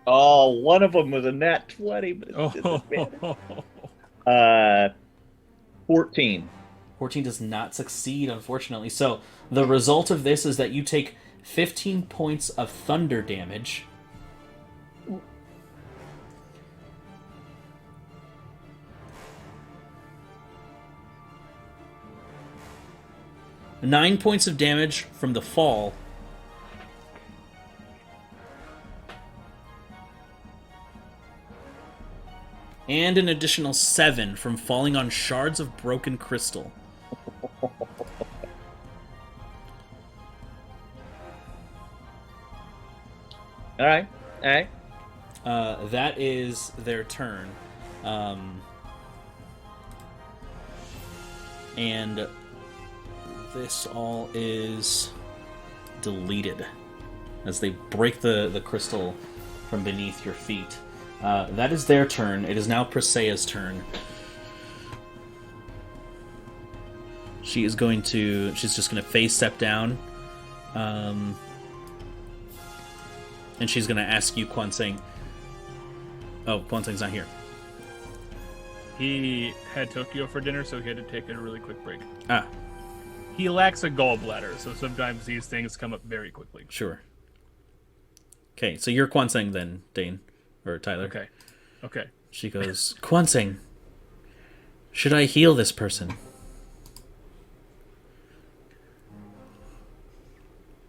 Oh, one of them was a nat 20, but it's disadvantage. 14. 14 does not succeed, unfortunately. So the result of this is that you take 15 points of thunder damage. Nine points of damage from the fall. And an additional 7 from falling on shards of broken crystal. All right. That is their turn. And this all is deleted as they break the crystal from beneath your feet. That is their turn. It is now Presea's turn. She's just going to phase step down. And she's going to ask you, Kwanseng. Oh, Kwanseng's not here. He had Tokyo for dinner, so he had to take a really quick break. Ah. He lacks a gallbladder, so sometimes these things come up very quickly. Sure. Okay, so you're Kwanseng then, Dane. Or Tyler. Okay. She goes, Kwanseng, should I heal this person?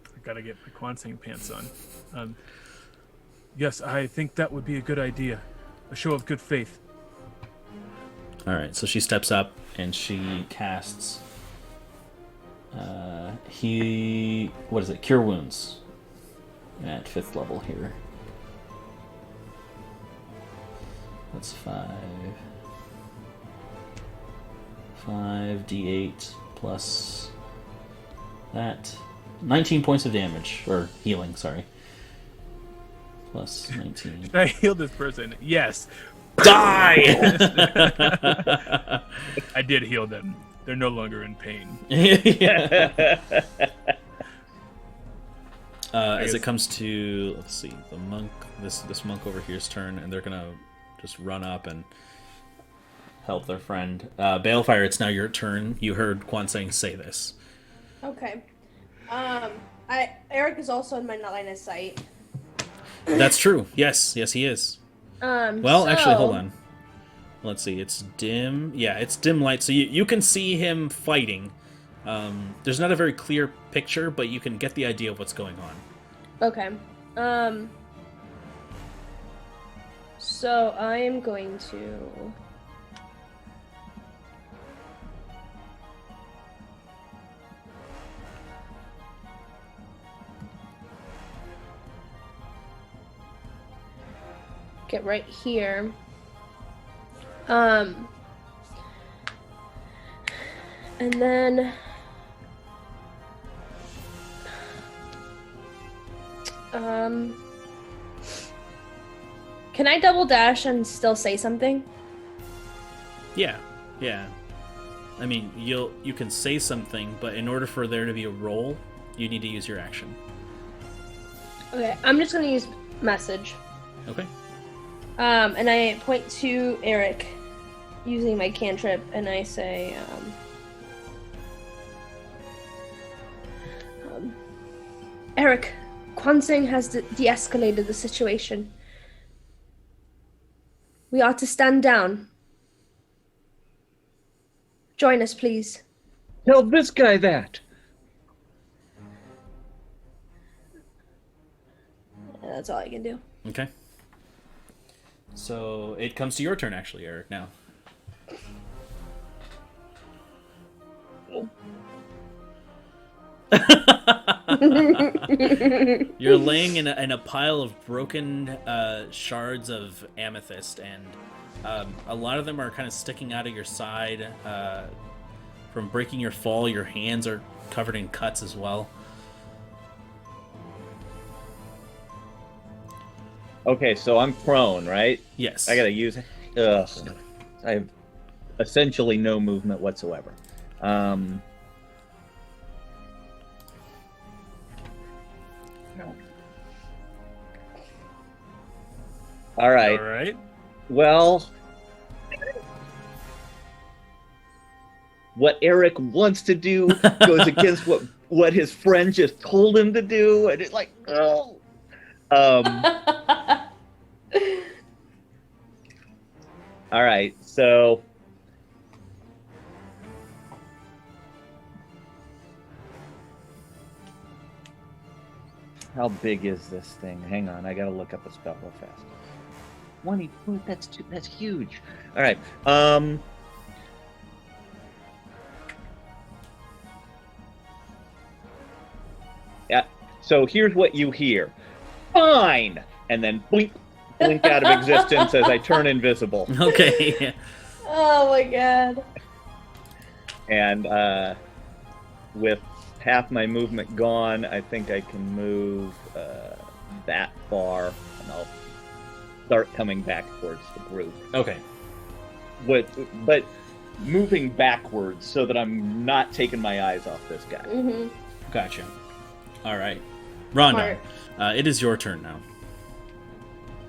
I gotta get my Kwanseng pants on. Yes, I think that would be a good idea. A show of good faith. Alright, so she steps up and she casts Cure Wounds at 5th level here. That's 5d8 plus that. 19 points of damage. Or healing, sorry. Plus 19. Should I heal this person? Yes. Die! I did heal them. They're no longer in pain. As it comes to, let's see, the monk, this monk over here's turn, and they're gonna just run up and help their friend. Balefire, it's now your turn. You heard Kwanseng say this. Okay. Eric is also in my line of sight. That's true. Yes, he is. Actually, hold on. Let's see. It's dim. Yeah, it's dim light, so you can see him fighting. There's not a very clear picture, but you can get the idea of what's going on. Okay. So I am going to... get right here. And then Can I double dash and still say something? Yeah. I mean, you can say something, but in order for there to be a roll, you need to use your action. Okay, I'm just gonna use message. Okay. And I point to Eric using my cantrip, and I say, Eric, Kwansing has de-escalated the situation. We are to stand down. Join us, please. Tell this guy that. Yeah, that's all I can do. Okay. So it comes to your turn, actually, Eric, now. You're laying in a pile of broken shards of amethyst, and a lot of them are kind of sticking out of your side from breaking your fall. Your hands are covered in cuts as well. Okay, so I'm prone, right? Yes. I gotta use. Ugh. I have essentially no movement whatsoever. No. All right. All right. Well, what Eric wants to do goes against what his friend just told him to do, and it's like, oh. All right, so how big is this thing? Hang on, I gotta look up a spell real fast. 20 foot, that's huge. All right. Yeah. So here's what you hear. Fine, and then blink out of existence as I turn invisible. Okay. Oh my god. And with half my movement gone, I think I can move that far, and I'll start coming back towards the group. Okay. But moving backwards so that I'm not taking my eyes off this guy. Mm-hmm. Gotcha. All right. Rondon, it is your turn now.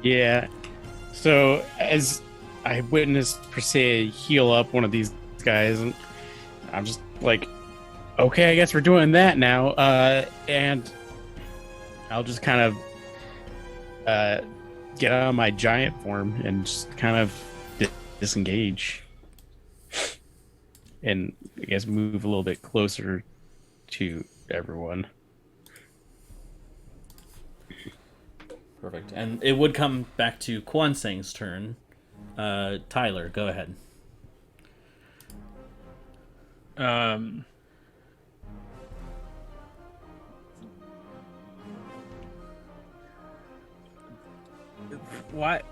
Yeah. So as I witnessed Persea heal up one of these guys, and I'm just like, okay, I guess we're doing that now. And I'll just kind of get out of my giant form and just kind of disengage. And I guess move a little bit closer to everyone. Perfect. And it would come back to Kwansang's turn. Tyler, go ahead. What?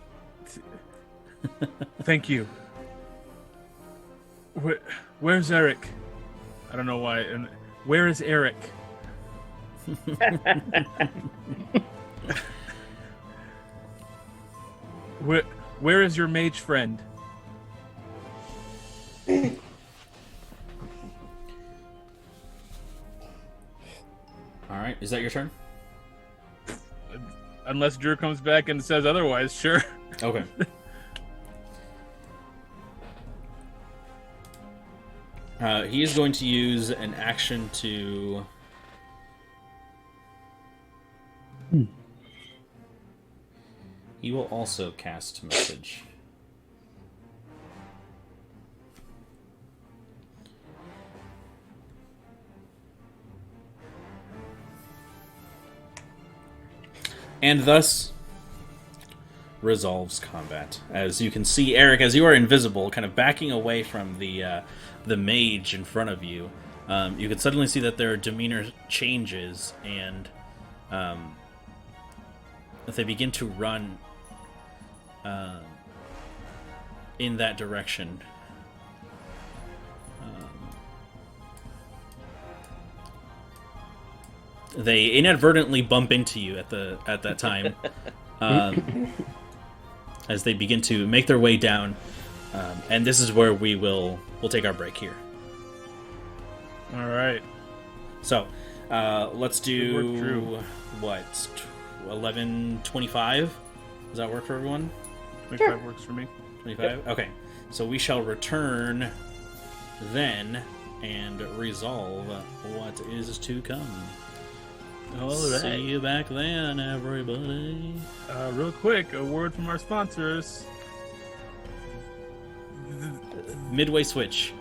Thank you. Where's Eric? I don't know why. And where is Eric? Where is your mage friend? All right. Is that your turn? Unless Drew comes back and says otherwise, sure. Okay. He is going to use an action to... He will also cast Message. And thus resolves combat. As you can see, Eric, as you are invisible, kind of backing away from the mage in front of you, you can suddenly see that their demeanor changes, and if they begin to run in that direction. They inadvertently bump into you at that time, as they begin to make their way down, and this is where we'll take our break here. All right. So, let's Good work, Drew. do what 11:25. Does that work for everyone? 25 works for me. 25. Okay, so we shall return then and resolve what is to come. All right. See you back then, everybody. Real quick, a word from our sponsors. Midway switch.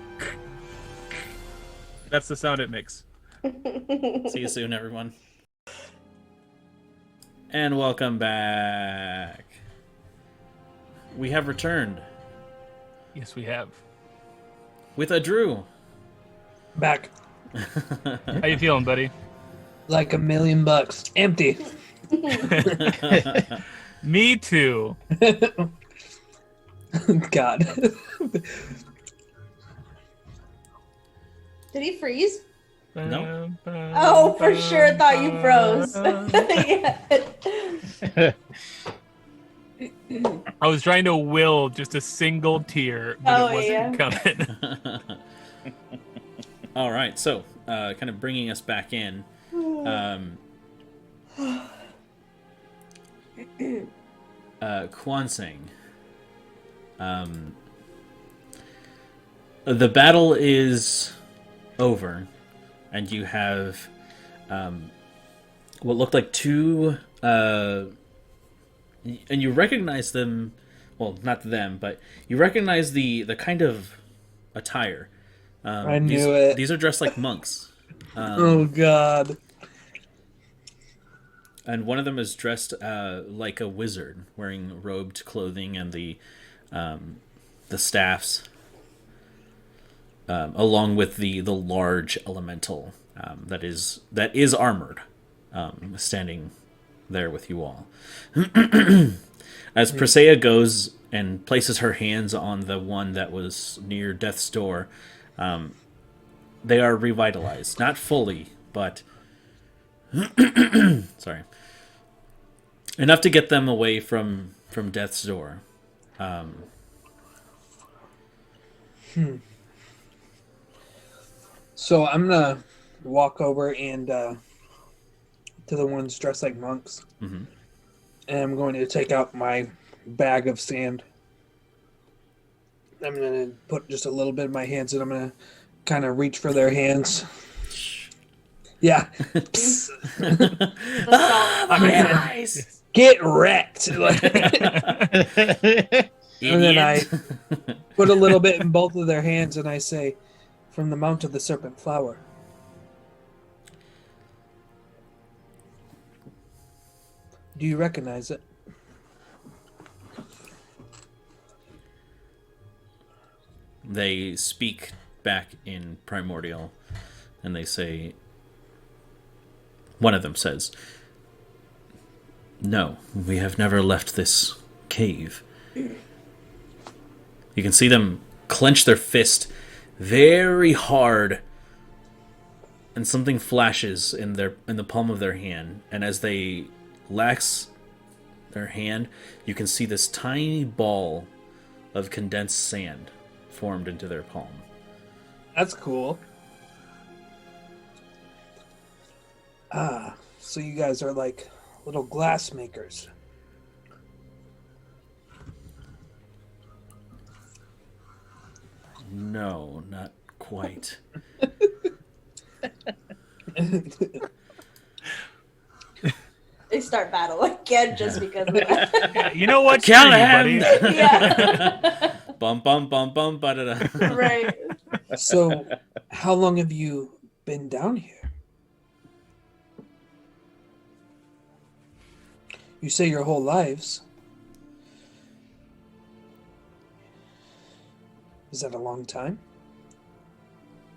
That's the sound it makes. See you soon, everyone. And welcome back. We have returned Yes, we have. with a Drew. Back How you feeling, buddy? like $1,000,000. Empty. Me too. God. Did he freeze? No. Oh, for sure thought you froze. Yeah. I was trying to will just a single tear, but it wasn't coming. All right, so kind of bringing us back in. Kwansing. The battle is over, and you have what looked like two, and you recognize them. Well, not them, but you recognize the kind of attire. I knew it. These are dressed like monks. Oh, God. And one of them is dressed like a wizard, wearing robed clothing and the staffs, along with the large elemental that is armored, standing there with you all. As Presea goes and places her hands on the one that was near death's door, they are revitalized, not fully, but sorry, enough to get them away from death's door. So I'm gonna walk over and to the ones dressed like monks, Mhm. and I'm going to take out my bag of sand. I'm gonna put just a little bit in my hands, and I'm gonna kind of reach for their hands. Yeah. My eyes! Get wrecked. And then I put a little bit in both of their hands, and I say, "From the Mount of the Serpent Flower." Do you recognize it? They speak back in Primordial, and they say, one of them says, "No, we have never left this cave." You can see them clench their fist very hard, and something flashes in the palm of their hand, and as they lax their hand, you can see this tiny ball of condensed sand formed into their palm. That's cool. Ah, so you guys are like little glass makers. No, not quite. They start battle again just because of that. Yeah, you know what? Kill Screw you, him! buddy. Yeah. Bum bum bum bum ba-da-da. Right. So, how long have you been down here? You say your whole lives. Is that a long time?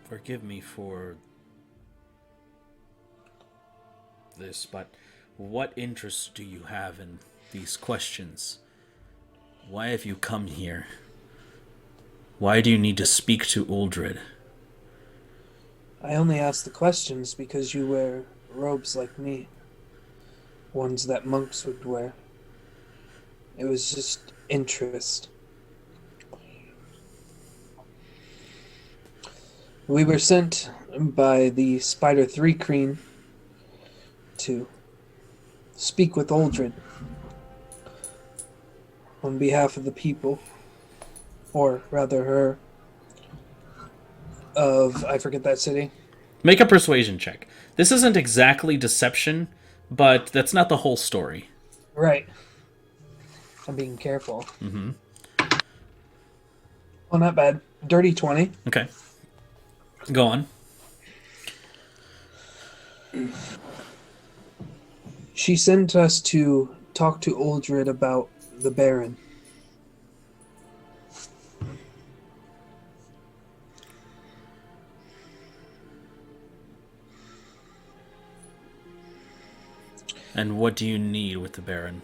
Forgive me for this, but what interest do you have in these questions? Why have you come here? Why do you need to speak to Uldred? I only asked the questions because you were robes like me, ones that monks would wear. It was just interest. We were sent by the Spider 3 Queen to speak with Uldred on behalf of the people, or rather her, of, I forget that city. Make a persuasion check. This isn't exactly deception, but that's not the whole story. Right. I'm being careful. Mm-hmm. Oh, not bad. Dirty 20. Okay. Go on. She sent us to talk to Uldred about the Baron. And what do you need with the Baron?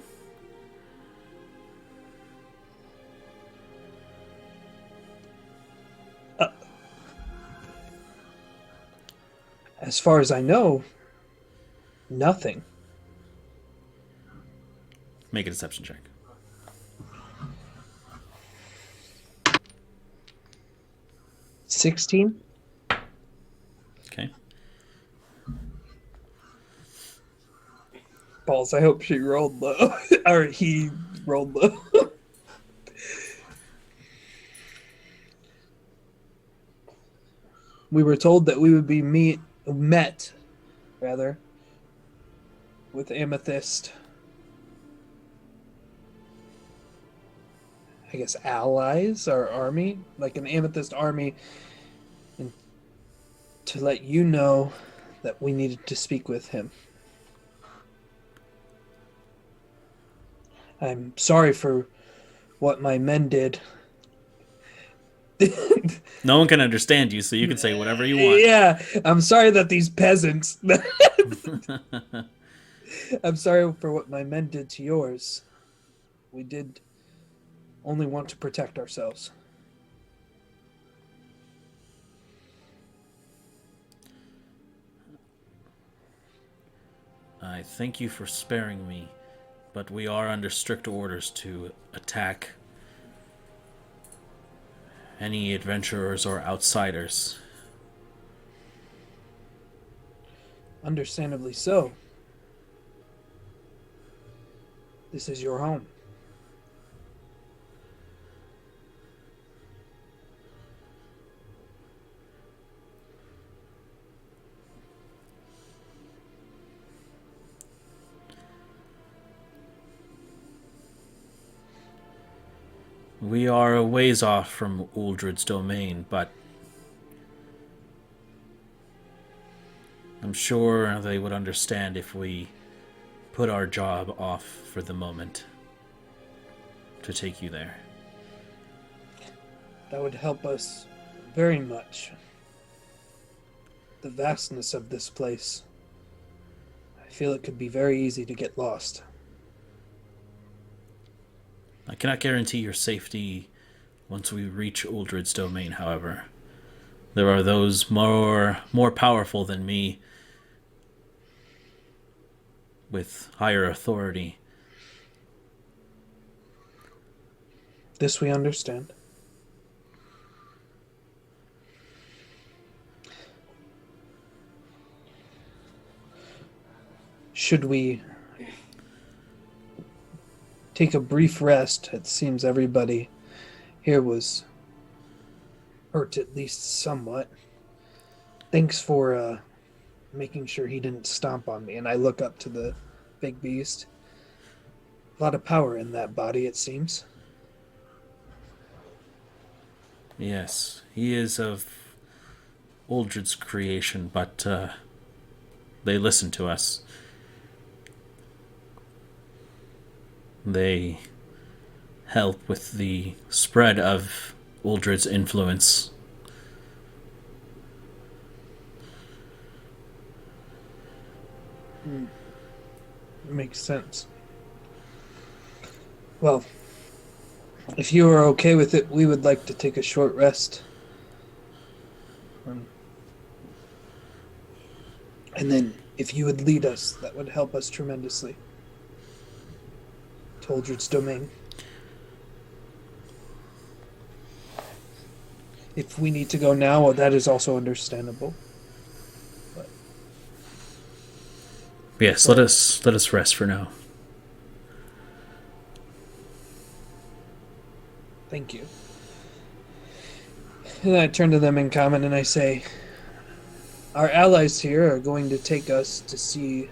As far as I know, nothing. Make a deception check. $16? Okay. Balls, I hope she rolled low. Or he rolled low. We were told that we would be met with Amethyst, I guess, allies or army, like an Amethyst army, and to let you know that we needed to speak with him. I'm sorry for what my men did. No one can understand you, so you can say whatever you want. Yeah, I'm sorry that these peasants. I'm sorry for what my men did to yours. We did only want to protect ourselves. I thank you for sparing me, but we are under strict orders to attack any adventurers or outsiders. Understandably so. This is your home. We are a ways off from Uldred's domain, but I'm sure they would understand if we put our job off for the moment to take you there. That would help us very much. The vastness of this place. I feel it could be very easy to get lost. I cannot guarantee your safety once we reach Uldred's domain, however. There are those more powerful than me with higher authority. This we understand. Should we take a brief rest? It seems everybody here was hurt at least somewhat. Thanks for making sure he didn't stomp on me. And I look up to the big beast. A lot of power in that body, it seems. Yes, he is of Uldred's creation, but they listen to us. They help with the spread of Uldred's influence. Makes sense. Well, if you are okay with it, we would like to take a short rest. And then If you would lead us, that would help us tremendously. To Uldred's domain. If we need to go now, well, that is also understandable. Yes, let us rest for now. Thank you. And I turn to them in common and I say, our allies here are going to take us to see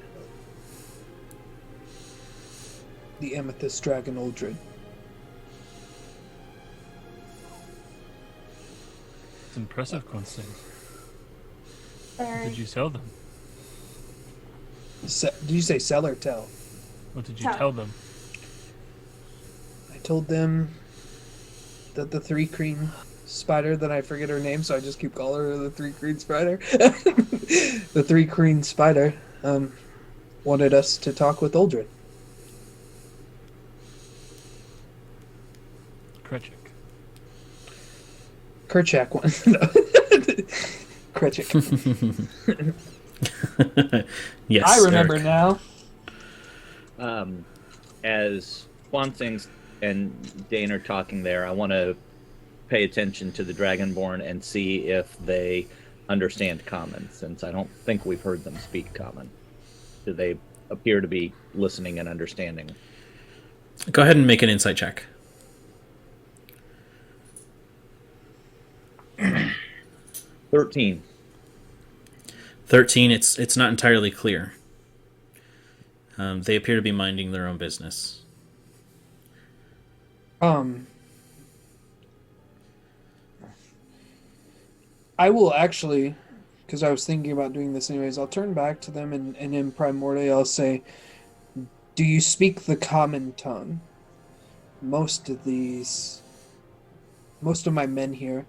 the Amethyst Dragon Uldred. It's impressive, Constance. Sorry. Did you tell them? Did you say sell or tell? What did you Tell. tell them? I told them that the three queen spider, that I forget her name, so I just keep calling her the three queen spider. The three queen spider wanted us to talk with Uldred. Projekt. Kerchak one. Kerchak. Yes, I remember Eric. now. As Quansing and Dane are talking there, I want to pay attention to the Dragonborn and see if they understand Common, since I don't think we've heard them speak Common. Do they appear to be listening and understanding? Go ahead and make an insight check. 13. 13. It's not entirely clear. They appear to be minding their own business. I will actually, because I was thinking about doing this anyways, I'll turn back to them and in Primordial I'll say, do you speak the common tongue? Most of my men here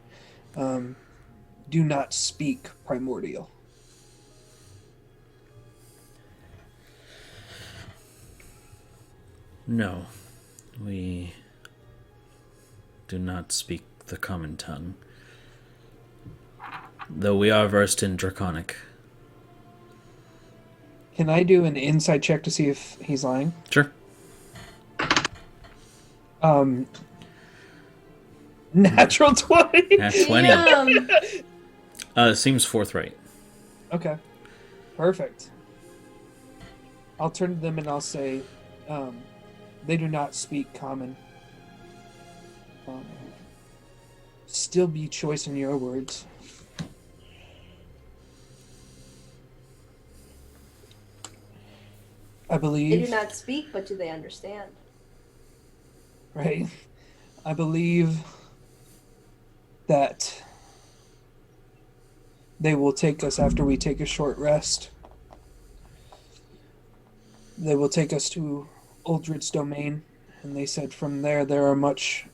do not speak Primordial. No, we do not speak the common tongue, though we are versed in Draconic. Can I do an insight check to see if he's lying? Sure. Natural 20. Nat 20. Seems forthright. Okay. Perfect. I'll turn to them and I'll say, they do not speak common. Still be choice in your words. I believe. They do not speak, but do they understand? Right. I believe that they will take us after we take a short rest. They will take us to Uldred's domain, and they said from there are much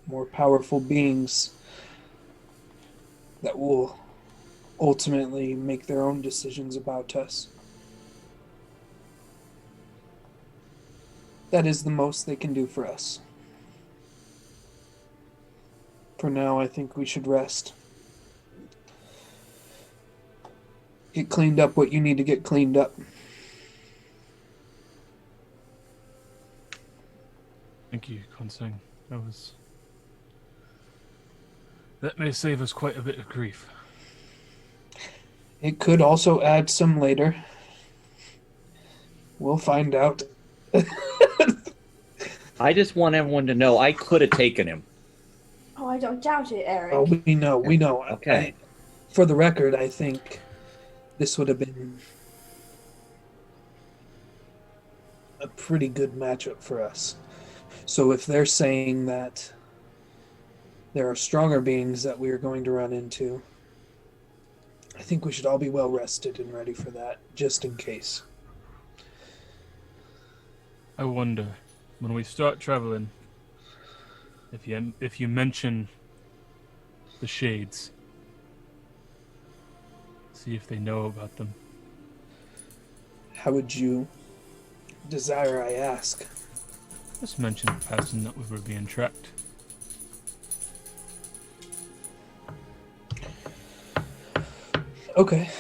more powerful beings that will ultimately make their own decisions about us. That is the most they can do for us. For now, I think we should rest. Get cleaned up what you need to get cleaned up. Thank you, Consing. That may save us quite a bit of grief. It could also add some later. We'll find out. I just want everyone to know I could have taken him. Oh, I don't doubt it, Eric. Oh, we know. Okay. For the record, I think this would have been a pretty good matchup for us. So if they're saying that there are stronger beings that we are going to run into, I think we should all be well rested and ready for that, just in case. I wonder, when we start traveling, if you mention the shades, see if they know about them. How would you desire I ask? Just mention in passing that we were being tracked. Okay.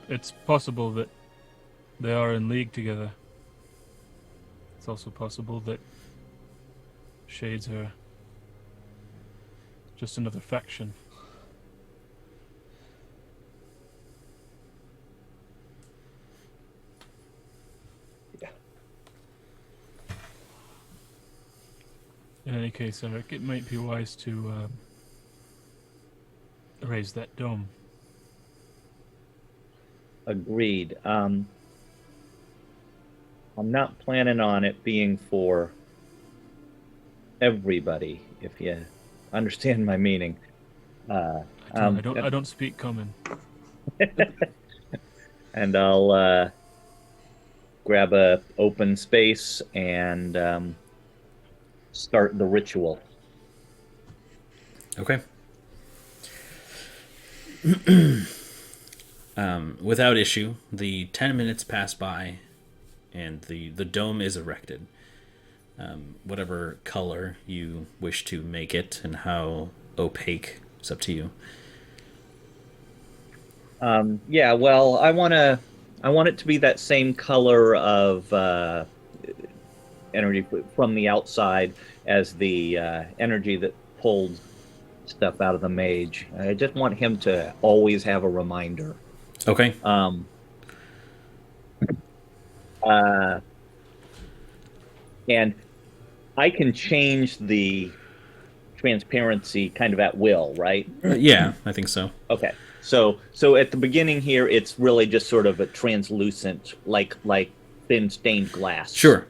It's possible that they are in league together. It's also possible that Shades are just another faction. Yeah. In any case, Eric, it might be wise to raise that dome. Agreed. I'm not planning on it being for everybody, if you understand my meaning. I don't speak common. And I'll grab a open space and start the ritual. Okay. Without issue, the 10 minutes pass by, and the dome is erected. Whatever color you wish to make it, and how opaque, it's up to you. Yeah, well, I want it to be that same color of energy from the outside as the energy that pulled stuff out of the mage. I just want him to always have a reminder. Okay. And I can change the transparency kind of at will, right? Yeah, I think so. Okay. So at the beginning here, it's really just sort of a translucent, like thin stained glass. Sure.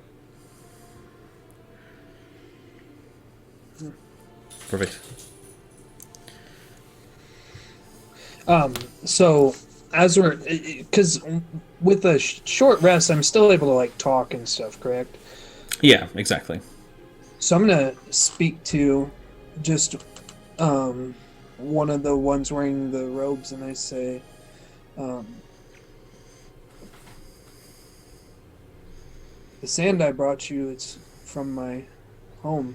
Perfect. So as we're, because with a short rest, I'm still able to like talk and stuff, correct? Yeah, exactly. So I'm gonna speak to just one of the ones wearing the robes, and I say, the sand I brought you, it's from my home.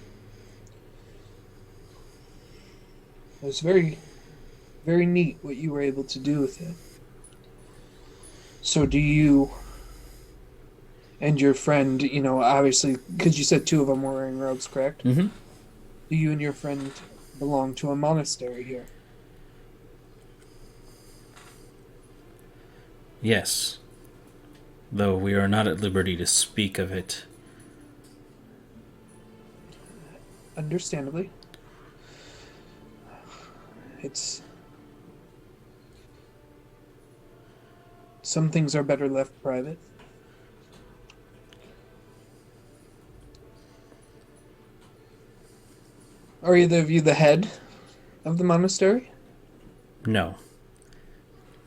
It was very, very neat what you were able to do with it. So do you and your friend, obviously, because you said two of them were wearing robes, correct? Mm-hmm. Do you and your friend belong to a monastery here? Yes. Though we are not at liberty to speak of it. Understandably. Some things are better left private. Are either of you the head of the monastery? No.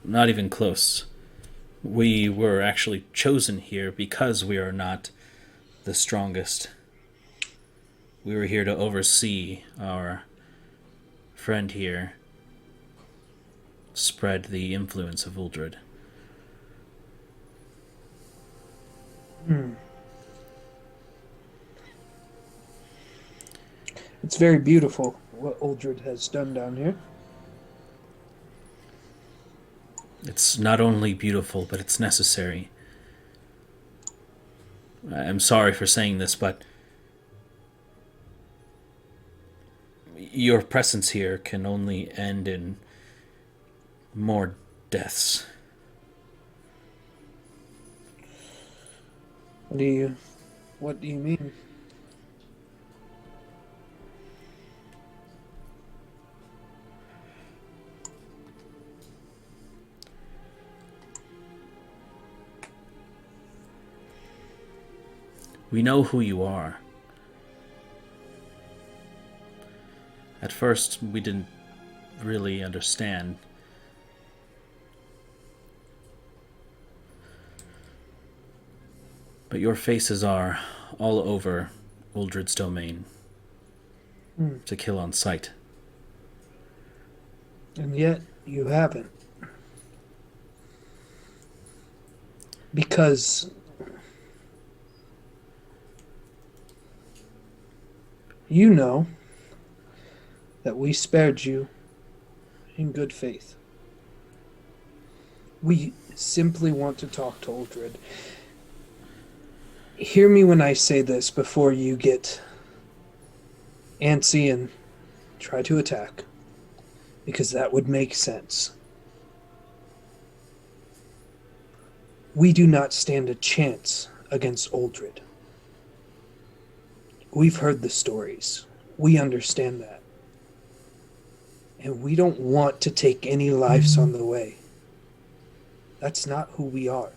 Not even close. We were actually chosen here because we are not the strongest. We were here to oversee our friend here spread the influence of Uldred. It's very beautiful what Uldred has done down here. It's not only beautiful, but it's necessary. I'm sorry for saying this, but your presence here can only end in more deaths. What do you mean? We know who you are. At first, we didn't really understand. But your faces are all over Uldred's domain. To kill on sight. And yet, you haven't. Because you know that we spared you in good faith. We simply want to talk to Uldred. Hear me when I say this before you get antsy and try to attack, because that would make sense. We do not stand a chance against Uldred. We've heard the stories. We understand that. And we don't want to take any lives on the way. That's not who we are.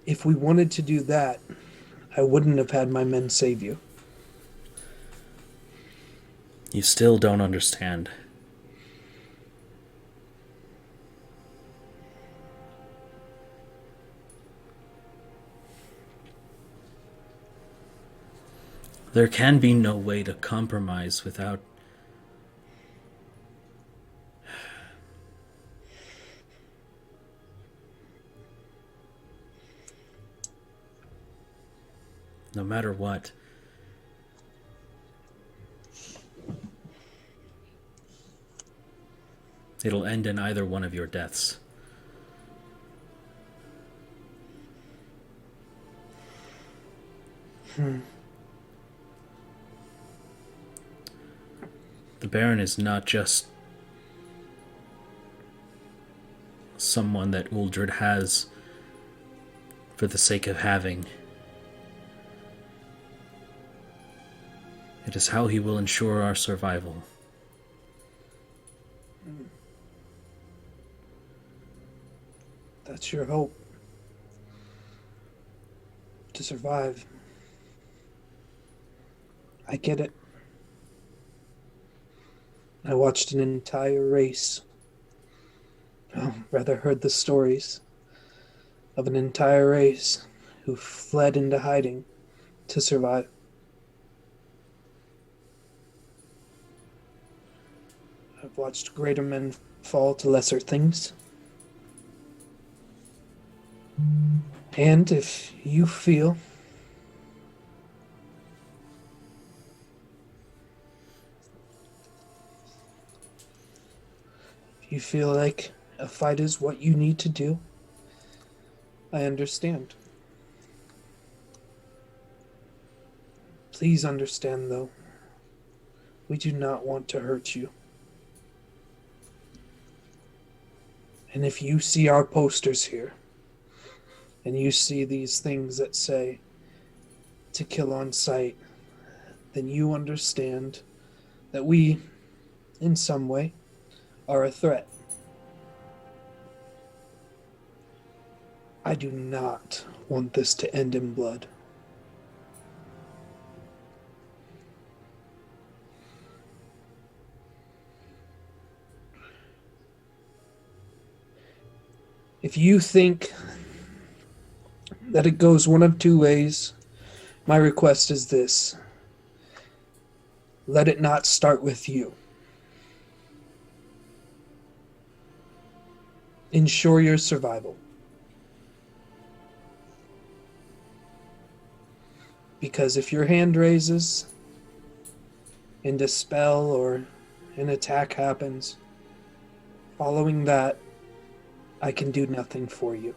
If we wanted to do that, I wouldn't have had my men save you. You still don't understand. There can be no way to compromise without... No matter what. It'll end in either one of your deaths. The Baron is not just someone that Uldred has for the sake of having. It is how he will ensure our survival. That's your hope. To survive. I get it. I watched an entire race. Rather heard the stories of an entire race who fled into hiding to survive. I've watched greater men fall to lesser things. And if you feel like a fight is what you need to do, I understand. Please understand, though, we do not want to hurt you. And if you see our posters here, and you see these things that say to kill on sight, then you understand that we, in some way, are a threat. I do not want this to end in blood. If you think that it goes one of two ways, my request is this. Let it not start with you. Ensure your survival. Because if your hand raises and a spell or an attack happens, following that, I can do nothing for you.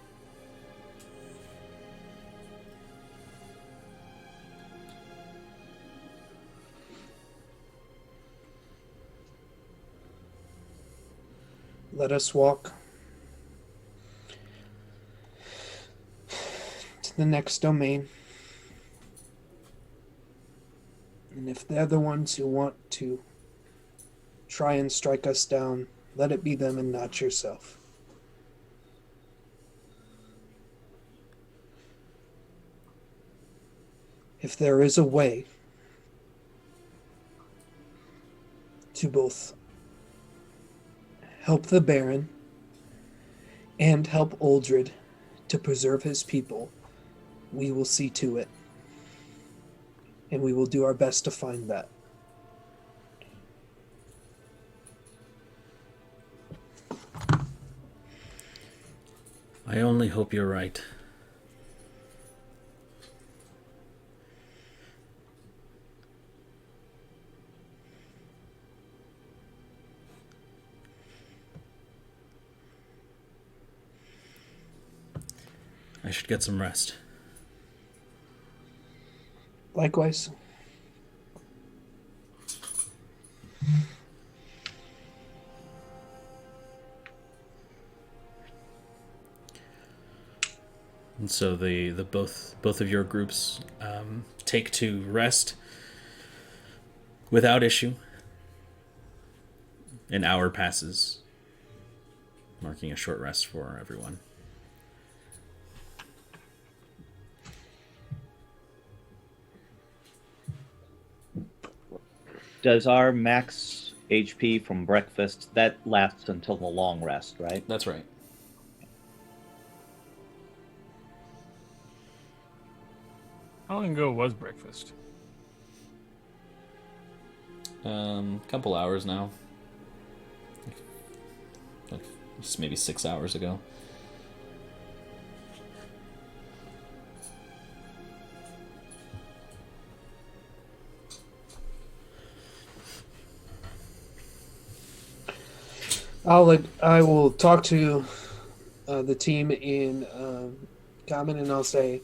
Let us walk to the next domain. And if they're the ones who want to try and strike us down, let it be them and not yourself. If there is a way to both help the Baron and help Uldred to preserve his people, we will see to it. And we will do our best to find that. I only hope you're right. should get some rest. Likewise. And so the both of your groups take to rest without issue. An hour passes, marking a short rest for everyone. Does our max HP from breakfast, that lasts until the long rest, right? That's right. How long ago was breakfast? Couple hours now. Like just maybe 6 hours ago. I will talk to the team in common, and I'll say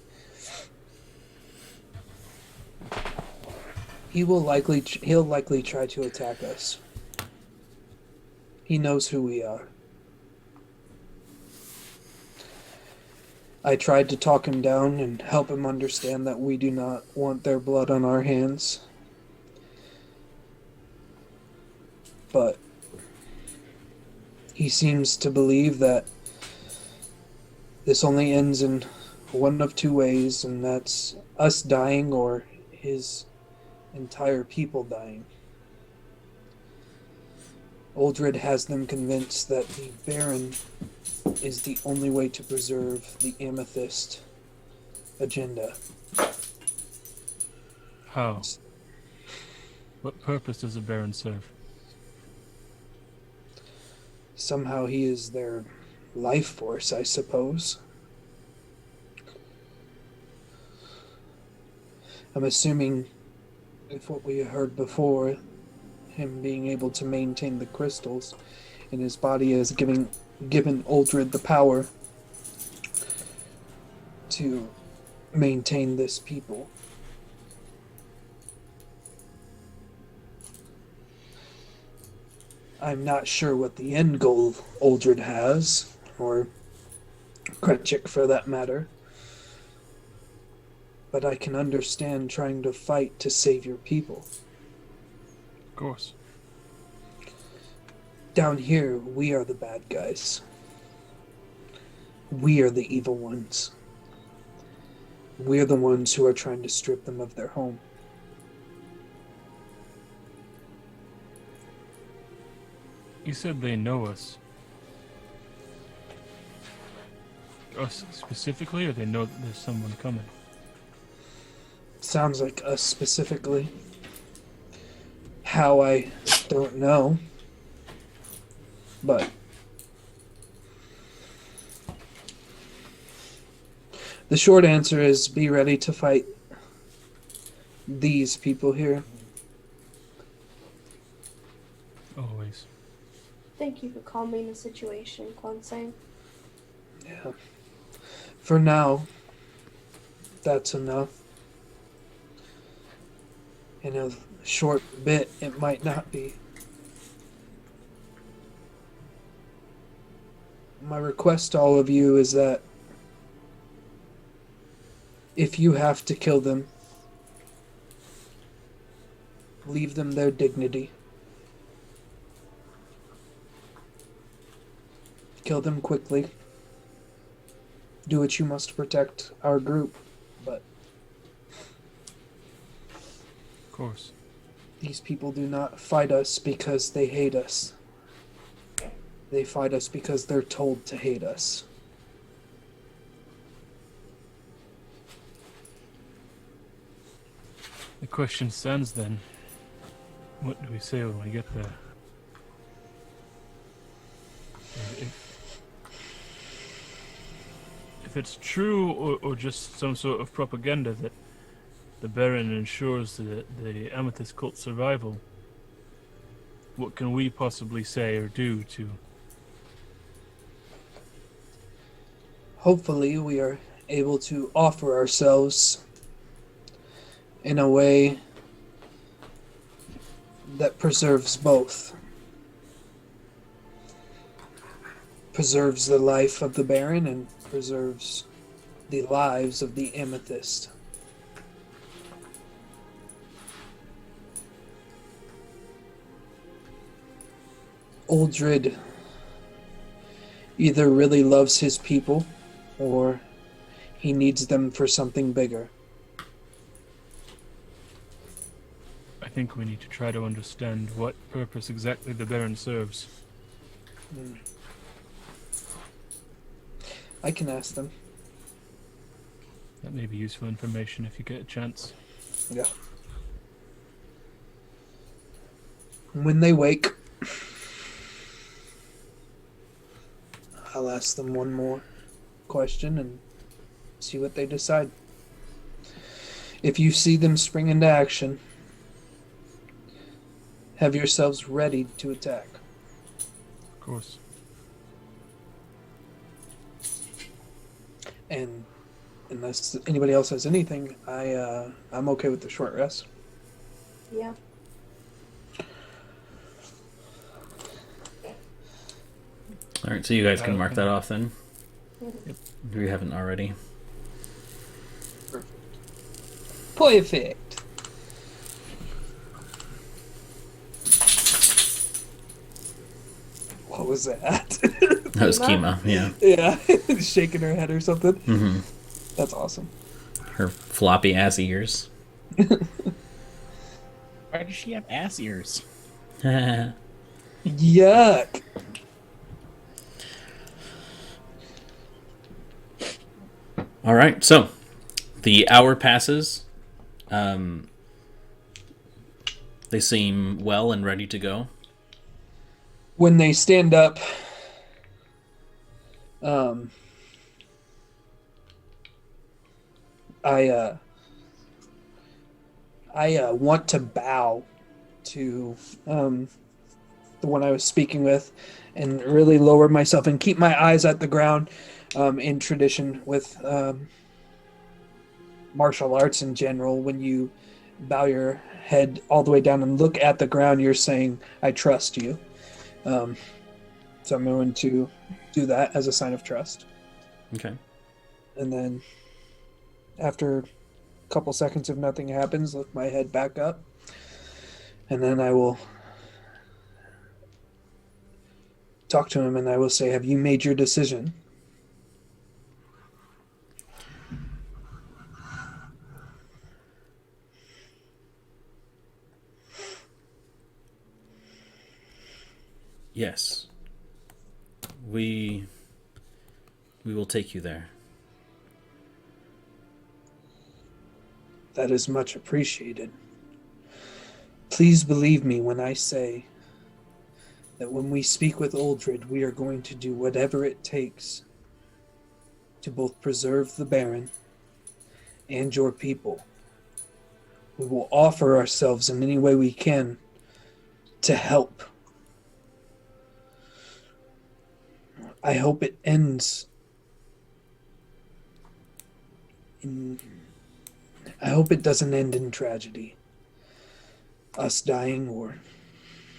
he'll likely try to attack us. He knows who we are. I tried to talk him down and help him understand that we do not want their blood on our hands. But he seems to believe that this only ends in one of two ways, and that's us dying or his entire people dying. Uldred has them convinced that the Baron is the only way to preserve the Amethyst agenda. How? What purpose does the Baron serve? Somehow he is their life force, I suppose. I'm assuming, if what we heard before, him being able to maintain the crystals in his body is given Uldred the power to maintain this people. I'm not sure what the end goal Uldred has, or Projekt for that matter. But I can understand trying to fight to save your people. Of course. Down here, we are the bad guys. We are the evil ones. We're the ones who are trying to strip them of their home. You said they know us. Us specifically, or they know that there's someone coming? Sounds like us specifically. How, I don't know. But the short answer is be ready to fight these people here. Always. Thank you for calming the situation, Kwansang. Yeah. For now, that's enough. In a short bit, it might not be. My request to all of you is that if you have to kill them, leave them their dignity. Kill them quickly. Do what you must to protect our group, but Of course. these people do not fight us because they hate us. They fight us because they're told to hate us. The question stands then. What do we say when we get there? If it's true or just some sort of propaganda that the Baron ensures the Amethyst cult's survival, what can we possibly say or do to... Hopefully we are able to offer ourselves in a way that preserves both. Preserves the life of the Baron and preserves the lives of the Amethyst. Uldred either really loves his people or he needs them for something bigger. I think we need to try to understand what purpose exactly the Baron serves. I can ask them. That may be useful information if you get a chance. Yeah. When they wake, I'll ask them one more question and see what they decide. If you see them spring into action, have yourselves ready to attack. Of course. And unless anybody else has anything, I'm okay with the short rest. Yeah. All right, so you guys can mark that off then. Yep. If you haven't already. Perfect. What was that? That was Kima? Kima, yeah. Yeah, shaking her head or something. Mm-hmm. That's awesome. Her floppy ass ears. Why does she have ass ears? Yuck. All right, so the hour passes. They seem well and ready to go. When they stand up, I want to bow to the one I was speaking with and really lower myself and keep my eyes at the ground, in tradition with martial arts in general. When you bow your head all the way down and look at the ground, you're saying, I trust you. So I'm going to do that as a sign of trust. Okay. And then after a couple seconds, if nothing happens, lift my head back up. And then I will talk to him and I will say, have you made your decision? Yes. We will take you there. That is much appreciated. Please believe me when I say that when we speak with Uldred, we are going to do whatever it takes to both preserve the Baron and your people. We will offer ourselves in any way we can to help. I hope it ends in... I hope it doesn't end in tragedy. Us dying or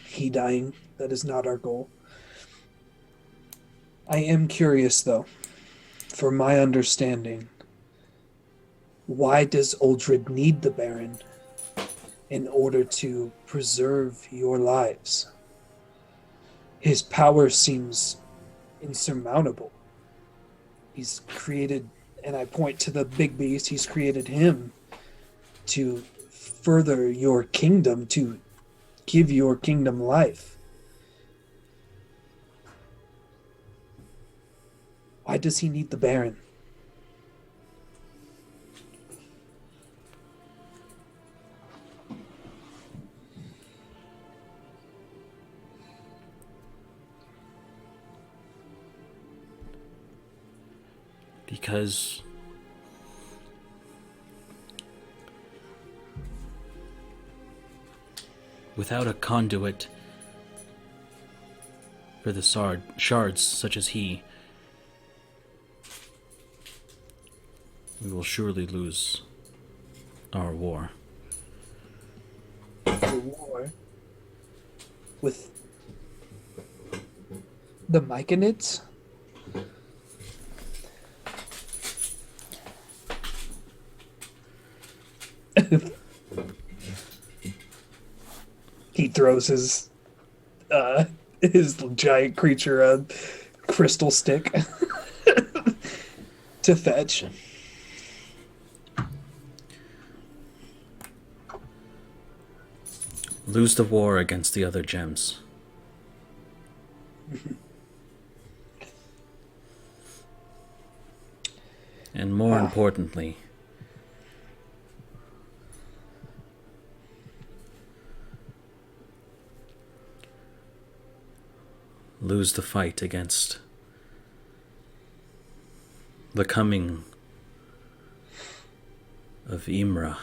he dying, that is not our goal. I am curious, though, for my understanding, why does Uldred need the Baron in order to preserve your lives? His power seems insurmountable. He's created, and I point to the big beast, he's created him to further your kingdom, to give your kingdom life. Why does he need the Baron? Because without a conduit for the shards such as he, We will surely lose our war. The war with the Myconids? He throws his giant creature a crystal stick to fetch. Lose the war against the other gems. And more importantly, lose the fight against the coming of Imra,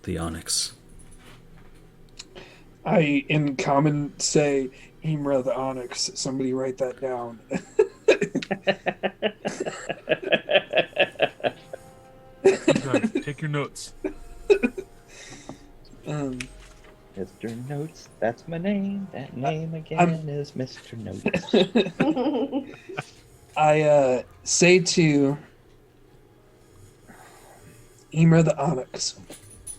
the Onyx. I, in common, say Imra the Onyx. Somebody write that down. Take your notes. Mr. Notes, that's my name. That name again is Mr. Notes. I say to Imra the Onyx.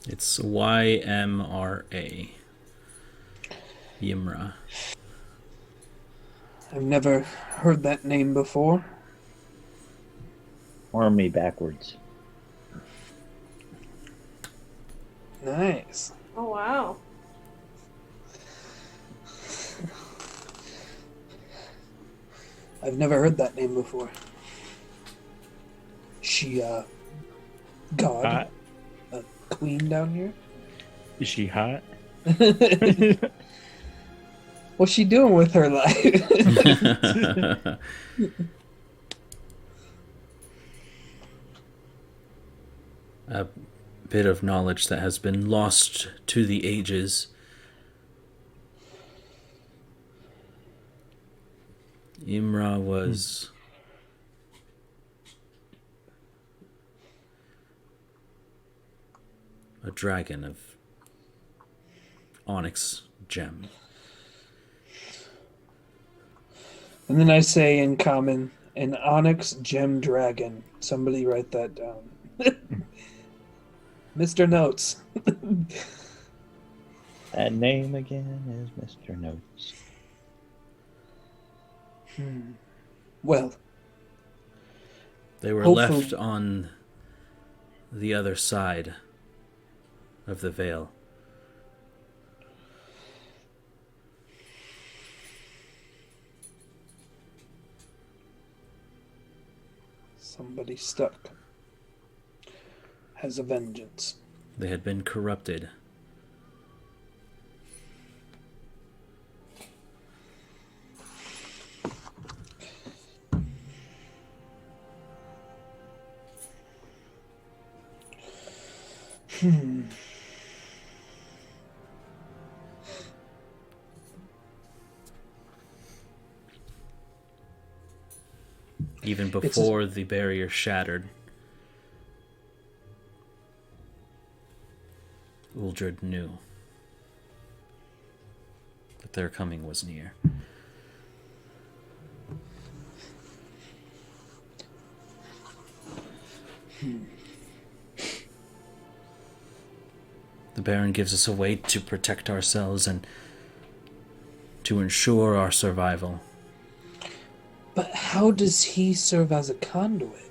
It's YMRA. Yimra. I've never heard that name before. Arm me backwards. Nice. Oh wow. I've never heard that name before. She, God, Hot? a queen down here? Is she hot? What's she doing with her life? A bit of knowledge that has been lost to the ages. Imra was a dragon of onyx gem. And then I say in common, an onyx gem dragon. Somebody write that down. Mr. Notes. That name again is Mr. Notes. Well, They were Hopefully- left on the other side of the veil. somebody stuck has a vengeance. They had been corrupted. Even before the barrier shattered, Uldred knew that their coming was near. The Baron gives us a way to protect ourselves and to ensure our survival. But how does he serve as a conduit?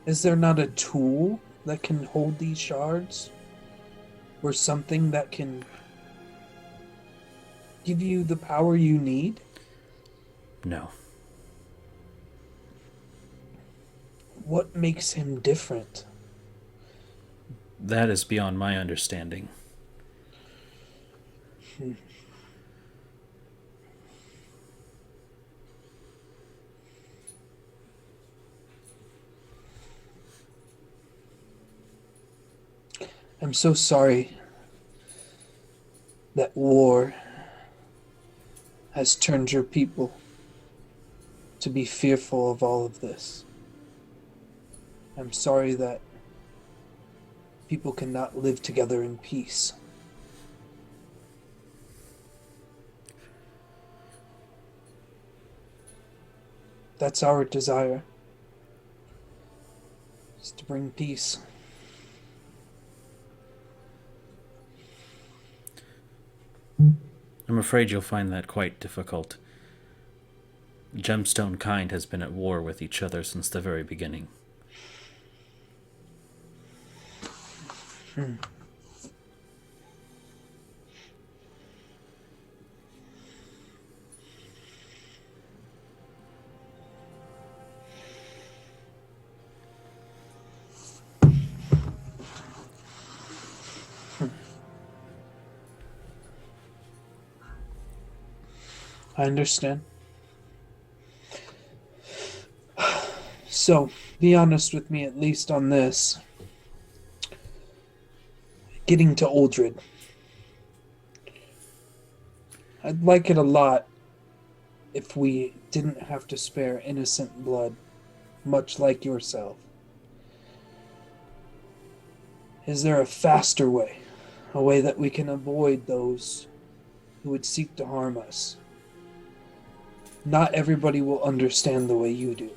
Is there not a tool that can hold these shards? Or something that can give you the power you need? No. What makes him different? That is beyond my understanding. I'm so sorry that war has turned your people to be fearful of all of this. I'm sorry that people cannot live together in peace. That's our desire, is to bring peace. I'm afraid you'll find that quite difficult. Gemstone kind has been at war with each other since the very beginning. I understand. So, be honest with me at least on this. Getting to Uldred. I'd like it a lot if we didn't have to spare innocent blood, much like yourself. Is there a faster way? A way that we can avoid those who would seek to harm us? Not everybody will understand the way you do.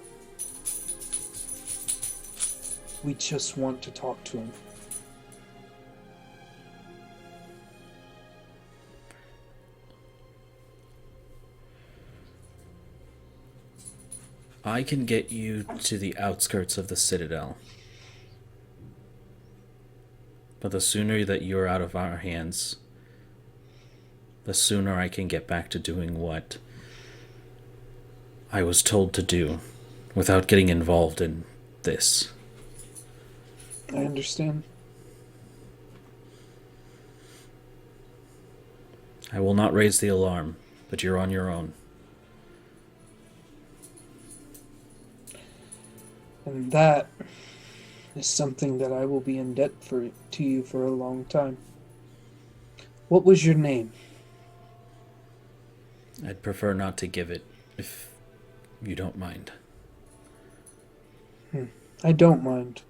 We just want to talk to him. I can get you to the outskirts of the Citadel. But the sooner that you're out of our hands, the sooner I can get back to doing what I was told to do without getting involved in this. I understand. I will not raise the alarm, but you're on your own. And that is something that I will be in debt to you for a long time. What was your name? I'd prefer not to give it, if you don't mind. I don't mind.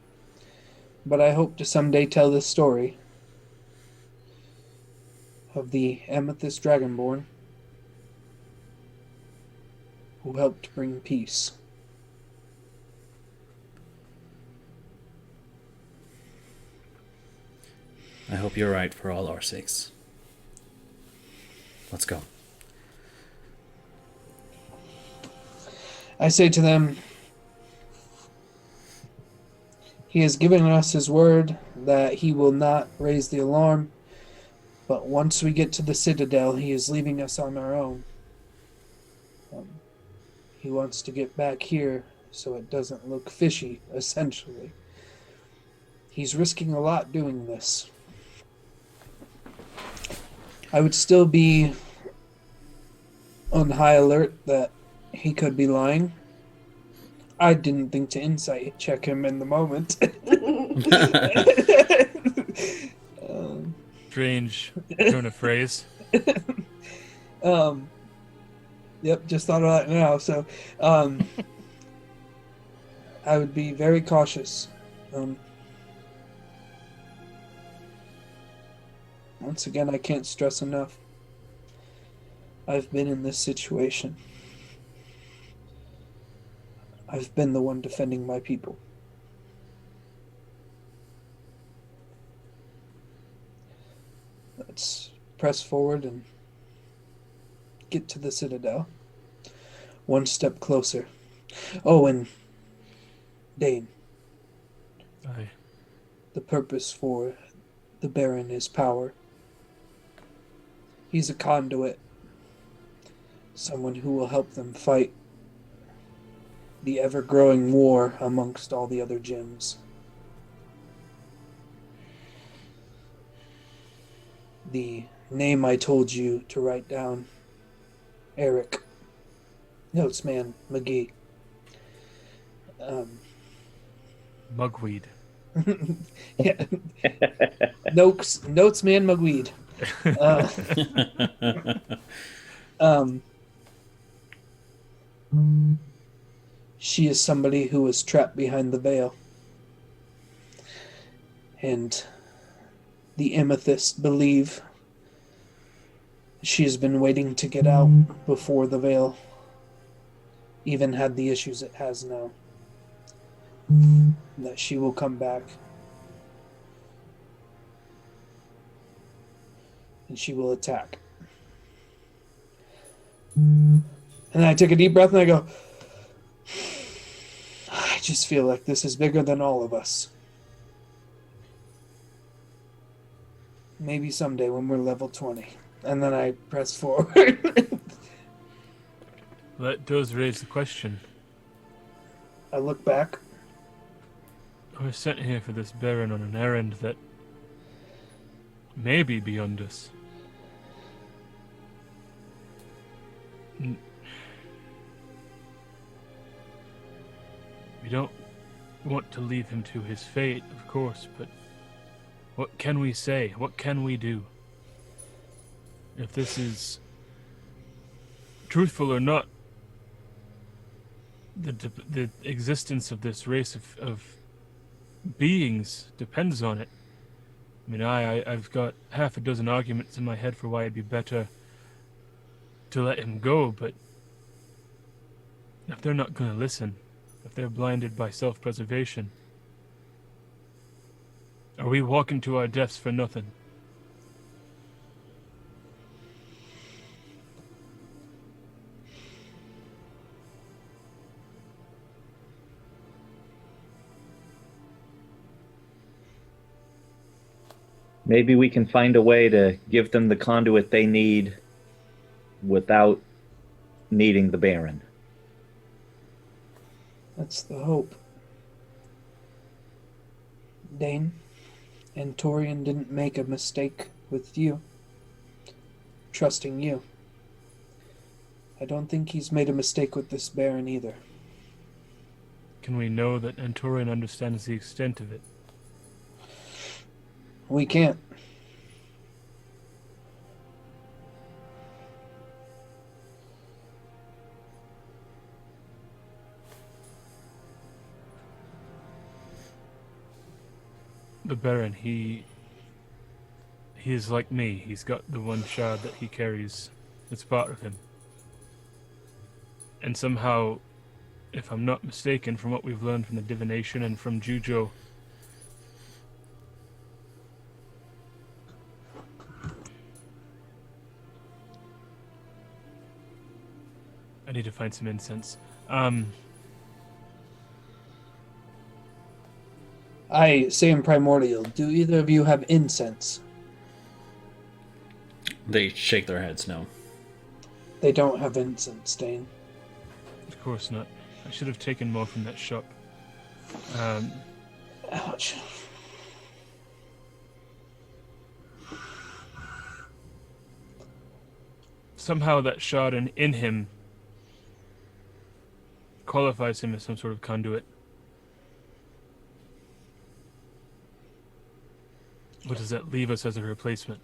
But I hope to someday tell this story of the Amethyst Dragonborn who helped bring peace. I hope you're right for all our sakes. Let's go. I say to them, he has given us his word that he will not raise the alarm, but once we get to the Citadel, he is leaving us on our own. He wants to get back here so it doesn't look fishy, essentially. He's risking a lot doing this. I would still be on high alert that he could be lying. I didn't think to insight check him in the moment. Strange turn of phrase. Yep, just thought of that now. So, I would be very cautious. Once again, I can't stress enough. I've been in this situation. I've been the one defending my people. Let's press forward and get to the Citadel. One step closer. Oh, and Dane. Aye. The purpose for the Baron is power. He's a conduit. Someone who will help them fight the ever-growing war amongst all the other gems. The name I told you to write down, Eric. Notesman McGee. Mugweed. Yeah. Notesman McGweed. She is somebody who was trapped behind the veil. And the amethyst believe she has been waiting to get out before the veil even had the issues it has now. That she will come back. And she will attack. And I take a deep breath and I go, I just feel like this is bigger than all of us. Maybe someday when we're level 20. And then I press forward. That does raise the question. I look back. I was sent here for this Baron on an errand that may be beyond us. We don't want to leave him to his fate, of course, but what can we say? What can we do? If this is truthful or not, the existence of this race of beings depends on it. I mean, I've got half a dozen arguments in my head for why it'd be better to let him go, but if they're not going to listen, if they're blinded by self-preservation, are we walking to our deaths for nothing? Maybe we can find a way to give them the conduit they need without needing the Baron. That's the hope. Dane and Torian didn't make a mistake with you. Trusting you. I don't think he's made a mistake with this Baron either. Can we know that Antorian understands the extent of it? We can't. The Baron, he is like me. He's got the one shard that he carries that's part of him. And somehow, if I'm not mistaken from what we've learned from the divination and from Jujo, I need to find some incense. I say in Primordial, do either of you have incense? They shake their heads, no. They don't have incense, Dane. Of course not. I should have taken more from that shop. Ouch. Somehow that shard in him qualifies him as some sort of conduit. What does that leave us as a replacement?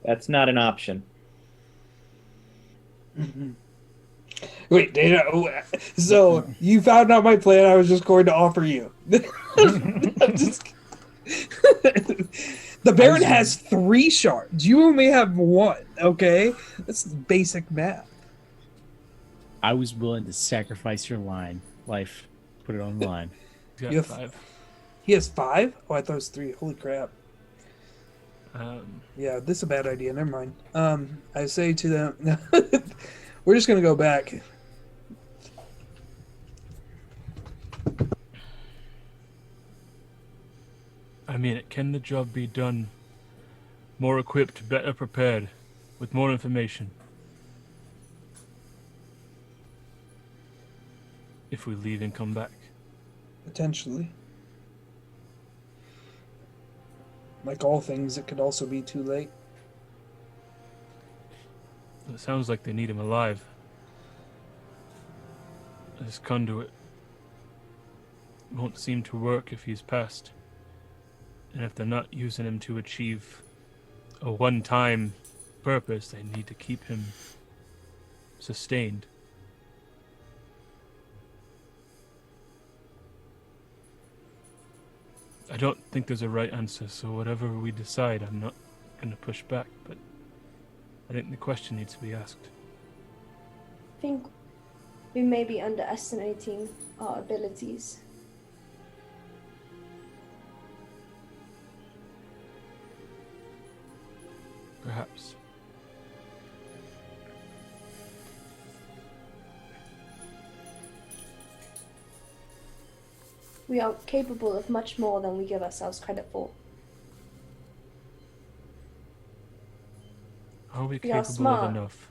That's not an option. Wait, Dana. So you found out my plan. I was just going to offer you. I'm just. The Baron has 3 shards. You only have 1. Okay, that's basic math. I was willing to sacrifice your life, put it on the line. He's got You have 5. He has 5. Oh, I thought it was 3. Holy crap! Yeah, this is a bad idea. Never mind. I say to them, we're just gonna go back. I mean, can the job be done more equipped, better prepared, with more information? If we leave and come back. Potentially. Like all things, it could also be too late. It sounds like they need him alive. This conduit won't seem to work if he's passed. And if they're not using him to achieve a one-time purpose, they need to keep him sustained. I don't think there's a right answer, so whatever we decide, I'm not going to push back, but I think the question needs to be asked. I think we may be underestimating our abilities. Perhaps. We are capable of much more than we give ourselves credit for. Are we We are capable smart. of enough?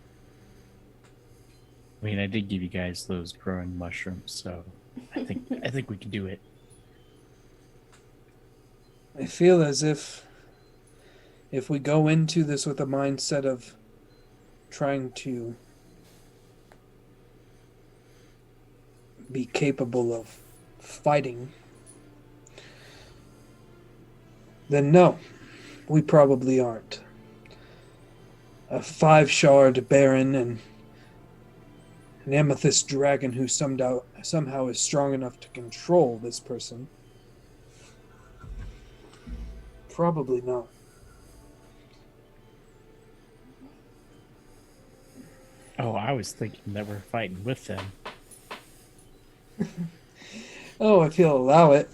I mean, I did give you guys those growing mushrooms, so I think we can do it. I feel as if we go into this with a mindset of trying to be capable of fighting, then no, we probably aren't. A 5-shard baron and an amethyst dragon who somehow is strong enough to control this person. Probably not. Oh, I was thinking that we're fighting with them. Oh, if you'll allow it.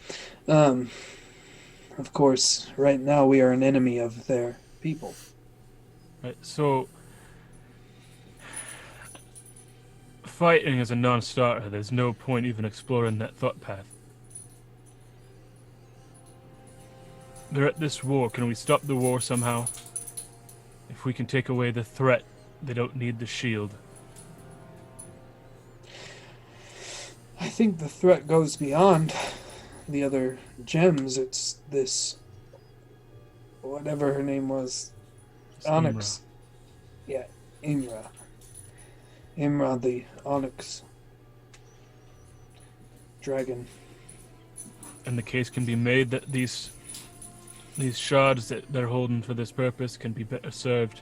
Of course, right now we are an enemy of their people. Right, so fighting is a non-starter. There's no point even exploring that thought path. They're at this war. Can we stop the war somehow? If we can take away the threat, they don't need the shield. I think the threat goes beyond the other gems. It's this, whatever her name was, It's Onyx. Yeah, Imra. Imra, the Onyx dragon. And the case can be made that these shards that they're holding for this purpose can be better served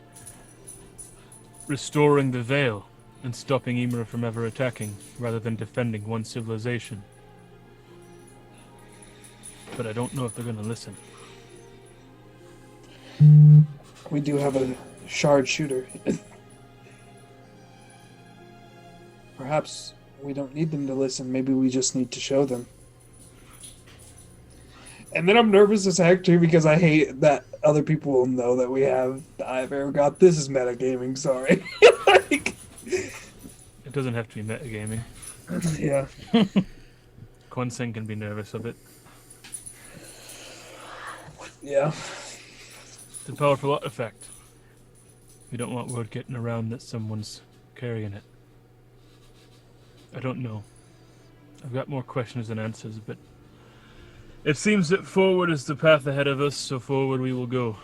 restoring the Veil and stopping Ymra from ever attacking, rather than defending one civilization. But I don't know if they're going to listen. We do have a shard shooter. Perhaps we don't need them to listen. Maybe we just need to show them. And then I'm nervous as heck too because I hate that other people will know that we have the Eye of Aragot. This is metagaming, sorry. Like, It doesn't have to be metagaming. yeah. Quonseng can be nervous of it. Yeah. It's a powerful artifact. We don't want word getting around that someone's carrying it. I don't know. I've got more questions than answers, but it seems that forward is the path ahead of us, so forward we will go.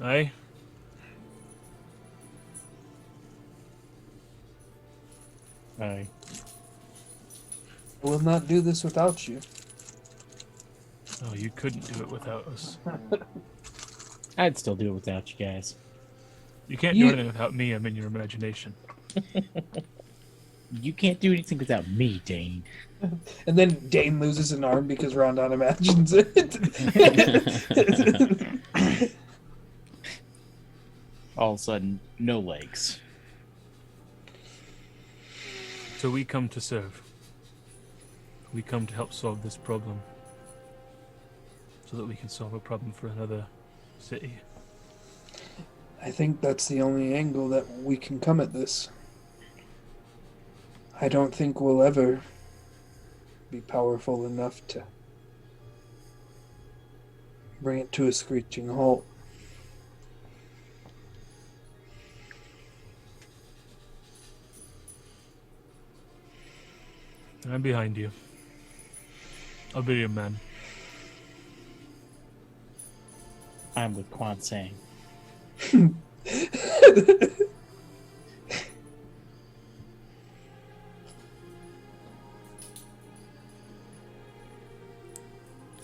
Aye? Aye. I will not do this without you. Oh, you couldn't do it without us. I'd still do it without you guys. You can't do anything without me, I'm in your imagination. You can't do anything without me, Dane. And then Dane loses an arm because Rondon imagines it. All of a sudden, no legs. So we come to serve. We come to help solve this problem. So that we can solve a problem for another city. I think that's the only angle that we can come at this. I don't think we'll ever be powerful enough to bring it to a screeching halt. I'm behind you. I'll be your man. I'm with Quonseng.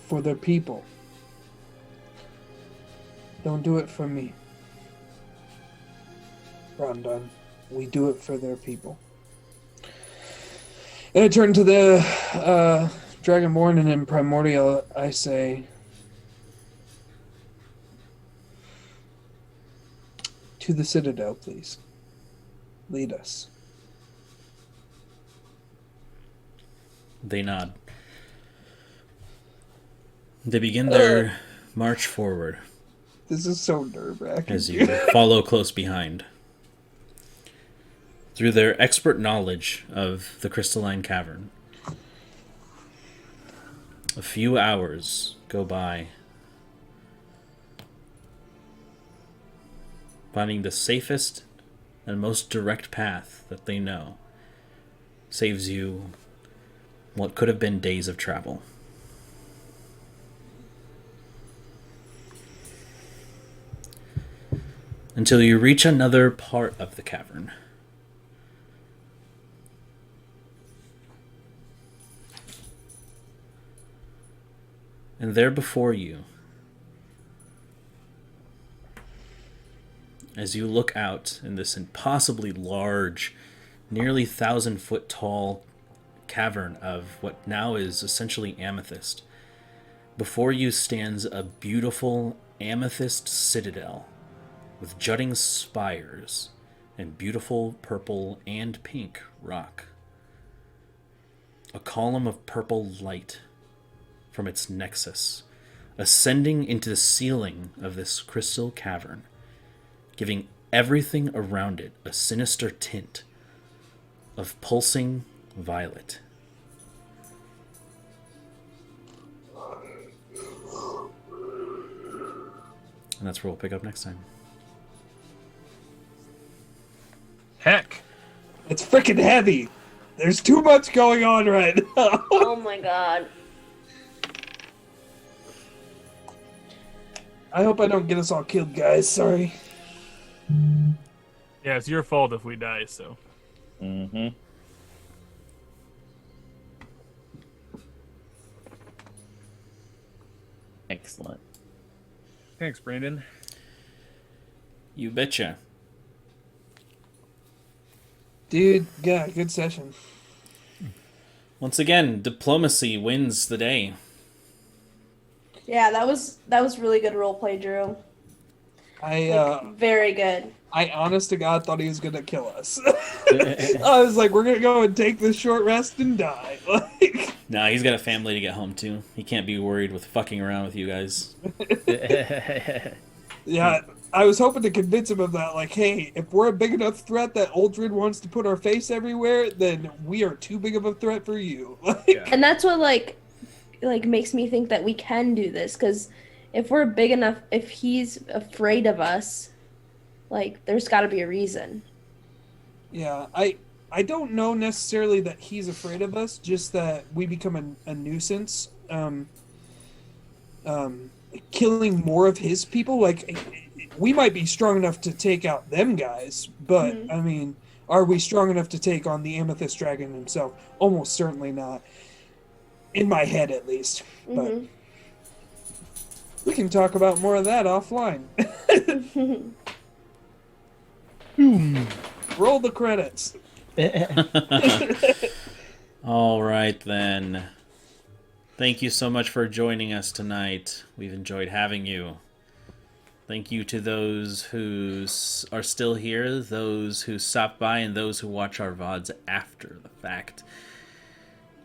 For their people. Don't do it for me. Rondon. We do it for their people. And I turn to the Dragonborn and in Primordial, I say, to the Citadel, please. Lead us. They nod. They begin their march forward This is so nerve-wracking. as you follow close behind. Through their expert knowledge of the Crystaline Cavern, a few hours go by, finding the safest and most direct path that they know saves you what could have been days of travel. Until you reach another part of the cavern. And there before you, as you look out in this impossibly large, nearly 1,000-foot tall cavern of what now is essentially amethyst, before you stands a beautiful amethyst citadel with jutting spires and beautiful purple and pink rock. A column of purple light from its nexus, ascending into the ceiling of this crystal cavern, giving everything around it a sinister tint of pulsing violet. And that's where we'll pick up next time. Heck. It's freaking heavy. There's too much going on right now. Oh my god. I hope I don't get us all killed, guys. Sorry. Yeah, it's your fault if we die, so. Mm-hmm. Excellent. Thanks, Brandon. You betcha. Dude, yeah, good session. Once again, diplomacy wins the day. Yeah, that was really good roleplay, Drew. Very good. I honest to God thought he was gonna kill us. I was like, we're gonna go and take this short rest and die. Like, Nah, he's got a family to get home to. He can't be worried with fucking around with you guys. yeah, I was hoping to convince him of that. Like, hey, if we're a big enough threat that Uldred wants to put our face everywhere, then we are too big of a threat for you. Like, And that's what like makes me think that we can do this, because if we're big enough, if he's afraid of us, like there's got to be a reason. yeah, I don't know necessarily that he's afraid of us, just that we become a nuisance. Killing more of his people, like we might be strong enough to take out them guys, but I mean, are we strong enough to take on the Amethyst Dragon himself? Almost certainly not. In my head, at least. But we can talk about more of that offline. Roll the credits. All right, then. Thank you so much for joining us tonight. We've enjoyed having you. Thank you to those who are still here, those who stopped by, and those who watch our VODs after the fact.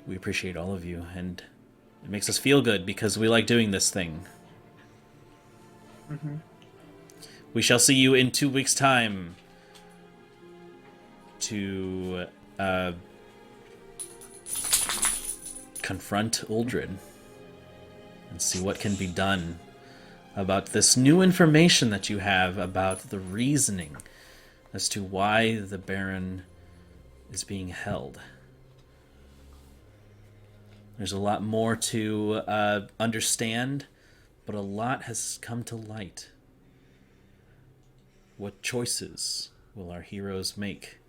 We appreciate all of you, and it makes us feel good because we like doing this thing. We shall see you in 2 weeks' time to confront Uldred and see what can be done about this new information that you have about the reasoning as to why the Baron is being held. There's a lot more to understand, but a lot has come to light. What choices will our heroes make?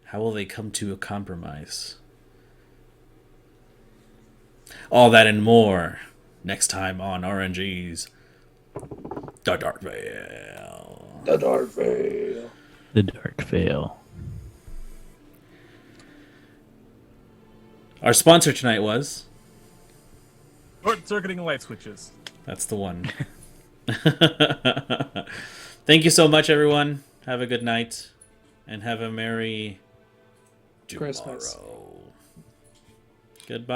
How will they come to a compromise? All that and more next time on RNG's The Dark Veil. The Dark Veil. The Dark Veil. Our sponsor tonight was. Short-circuiting light switches. That's the one. Thank you so much, everyone. Have a good night, and have a merry Christmas. tomorrow. Goodbye.